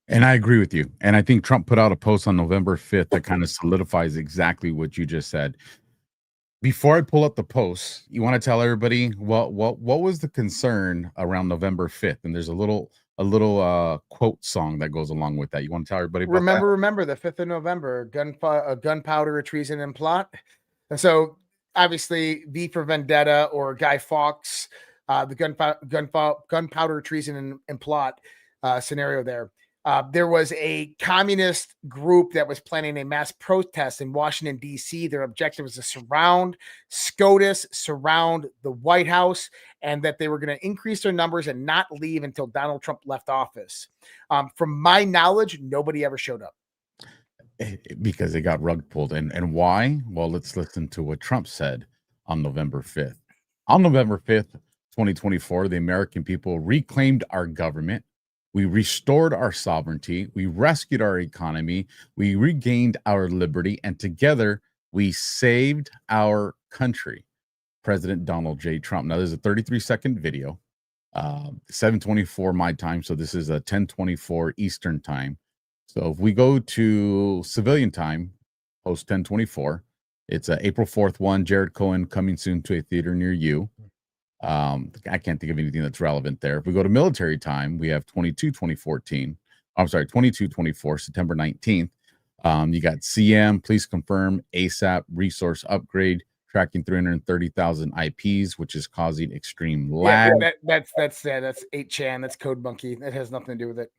J: And I agree with you. And I think Trump put out a post on November 5th that kind of solidifies exactly what you just said. Before I pull up the post, you want to tell everybody what was the concern around November 5th? And there's a little quote song that goes along with that. You want to tell everybody about
K: Remember the 5th of November, gunpowder, treason, and plot. And so obviously V for Vendetta or Guy Fawkes, the gunpowder, treason, and plot scenario there. There was a communist group that was planning a mass protest in Washington, D.C. Their objective was to surround SCOTUS, surround the White House, and that they were going to increase their numbers and not leave until Donald Trump left office. From my knowledge, nobody ever showed up.
J: Because they got rug pulled. And why? Well, let's listen to what Trump said on November 5th. On November 5th, 2024, the American people reclaimed our government. We restored our sovereignty. We rescued our economy. We regained our liberty. And together, we saved our country. President Donald J. Trump. Now, there's a 33-second video, 7:24 my time. So this is a 10:24 Eastern time. So if we go to civilian time, post 10:24, it's April 4th one, Jared Cohen coming soon to a theater near you. I can't think of anything that's relevant there. If we go to military time, we have 22/24, September 19th. You got CM, please confirm ASAP resource upgrade, tracking 330,000 IPs, which is causing extreme lag.
K: Yeah, that's 8chan. That's Code Monkey. That has nothing to do with it.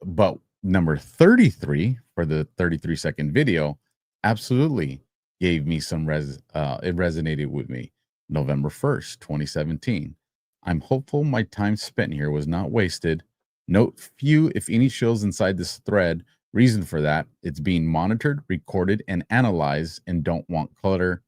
J: But number 33 for the 33-second video absolutely gave me some it resonated with me. November 1st, 2017. I'm hopeful my time spent here was not wasted. Note few, if any, shows inside this thread. Reason for that, it's being monitored, recorded, and analyzed, and don't want clutter.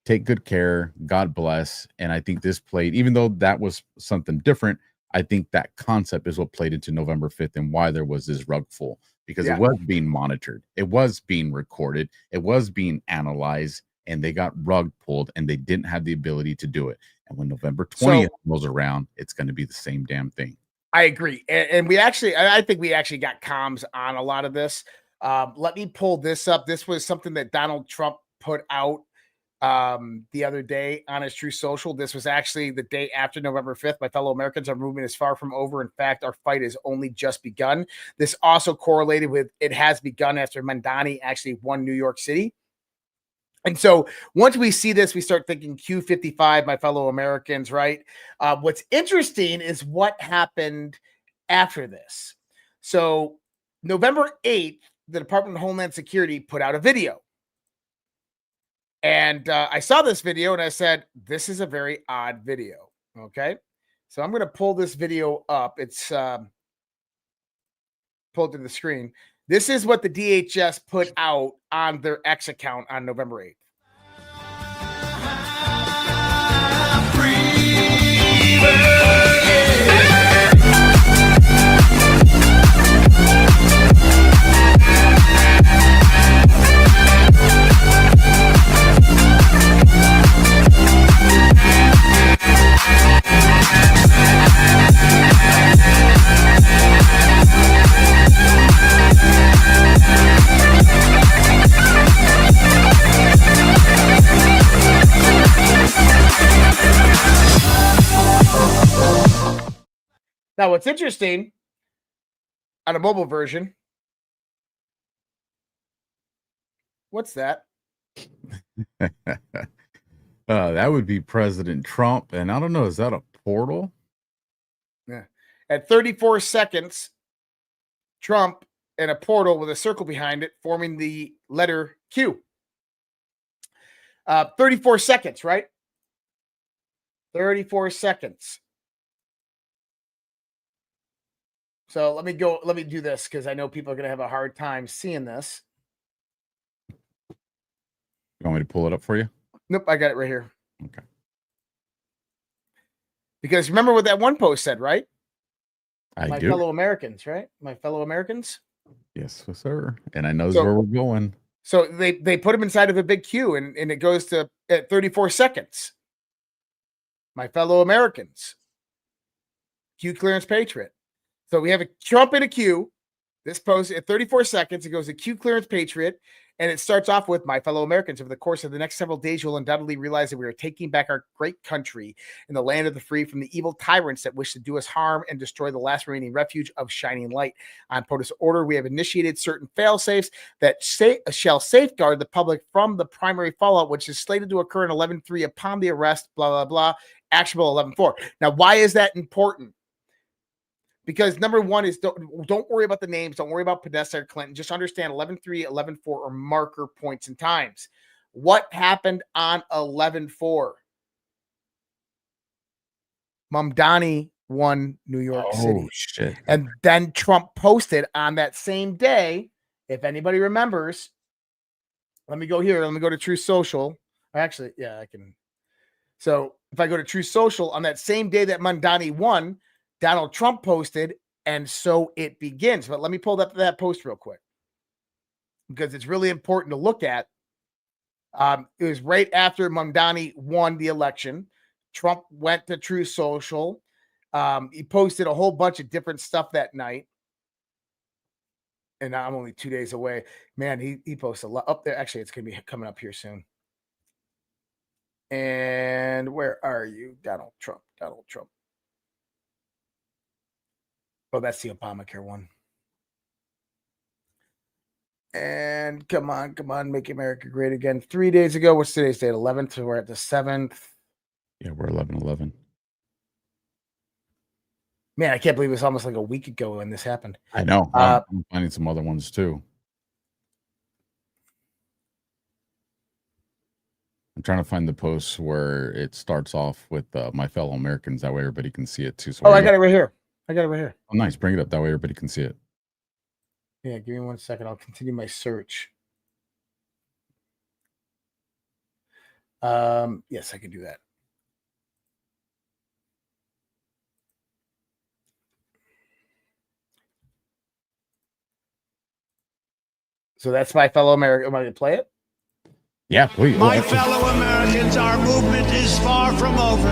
J: Take good care. God bless. And I think this played, even though that was something different, I think that concept is what played into November 5th and why there was this rug pull, because it was being monitored. It was being recorded. It was being analyzed. And they got rug pulled and they didn't have the ability to do it. And when November 20th rolls around, it's going to be the same damn thing.
K: I agree. And I think we actually got comms on a lot of this. Let me pull this up. This was something that Donald Trump put out the other day on his True Social. This was actually the day after November 5th. My fellow Americans, our movement is far from over. In fact, our fight has only just begun. This also correlated with it has begun after Mandani actually won New York City. And so once we see this, we start thinking Q55, my fellow Americans, right? What's interesting is what happened after this. So November 8th, the Department of Homeland Security put out a video. And I saw this video and I said, this is a very odd video. Okay. So I'm going to pull this video up. It's pulled to the screen. This is what the DHS put out on their X account on November 8th. Now, what's interesting on a mobile version, what's that?
J: That would be President Trump. And I don't know, is that a portal?
K: Yeah. At 34 seconds, Trump and a portal with a circle behind it forming the letter Q. 34 seconds, right? 34 seconds. So let me do this because I know people are going to have a hard time seeing this.
J: You want me to pull it up for you?
K: Nope, I got it right here.
J: Okay.
K: Because remember what that one post said, right?
J: I do.
K: Fellow Americans, right? My fellow Americans.
J: Yes, sir. And I know where we're going.
K: So they put them inside of a big queue and it goes to at 34 seconds. my fellow Americans. Q clearance patriot. So we have a Trump in a Q. This post at 34 seconds. It goes to Q clearance patriot. And it starts off with, my fellow Americans, over the course of the next several days, you'll undoubtedly realize that we are taking back our great country in the land of the free from the evil tyrants that wish to do us harm and destroy the last remaining refuge of shining light. On POTUS order, we have initiated certain fail-safes that shall safeguard the public from the primary fallout, which is slated to occur in 11/3 upon the arrest, blah, blah, blah, actionable 11/4. Now, why is that important? Because number one is don't worry about the names. Don't worry about Podesta or Clinton. Just understand 11/3, 11/4 are marker points and times. What happened on 11/4? Mamdani won New York City.
J: Shit.
K: And then Trump posted on that same day, if anybody remembers, let me go here. Let me go to True Social. Actually, yeah, I can. So if I go to True Social on that same day that Mamdani won, Donald Trump posted, and so it begins. But let me pull up that post real quick because it's really important to look at. It was right after Mamdani won the election. Trump went to True Social. He posted a whole bunch of different stuff that night. And I'm only 2 days away. Man, he posted a lot up there. Actually, it's going to be coming up here soon. And where are you? Donald Trump. Donald Trump. Oh, that's the Obamacare one. And come on, make America great again. 3 days ago, what's today's date? 11th, so we're at the 7th.
J: Yeah, we're 11/11.
K: Man, I can't believe it was almost like a week ago when this happened.
J: I know. I'm finding some other ones too. I'm trying to find the post where it starts off with my fellow Americans. That way everybody can see it too. So
K: I got it right here. Oh,
J: nice. Bring it up. That way everybody can see it.
K: Yeah, give me 1 second. I'll continue my search. Yes, I can do that. So that's my fellow American. Am I going to play it?
J: Yeah, please.
O: My fellow Americans, our movement is far from over.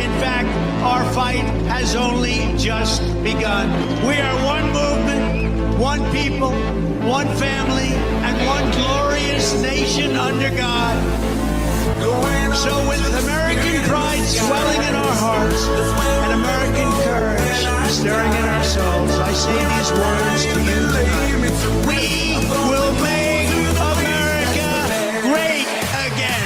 O: In fact, our fight has only just begun. We are one movement, one people, one family, and one glorious nation under God. So with American pride swelling in our hearts and American courage stirring in our souls, I say these words to you tonight. We will make America great again.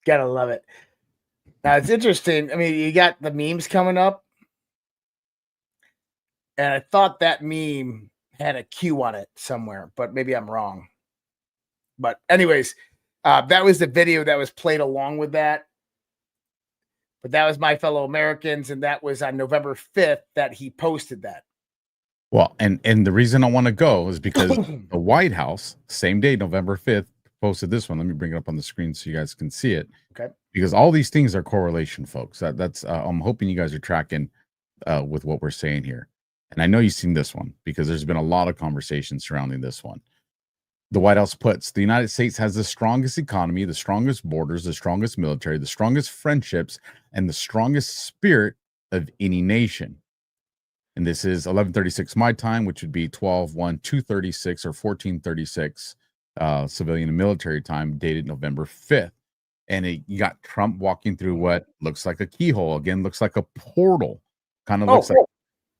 K: Gotta love it. Now it's interesting. I mean, you got the memes coming up, and I thought that meme had a Q on it somewhere, but maybe I'm wrong. But anyways, that was the video that was played along with that. But that was my fellow Americans, and that was on November 5th that he posted that.
J: Well, and the reason I want to go is because the White House, same day, November 5th, posted this one. Let me bring it up on the screen so you guys can see it.
K: Okay.
J: Because all these things are correlation, folks. That's I'm hoping you guys are tracking with what we're saying here. And I know you've seen this one because there's been a lot of conversation surrounding this one. The White House puts, the United States has the strongest economy, the strongest borders, the strongest military, the strongest friendships, and the strongest spirit of any nation. And this is 11:36 my time, which would be 12/1/236 or 14:36 civilian and military time, dated November 5th. And you got Trump walking through what looks like a keyhole. Again, looks like a portal. Kind of looks like,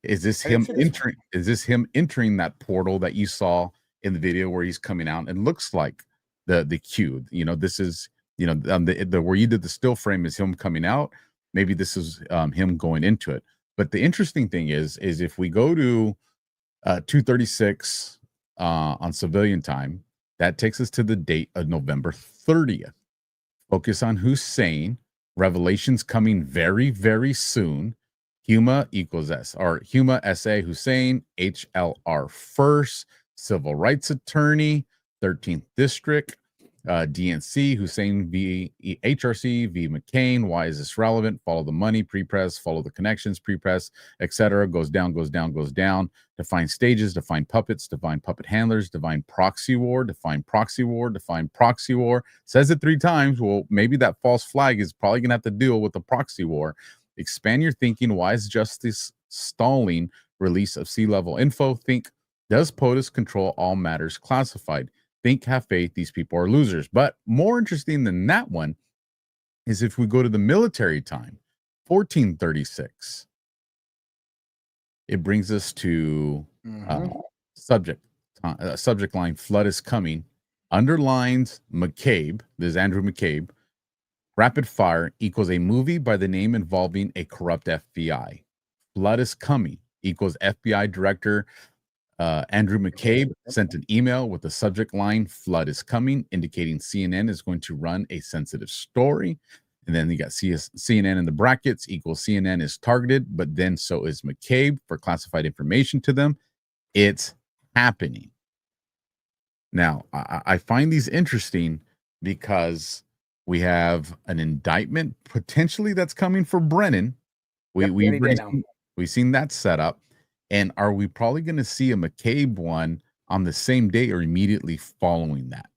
J: is this him entering? Is this him entering that portal that you saw in the video where he's coming out? And looks like the Q. You know, this is, you know, the where you did the still frame is him coming out. Maybe this is him going into it. But the interesting thing is if we go to 2:36 on civilian time, that takes us to the date of November 30th. Focus on Hussein. Revelations coming very, very soon. Huma equals S, or Huma S.A. Hussein, HLR first, civil rights attorney, 13th district. DNC, Hussein v. HRC v. McCain. Why is this relevant? Follow the money, pre-press, follow the connections, pre-press, etc. Goes down, goes down, goes down. Define stages, define puppets, define puppet handlers, define proxy war, define proxy war, define proxy war. Says it 3 times. Well, maybe that false flag is probably going to have to deal with the proxy war. Expand your thinking. Why is justice stalling release of C-level info? Think, does POTUS control all matters classified? Think, have faith, these people are losers. But more interesting than that one is if we go to the military time, 1436, it brings us to subject line, flood is coming, underlines McCabe, this is Andrew McCabe, rapid fire equals a movie by the name involving a corrupt FBI. Flood is coming equals FBI director Andrew McCabe sent an email with the subject line, flood is coming, indicating CNN is going to run a sensitive story. And then you got CNN in the brackets equals CNN is targeted, but then so is McCabe for classified information to them. It's happening. Now, I find these interesting because we have an indictment potentially that's coming for Brennan. We've seen that set up. And are we probably going to see a McCabe one on the same day or immediately following that?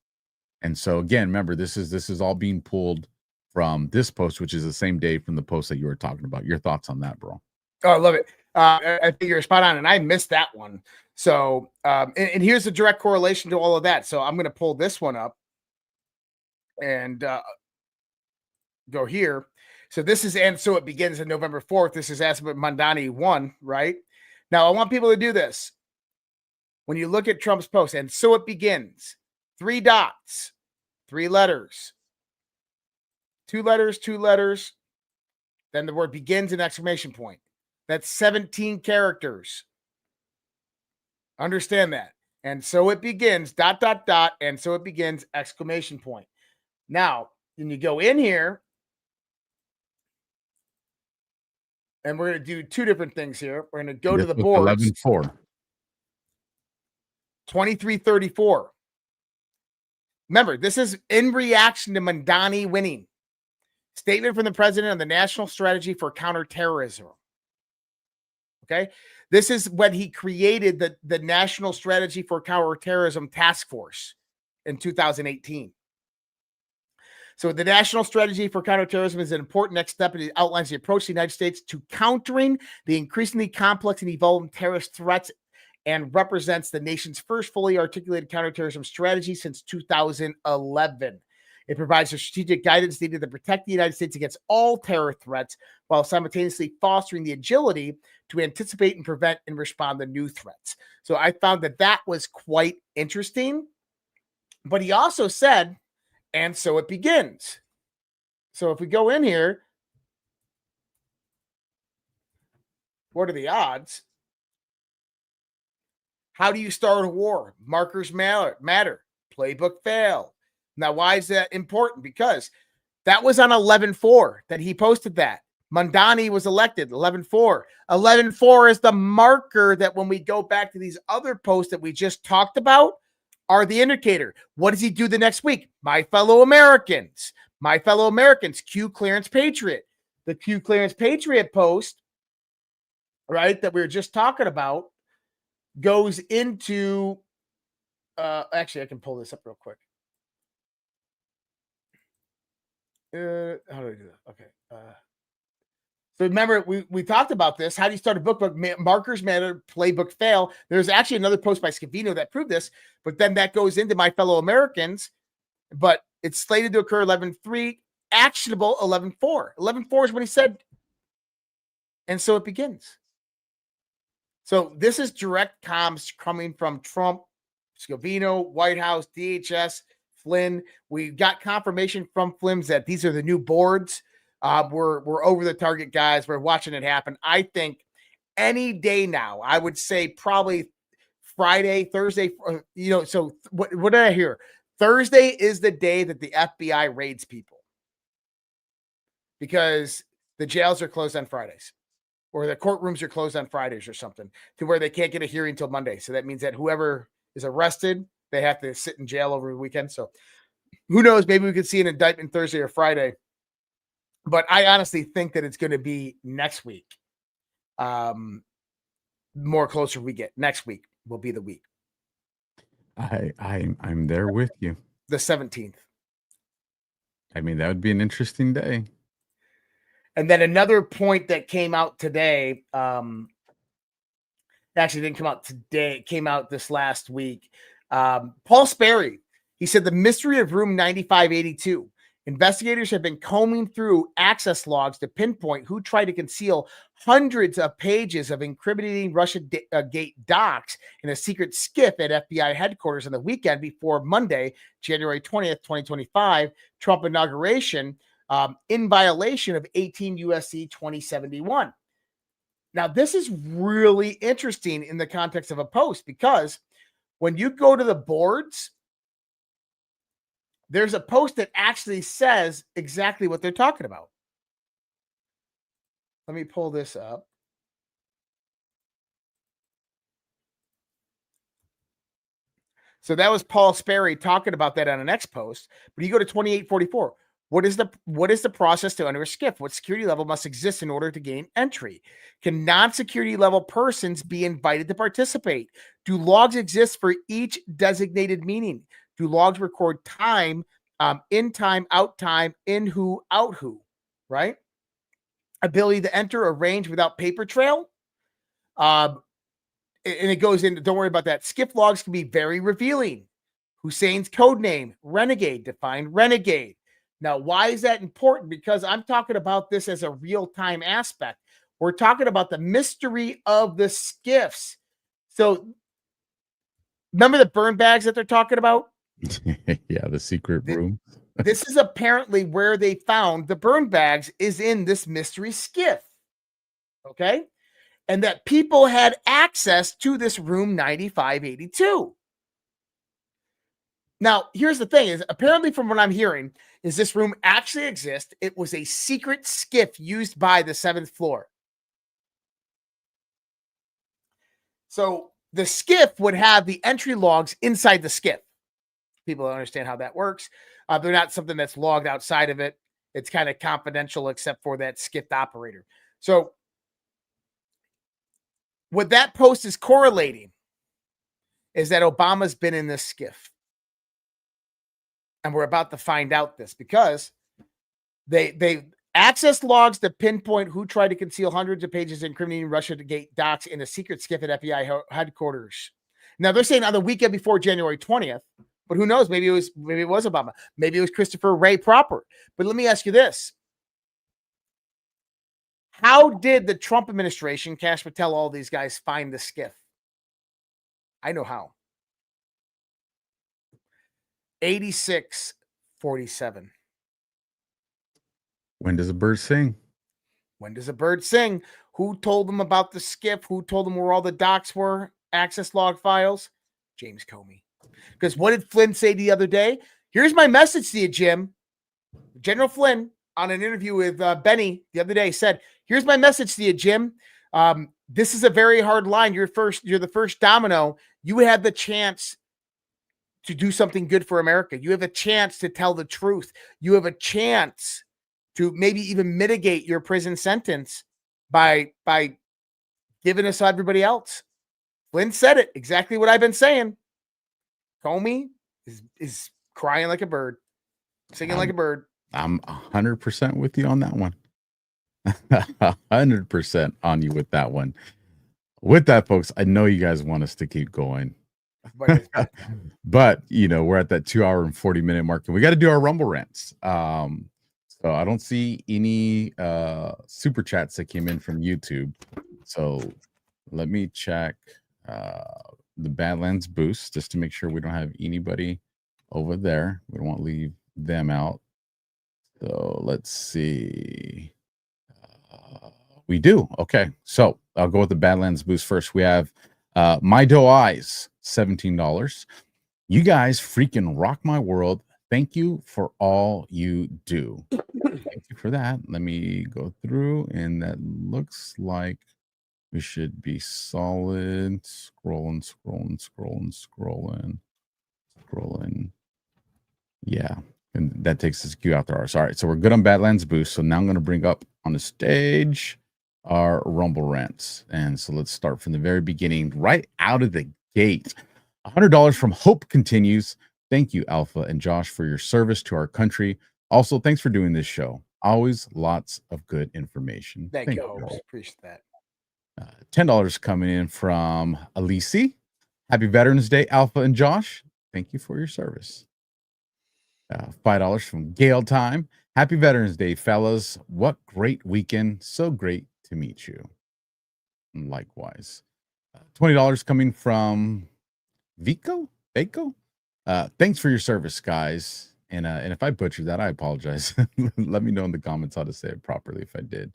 J: And so again, remember, this is all being pulled from this post, which is the same day from the post that you were talking about. Your thoughts on that, bro?
K: Oh, I love it. I think you're spot on, and I missed that one. So, and here's the direct correlation to all of that. So I'm going to pull this one up and go here. So this is, and so it begins on November 4th. This is Asma Mandani 1, right? Now, I want people to do this. When you look at Trump's post, and so it begins, 3 dots, 3 letters, 2 letters, 2 letters, then the word begins, an exclamation point. That's 17 characters. Understand that. And so it begins, dot, dot, dot, and so it begins, exclamation point. Now, when you go in here, and we're going to do 2 different things here. We're going to go to the board.
J: 11-4.
K: 2334. Remember, this is in reaction to Mandani winning. Statement from the president on the national strategy for counterterrorism. Okay. This is when he created the National Strategy for Counterterrorism Task Force in 2018. So the National Strategy for Counterterrorism is an important next step, and it outlines the approach of the United States to countering the increasingly complex and evolving terrorist threats and represents the nation's first fully articulated counterterrorism strategy since 2011. It provides the strategic guidance needed to protect the United States against all terror threats while simultaneously fostering the agility to anticipate and prevent and respond to new threats. So I found that was quite interesting. But he also said, and so it begins. So if we go in here, what are the odds? How do you start a war? Markers matter. Playbook fail. Now, why is that important? Because that was on 11-4 that he posted that. Mandani was elected 11-4. 11-4 is the marker that when we go back to these other posts that we just talked about are the indicator. What does he do the next week? My fellow Americans, Q Clearance Patriot. The Q Clearance Patriot post, right, that we were just talking about goes into, actually, I can pull this up real quick. How do I do that? Okay. So remember, we talked about this. How do you start a book? Markers matter, playbook fail. There's actually another post by Scavino that proved this, but then that goes into my fellow Americans. But it's slated to occur 11-3, actionable 11-4. 11-4 is what he said. And so it begins. So this is direct comms coming from Trump, Scavino, White House, DHS, Flynn. We got confirmation from Flynn that these are the new boards. We're over the target, guys. We're watching it happen. I think any day now, I would say probably Friday, Thursday, so what did I hear? Thursday is the day that the FBI raids people because the jails are closed on Fridays or the courtrooms are closed on Fridays or something to where they can't get a hearing until Monday. So that means that whoever is arrested, they have to sit in jail over the weekend. So Who knows? Maybe we could see an indictment Thursday or Friday. But I honestly think that it's going to be next week. More closer we get. Next week will be the week.
J: I'm there with you.
K: The 17th.
J: I mean, that would be an interesting day.
K: And then another point that came out today, actually didn't come out today, it came out this last week. Paul Sperry, he said the mystery of room 9582. Investigators have been combing through access logs to pinpoint who tried to conceal hundreds of pages of incriminating Russia Gate docs in a secret skiff at FBI headquarters on the weekend before Monday, January 20th, 2025, Trump inauguration, in violation of 18 USC 2071. Now, this is really interesting in the context of a post because when you go to the boards, there's a post that actually says exactly what they're talking about. Let me pull this up. So that was Paul Sperry talking about that on an X post. But you go to 2844. What is the process to enter a skiff? What security level must exist in order to gain entry? Can non-security level persons be invited to participate? Do logs exist for each designated meaning? Do logs record time, in time, in who, out who, right? Ability to enter a range without paper trail. And it goes into, don't worry about that. Skiff logs can be very revealing. Hussein's code name, Renegade, defined Renegade. Now, why is that important? Because I'm talking about this as a real-time aspect. We're talking about the mystery of the skiffs. So remember the burn bags that they're talking about?
J: Yeah, the secret room.
K: This is apparently where they found the burn bags is in this mystery skiff. Okay? And that people had access to this room 9582. Now, here's the thing is apparently from what I'm hearing is this room actually exists. It was a secret skiff used by the 7th floor. So the skiff would have the entry logs inside the skiff. People don't understand how that works. They're not something that's logged outside of it. It's kind of confidential except for that skiff operator. So what that post is correlating is that Obama's been in this skiff. And we're about to find out this because they access logs to pinpoint who tried to conceal hundreds of pages incriminating Russia Gate docs in a secret skiff at FBI headquarters. Now they're saying on the weekend before January 20th, but who knows? Maybe it was Obama. Maybe it was Christopher Wray proper. But let me ask you this. How did the Trump administration, Kash Patel, all these guys find the skiff? I know how. 8647.
J: When does a bird sing?
K: When does a bird sing? Who told them about the skiff? Who told them where all the docs were? Access log files? James Comey. Because what did Flynn say the other day? Here's my message to you, Jim. General Flynn, on an interview with Benny the other day, said, here's my message to you, Jim. This is a very hard line. You're the first domino. You had the chance to do something good for America. You have a chance to tell the truth. You have a chance to maybe even mitigate your prison sentence by giving us everybody else. Flynn said it, exactly what I've been saying. Comey is crying like a bird, singing like a bird.
J: I'm 100% with you on that one. 100% on you with that one. With that, folks, I know you guys want us to keep going. But you know, we're at that 2 hour and 40-minute mark, and we got to do our Rumble rants. So I don't see any super chats that came in from YouTube. So let me check the Badlands boost just to make sure we don't have anybody over there. We don't want to leave them out. So let's see. We do. Okay. So I'll go with the Badlands boost first. We have My Doe Eyes, $17. You guys freaking rock my world. Thank you for all you do. Thank you for that. Let me go through, and that looks like we should be solid. Scrolling. Yeah. And that takes us Q after ours. All right, so we're good on Badlands boost. So now I'm going to bring up on the stage our Rumble rants. And so let's start from the very beginning, right out of the gate. $100 from Hope continues. Thank you, Alpha and Josh, for your service to our country. Also, thanks for doing this show. Always lots of good information.
K: Thank you, Hope. Appreciate that.
J: $10 coming in from Elise. Happy Veterans Day, Alpha and Josh. Thank you for your service. $5 from Gail Time. Happy Veterans Day, fellas. What great weekend. So great to meet you. And likewise. $20 coming from Vico. Thanks for your service, guys. And if I butchered that, I apologize. Let me know in the comments how to say it properly if I did.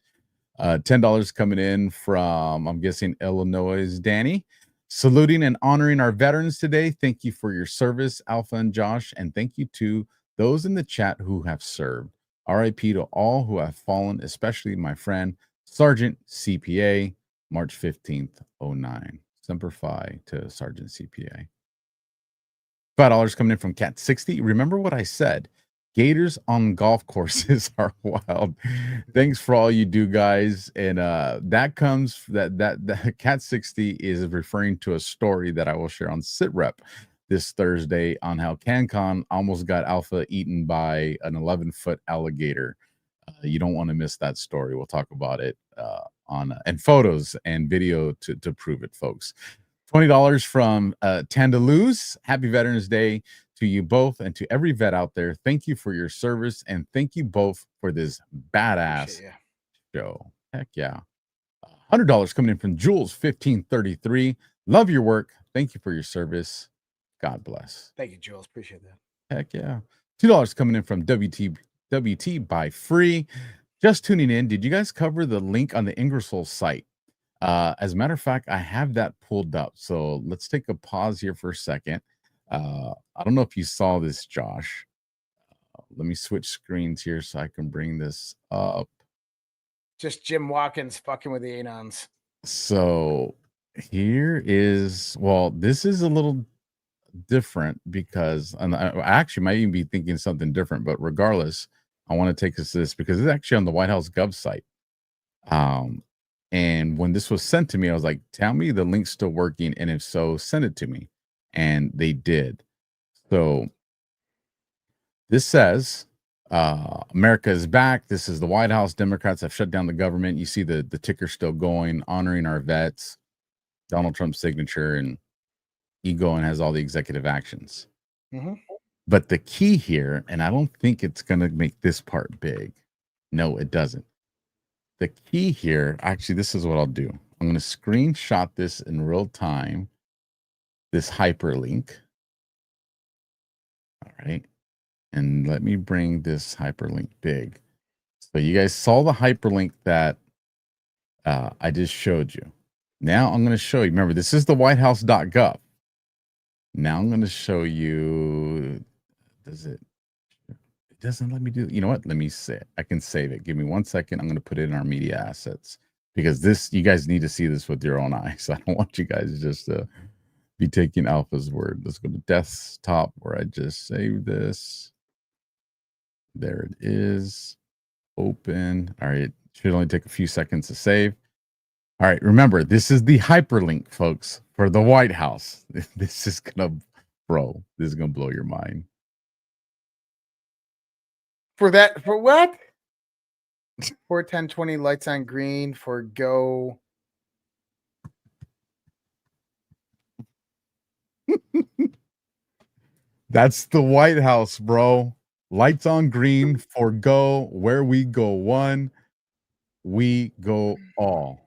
J: $10 coming in from, I'm guessing, Illinois' Danny. Saluting and honoring our veterans today. Thank you for your service, Alpha and Josh. And thank you to those in the chat who have served. RIP to all who have fallen, especially my friend, Sergeant CPA, March 15th, 09. Semper Fi to Sergeant CPA. $5 coming in from Cat 60. Remember what I said. Gators on golf courses are wild. Thanks for all you do, guys. And that comes that Cat 60 is referring to a story that I will share on SitRep this Thursday on how CanCon almost got Alpha eaten by an 11-foot alligator. You don't want to miss that story. We'll talk about it on and photos and video to prove it, folks. $20 from Tandaluz. Happy Veterans Day to you both and to every vet out there. Thank you for your service and thank you both for this badass show. Heck yeah. $100 coming in from Jules 1533. Love your work. Thank you for your service. God bless.
K: Thank you, Jules. Appreciate that.
J: Heck yeah. $2 coming in from WT by Free. Just tuning in. Did you guys cover the link on the Ingersoll site? As a matter of fact, I have that pulled up. So let's take a pause here for a second. I don't know if you saw this, Josh. Let me switch screens here so I can bring this up.
K: Just Jim Watkins fucking with the Anons.
J: So here is, well, this is a little different because, and I actually might even be thinking something different, but regardless, I want to take us to this because it's actually on the White House Gov site. And when this was sent to me, I was like, tell me the link's still working. And if so, send it to me. And they did. So this says, America is back. This is the White House. Democrats have shut down the government. You see the ticker still going, honoring our vets, Donald Trump's signature, and ego, and has all the executive actions.
K: Mm-hmm.
J: But the key here, and I don't think it's going to make this part big. No, it doesn't. The key here, actually, this is what I'll do. I'm going to screenshot this in real time, this hyperlink. All right. And let me bring this hyperlink big. So you guys saw the hyperlink that I just showed you. Now I'm going to show you. Remember, this is the whitehouse.gov. Now I'm going to show you. It doesn't let me do it. You know what? Let me say it. I can save it. Give me 1 second. I'm going to put it in our media assets because this, you guys need to see this with your own eyes. I don't want you guys just to be taking Alpha's word. Let's go to desktop where I just saved this. There it is. Open. All right. It should only take a few seconds to save. All right. Remember, this is the hyperlink, folks, for the White House. This is going to, bro, this is going to blow your mind.
K: For what? For 1020 lights on green for go.
J: That's the White House, bro. Lights on green for go. Where we go one, we go all.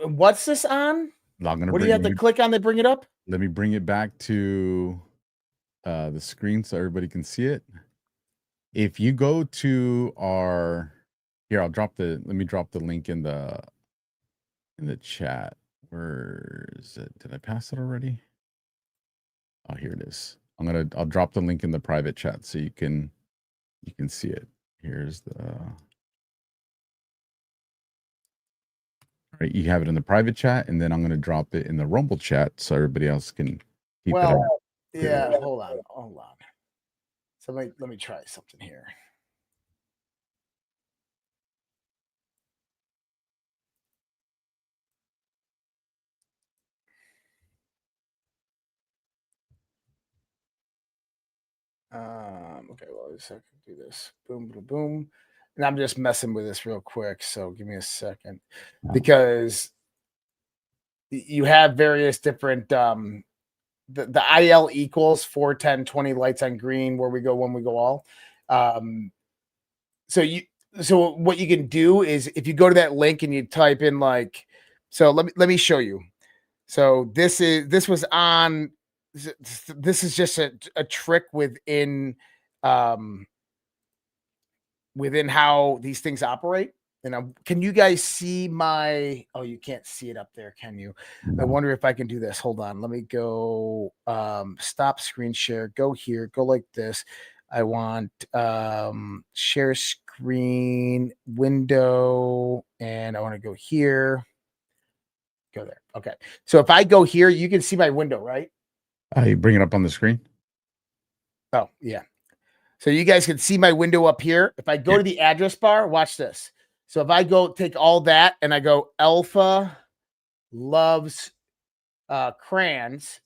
K: What's this on? What do you have to click on to bring it up?
J: Let me bring it back to the screen so everybody can see it. If you go to our here, let me drop the link in the chat. Where is it? Did I pass it already? Oh, here it is. I'll drop the link in the private chat so you can see it. Here's the all right, you have it in the private chat, and then I'm gonna drop it in the Rumble chat so everybody else can keep it up.
K: Yeah, hold on. So let me try something here. Okay, well, I can do this. Boom, boom, boom. And I'm just messing with this real quick. So give me a second because you have various different the IL equals 4, 10, 20 lights on green, where we go when we go all. So what you can do is if you go to that link and you type in like, so let me show you. So this was on, this is just a trick within within how these things operate. And can you guys see my, oh, you can't see it up there, can you? I wonder if I can do this. Hold on. Let me go stop screen share, go here, go like this. I want share screen window, and I want to go here. Go there. Okay. So if I go here, you can see my window, right?
J: You bring it up on the screen?
K: Oh, yeah. So you guys can see my window up here. If I go to the address bar, watch this. So if I go take all that and I go Alpha loves crayons.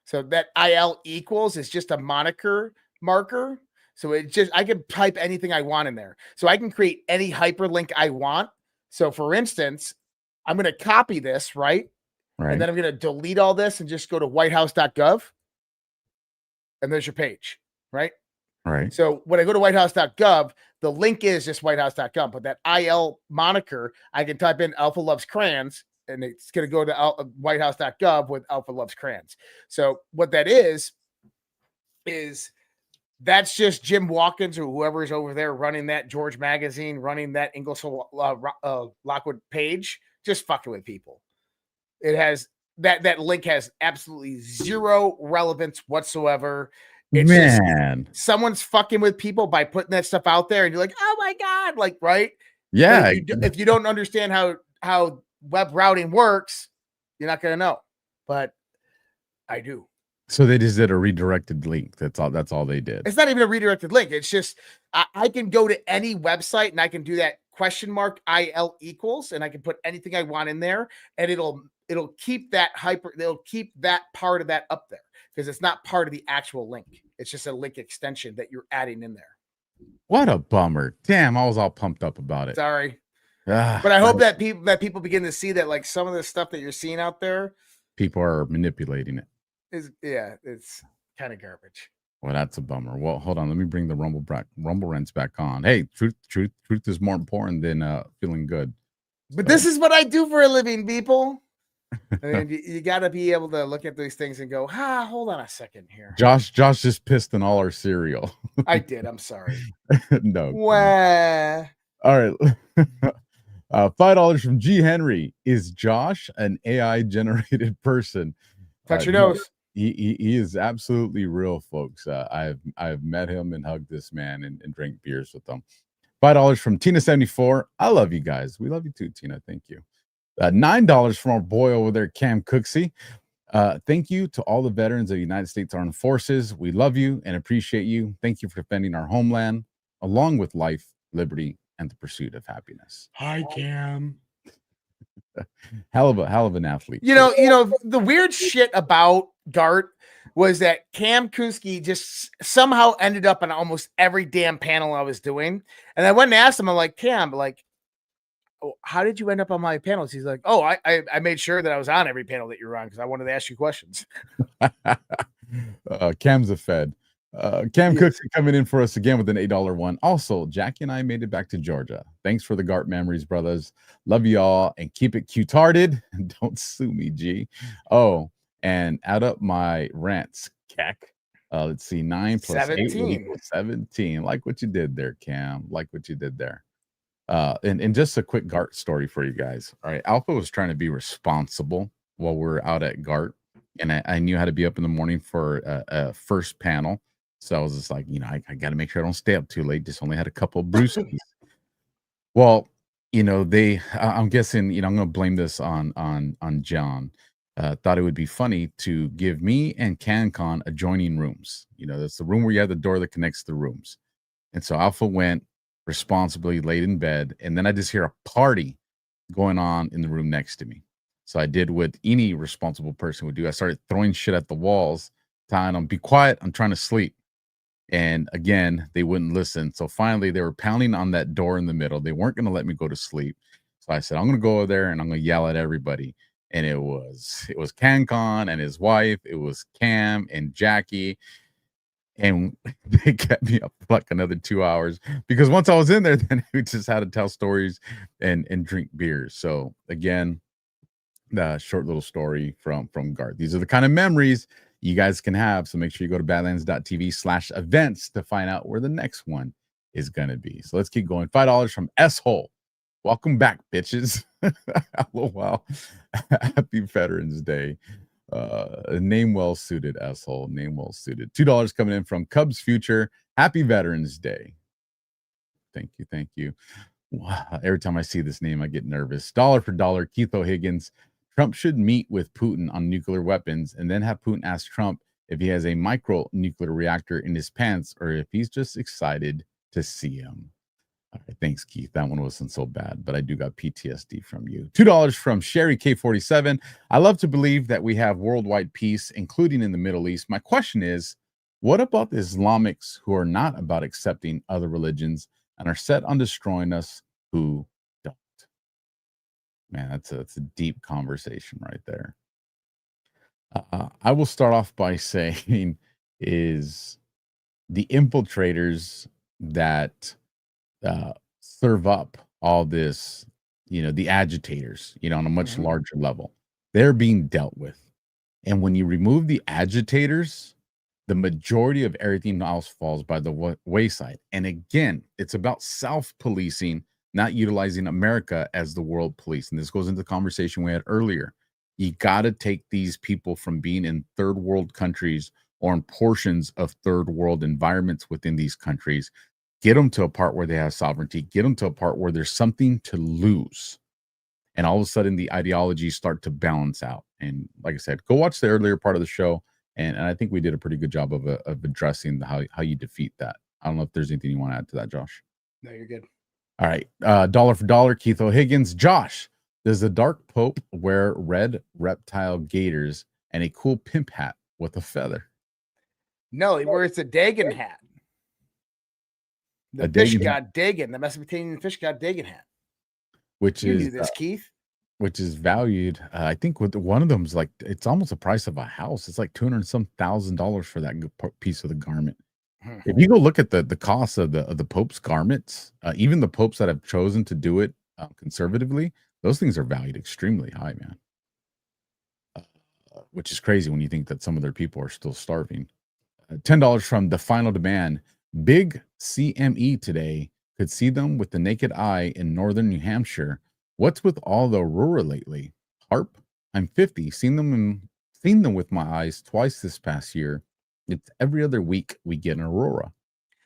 K: So that IL equals is just a marker. So it just, I can type anything I want in there. So I can create any hyperlink I want. So for instance, I'm going to copy this, right? And then I'm going to delete all this and just go to whitehouse.gov. And there's your page, right?
J: Right.
K: So when I go to whitehouse.gov, the link is just whitehouse.gov, but that IL moniker, I can type in Alpha Loves Crayons, and it's going to go to whitehouse.gov with Alpha Loves Crayons. So what that is that's just Jim Watkins or whoever's over there running that George magazine, running that Ingersoll Lockwood page, just fucking with people. It has that link has absolutely zero relevance whatsoever. It's
J: Man,
K: just someone's fucking with people by putting that stuff out there, and you're like, oh my God, like, right?
J: Yeah.
K: If you don't understand how web routing works, you're not gonna know. But I do.
J: So they just did a redirected link. That's all they did.
K: It's not even a redirected link. It's just I can go to any website and I can do that $IL equals, and I can put anything I want in there, and it'll keep that it'll keep that part of that up there because it's not part of the actual link. It's just a link extension that you're adding in there.
J: What a bummer. Damn, I was all pumped up about it.
K: Sorry. But I hope that people begin to see that like some of the stuff that you're seeing out there,
J: people are manipulating it.
K: It's kind of garbage.
J: Well, that's a bummer. Well, hold on. Let me bring the Rumble Rents back on. Hey, truth is more important than feeling good.
K: But this is what I do for a living, people. I mean, you got to be able to look at these things and go, hold on a second here.
J: Josh just pissed in all our cereal.
K: I did. I'm sorry.
J: No.
K: Wah.
J: All right. $5 from G. Henry. Is Josh an AI generated person?
K: Touch your nose.
J: He is absolutely real, folks. I've met him and hugged this man and drank beers with him. $5 from Tina74. I love you guys. We love you too, Tina. Thank you. $9 from our boy over there, Cam Cooksey. Thank you to all the veterans of the United States Armed Forces. We love you and appreciate you. Thank you for defending our homeland, along with life, liberty, and the pursuit of happiness.
K: Hi, Cam.
J: Hell of an athlete.
K: You know, the weird shit about Dart was that Cam Kuski just somehow ended up on almost every damn panel I was doing. And I went and asked him, I'm like, Cam, like, how did you end up on my panels? He's like, oh, I made sure that I was on every panel that you're on because I wanted to ask you questions.
J: Cam's a Fed. Cam Cooks coming in for us again with an $8 one. Also, Jackie and I made it back to Georgia. Thanks for the GART memories, brothers. Love you all and keep it cute-hearted. Don't sue me, G. Oh, and add up my rants, Keck. Let's see, 9 plus 8 will equal 17. Like what you did there, Cam. Like what you did there. And just a quick GART story for you guys. All right, Alpha was trying to be responsible while we're out at GART, and I knew how to be up in the morning for a first panel. So I was just like, I got to make sure I don't stay up too late. Just only had a couple of brewskis. Well, I'm guessing, I'm going to blame this on John. thought it would be funny to give me and CanCon adjoining rooms. You know, that's the room where you have the door that connects the rooms. And so Alpha went responsibly, laid in bed, and then I just hear a party going on in the room next to me. So I did what any responsible person would do. I started throwing shit at the walls, telling them, "Be quiet, I'm trying to sleep." And again, they wouldn't listen. So finally, they were pounding on that door in the middle. They weren't going to let me go to sleep. So I said, "I'm going to go over there and I'm going to yell at everybody." And it was CanCon and his wife. It was Cam and Jackie. And they kept me up for like another 2 hours because once I was in there, then we just had to tell stories and drink beers. So again, the short little story from Garth. These are the kind of memories you guys can have. So make sure you go to badlands.tv/events to find out where the next one is going to be. So let's keep going. $5 from S-Hole. Welcome back, bitches. LOL. Happy Veterans Day. Name well suited, asshole. Name well suited. $2 coming in from Cubs Future. Happy Veterans Day. Thank you. Thank you. Wow. Every time I see this name, I get nervous. Dollar for dollar. Keith O'Higgins. Trump should meet with Putin on nuclear weapons and then have Putin ask Trump if he has a micro nuclear reactor in his pants or if he's just excited to see him. All right, thanks, Keith. That one wasn't so bad, but I do got PTSD from you. $2 from Sherry K47. I love to believe that we have worldwide peace, including in the Middle East. My question is, what about the Islamics who are not about accepting other religions and are set on destroying us who don't? Man, that's a deep conversation right there. I will start off by saying is the infiltrators that serve up all this, the agitators, on a much larger level, they're being dealt with. And when you remove the agitators, the majority of everything else falls by the wayside. And again, it's about self-policing, not utilizing America as the world police. And this goes into the conversation we had earlier. You got to take these people from being in third world countries or in portions of third world environments within these countries, get them to a part where they have sovereignty, get them to a part where there's something to lose. And all of a sudden the ideologies start to balance out. And like I said, go watch the earlier part of the show. And I think we did a pretty good job of addressing how you defeat that. I don't know if there's anything you want to add to that, Josh.
K: No, you're good.
J: All right. Dollar for dollar, Keith O'Higgins. Josh, does the Dark Pope wear red reptile gaiters and a cool pimp hat with a feather?
K: No, he wears a Dagon hat. The fish god Dagon, the Mesopotamian fish god Dagon hat.
J: Which
K: you
J: is
K: knew this, Keith.
J: Which is valued, I think, with one of them is like it's almost the price of a house. It's like $200,000 for that piece of the garment. If you go look at the cost of the Pope's garments, even the popes that have chosen to do it conservatively, those things are valued extremely high, man. Which is crazy when you think that some of their people are still starving. $10 from The Final Demand. Big CME today. Could see them with the naked eye in northern New Hampshire. What's with all the aurora lately? Harp, I'm 50. Seen them with my eyes twice this past year. It's every other week we get an aurora.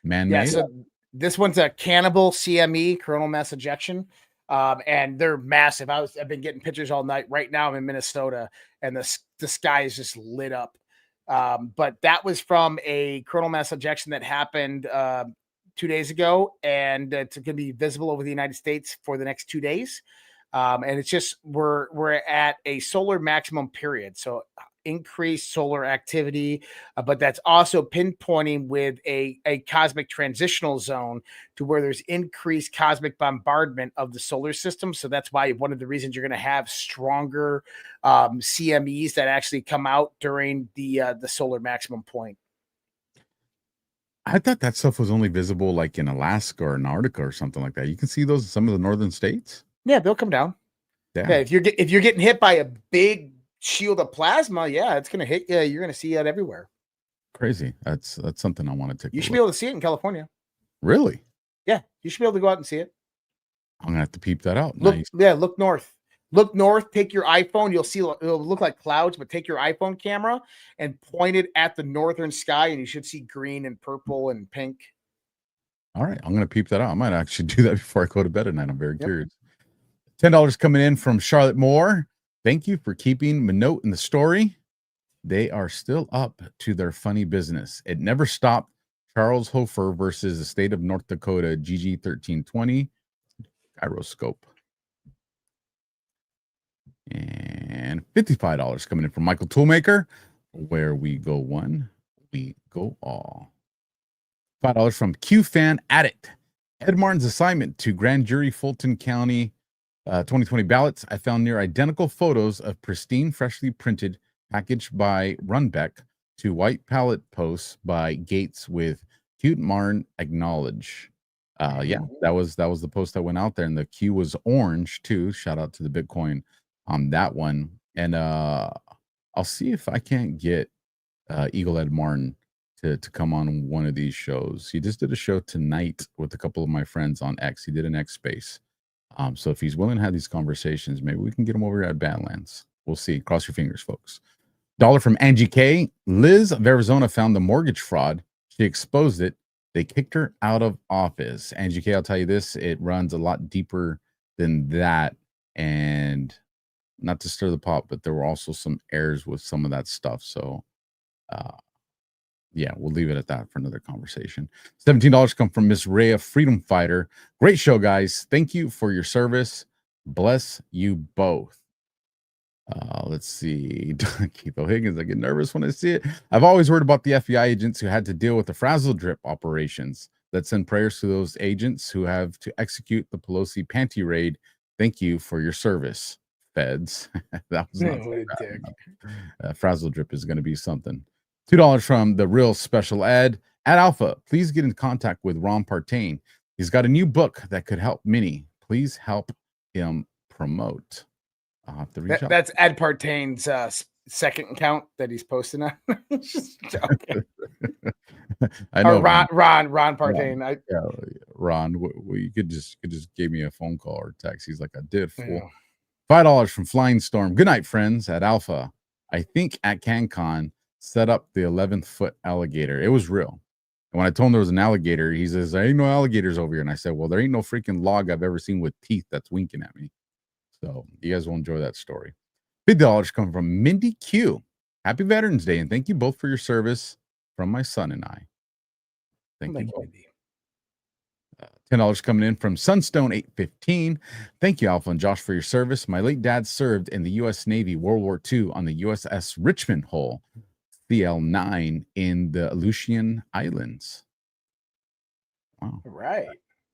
J: Man-made.
K: Yeah, so this one's a cannibal CME, coronal mass ejection. And they're massive. I've been getting pictures all night. Right now I'm in Minnesota and the sky is just lit up. But that was from a coronal mass ejection that happened 2 days ago, and it's going to be visible over the United States for the next 2 days. And it's just we're at a solar maximum period, so increased solar activity, but that's also pinpointing with a cosmic transitional zone to where there's increased cosmic bombardment of the solar system. So that's why one of the reasons you're going to have stronger CMEs that actually come out during the solar maximum point.
J: I thought that stuff was only visible like in Alaska or Antarctica or something like that. You can see those in some of the northern states.
K: Yeah, they'll come down. Yeah, if you're getting hit by a big shield of plasma, yeah, it's gonna hit you. You're gonna see it everywhere.
J: Crazy. That's something I want to take.
K: You should be able to see it in California.
J: Really?
K: Yeah, you should be able to go out and see it.
J: I'm gonna have to peep that out.
K: Look,
J: nice.
K: Yeah, look north. Look north, take your iPhone. You'll see it'll look like clouds, but take your iPhone camera and point it at the northern sky, and you should see green and purple and pink.
J: All right, I'm going to peep that out. I might actually do that before I go to bed at night. I'm very curious. $10 coming in from Charlotte Moore. Thank you for keeping Minot in the story. They are still up to their funny business. It never stopped. Charles Hofer versus the state of North Dakota, GG 1320, gyroscope. And $55 coming in from Michael Toolmaker. Where we go one, we go all. $5 from Q Fan Addict. Ed Martin's assignment to grand jury Fulton County 2020 ballots. I found near identical photos of pristine, freshly printed, packaged by Runbeck to white pallet posts by Gates with cute Martin acknowledge. Yeah, that was the post that went out there, and the Q was orange too. Shout out to the Bitcoin on that one. And I'll see if I can't get Eagle Ed Martin to come on one of these shows. He just did a show tonight with a couple of my friends on X. He did an X space. So if he's willing to have these conversations, maybe we can get him over at Badlands. We'll see. Cross your fingers, folks. $1 from Angie K. Liz of Arizona found the mortgage fraud. She exposed it. They kicked her out of office. Angie K, I'll tell you this, it runs a lot deeper than that. And not to stir the pot, but there were also some errors with some of that stuff. So yeah, we'll leave it at that for another conversation. $17 come from Miss Rhea, Freedom Fighter. Great show, guys. Thank you for your service. Bless you both. Let's see. Keith O'Higgins, I get nervous when I see it. I've always worried about the FBI agents who had to deal with the frazzle drip operations. Let's send prayers to those agents who have to execute the Pelosi panty raid. Thank you for your service, feds. That was not so bad. Frazzle drip is going to be something. $2 from the real special ed at Alpha. Please get in contact with Ron Partain. He's got a new book that could help many. Please help him promote. I'll have to reach out.
K: That's Ed Partain's second account that he's posting on. Just joking.
J: I know
K: Ron Partain.
J: Ron, you could just give me a phone call or text. He's like, I did. Fool. $5 from Flying Storm. Good night, friends at Alpha. I think at CanCon set up the 11th foot alligator. It was real. And when I told him there was an alligator, he says, there ain't no alligators over here. And I said, well, there ain't no freaking log I've ever seen with teeth that's winking at me. So you guys will enjoy that story. $50 come from Mindy Q. Happy Veterans Day. And thank you both for your service from my son and I. Thank you both. $10 coming in from Sunstone 815. Thank you, Alpha and Josh, for your service. My late dad served in the U.S. Navy World War II on the USS Richmond Hull, CL9 in the Aleutian Islands. Wow.
K: Right.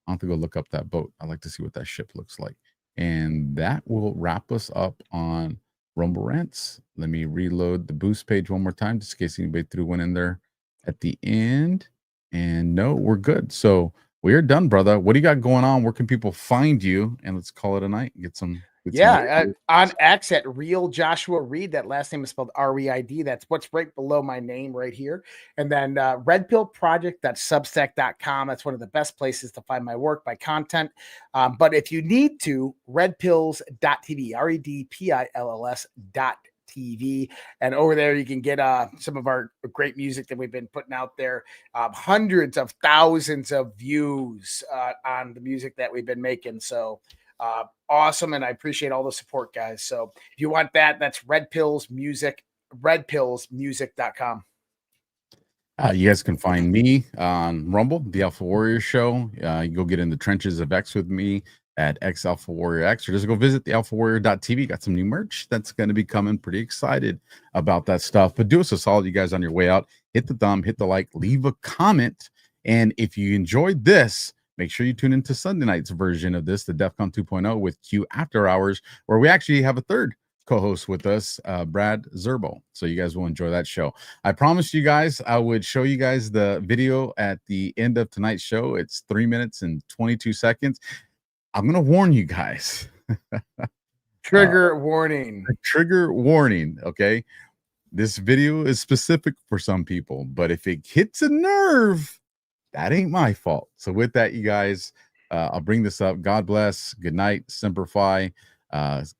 J: I'll have to go look up that boat. I'd like to see what that ship looks like. And that will wrap us up on Rumble Rants. Let me reload the boost page one more time, just in case anybody threw one in there at the end. And no, we're good. So we are done, brother. What do you got going on? Where can people find you? And let's call it a night and get some.
K: On X at Real Joshua Reid. That last name is spelled R-E-I-D. That's what's right below my name right here. And then redpillproject.substack.com. That's one of the best places to find my work, my content. But if you need to, redpills.tv, redpills.tv. And over there, you can get some of our great music that we've been putting out there. Hundreds of thousands of views on the music that we've been making. So awesome, and I appreciate all the support, guys. So if you want that, that's Red Pills Music, redpillsmusic.com.
J: You guys can find me on Rumble, the Alpha Warrior Show. You go get in the trenches of X with me at X Alpha Warrior X, or just go visit the alphawarrior.tv. Got some new merch that's going to be coming. Pretty excited about that stuff. But do us a solid, you guys, on your way out. Hit the thumb, hit the like, leave a comment. And if you enjoyed this, make sure you tune into Sunday night's version of this, the DEFCON 2.0 with Q After Hours, where we actually have a third co-host with us, Brad Zerbo. So you guys will enjoy that show. I promised you guys I would show you guys the video at the end of tonight's show. It's 3 minutes and 22 seconds. I'm going to warn you guys.
K: Trigger warning.
J: Trigger warning, okay? This video is specific for some people, but if it hits a nerve, that ain't my fault. So with that, you guys, I'll bring this up. God bless. Good night. Semper Fi.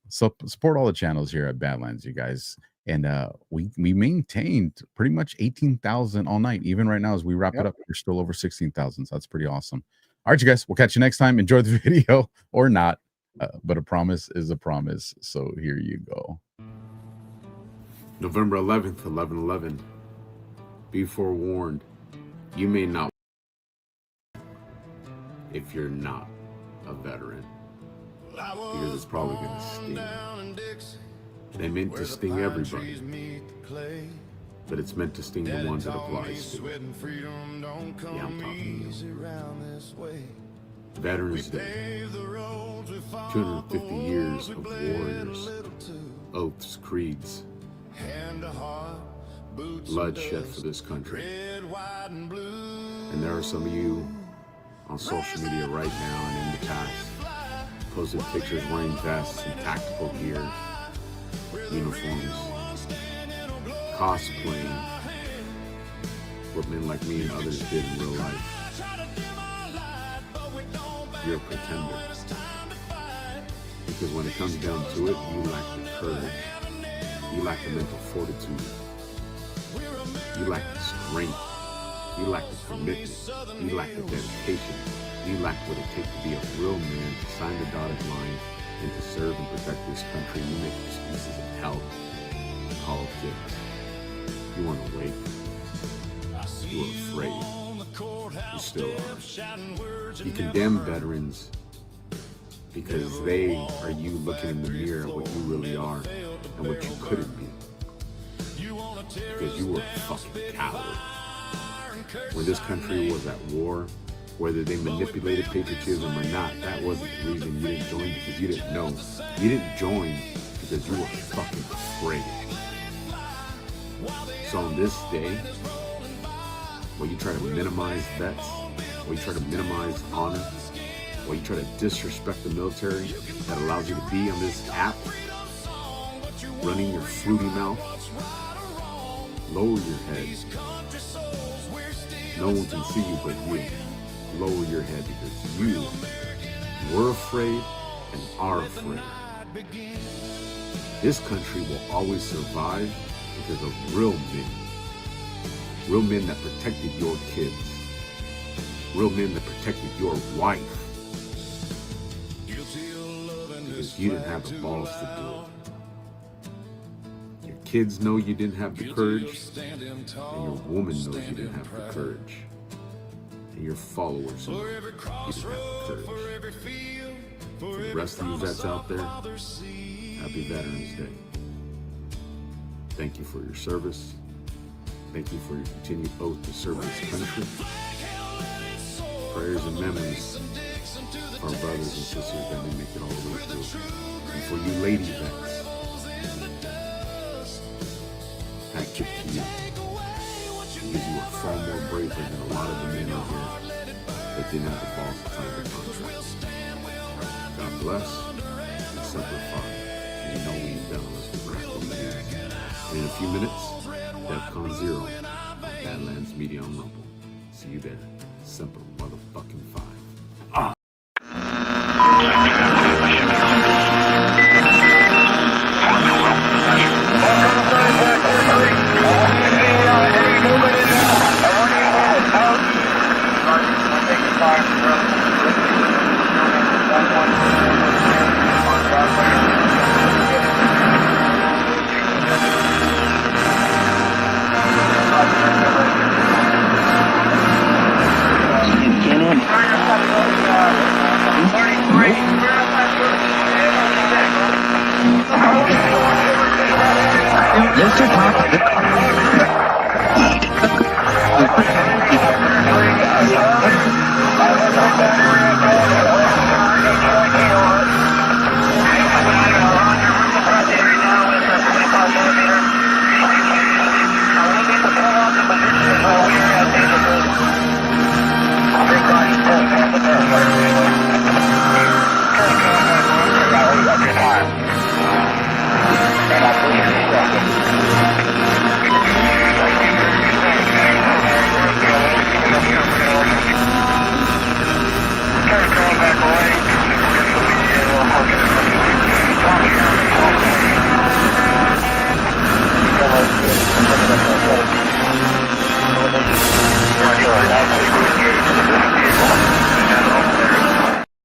J: Support all the channels here at Badlands, you guys. And we maintained pretty much 18,000 all night. Even right now, as we wrap it up, we're still over 16,000. So that's pretty awesome. All right, you guys, we'll catch you next time. Enjoy the video or not. But a promise is a promise. So here you go.
P: November 11th, 11/11. Be forewarned, you may not if you're not a veteran, because it's probably going to sting. They meant to sting everybody, but it's meant to sting the ones it applies to. Yeah, I'm talking to you. Veterans Day, 250 years of warriors, oaths, creeds, bloodshed for this country. And there are some of you on social media right now and in the past posting pictures wearing vests and tactical gear, uniforms, cosplaying what men like me and others did in real life. You're a pretender. Because when it comes down to it, you lack the courage. You lack the mental fortitude. You lack the strength. You lack the commitment. You lack the dedication. You lack what it takes to be a real man, to sign the dotted line, and to serve and protect this country. You make excuses of health, politics. You weren't awake. You were afraid. You still are. You condemn veterans because they are you looking in the mirror at what you really are and what you couldn't be. Because you were a fucking coward. When this country was at war, whether they manipulated patriotism or not, that wasn't the reason you didn't join, because you didn't know. You didn't join because you were fucking afraid. So on this day, where you try to minimize vets, where you try to minimize honor, where you try to disrespect the military that allows you to be on this app, running your fruity mouth, lower your head. No one can see you but you. Lower your head, because you were afraid and are afraid. This country will always survive because of real men. Real men that protected your kids. Real men that protected your wife. Because you didn't have the balls to do it. Your kids know you didn't have the courage, and your woman knows you didn't have the courage. And your followers know you didn't have the courage. For the rest of you vets out there, happy Veterans Day. Thank you for your service. Thank you for your continued oath to serve this country. Prayers and memories for our brothers and sisters that may make it all the way through. And for you lady vets, hat tip to you. Because you are far more braver than a lot of the men out here that didn't have the balls to sign the contract. God bless and simplify. And you know when you've done this with rap over here. And in a few minutes, DEFCON ZERQ on Badlands Media on Rumble. See you there. Simple motherfucking fire.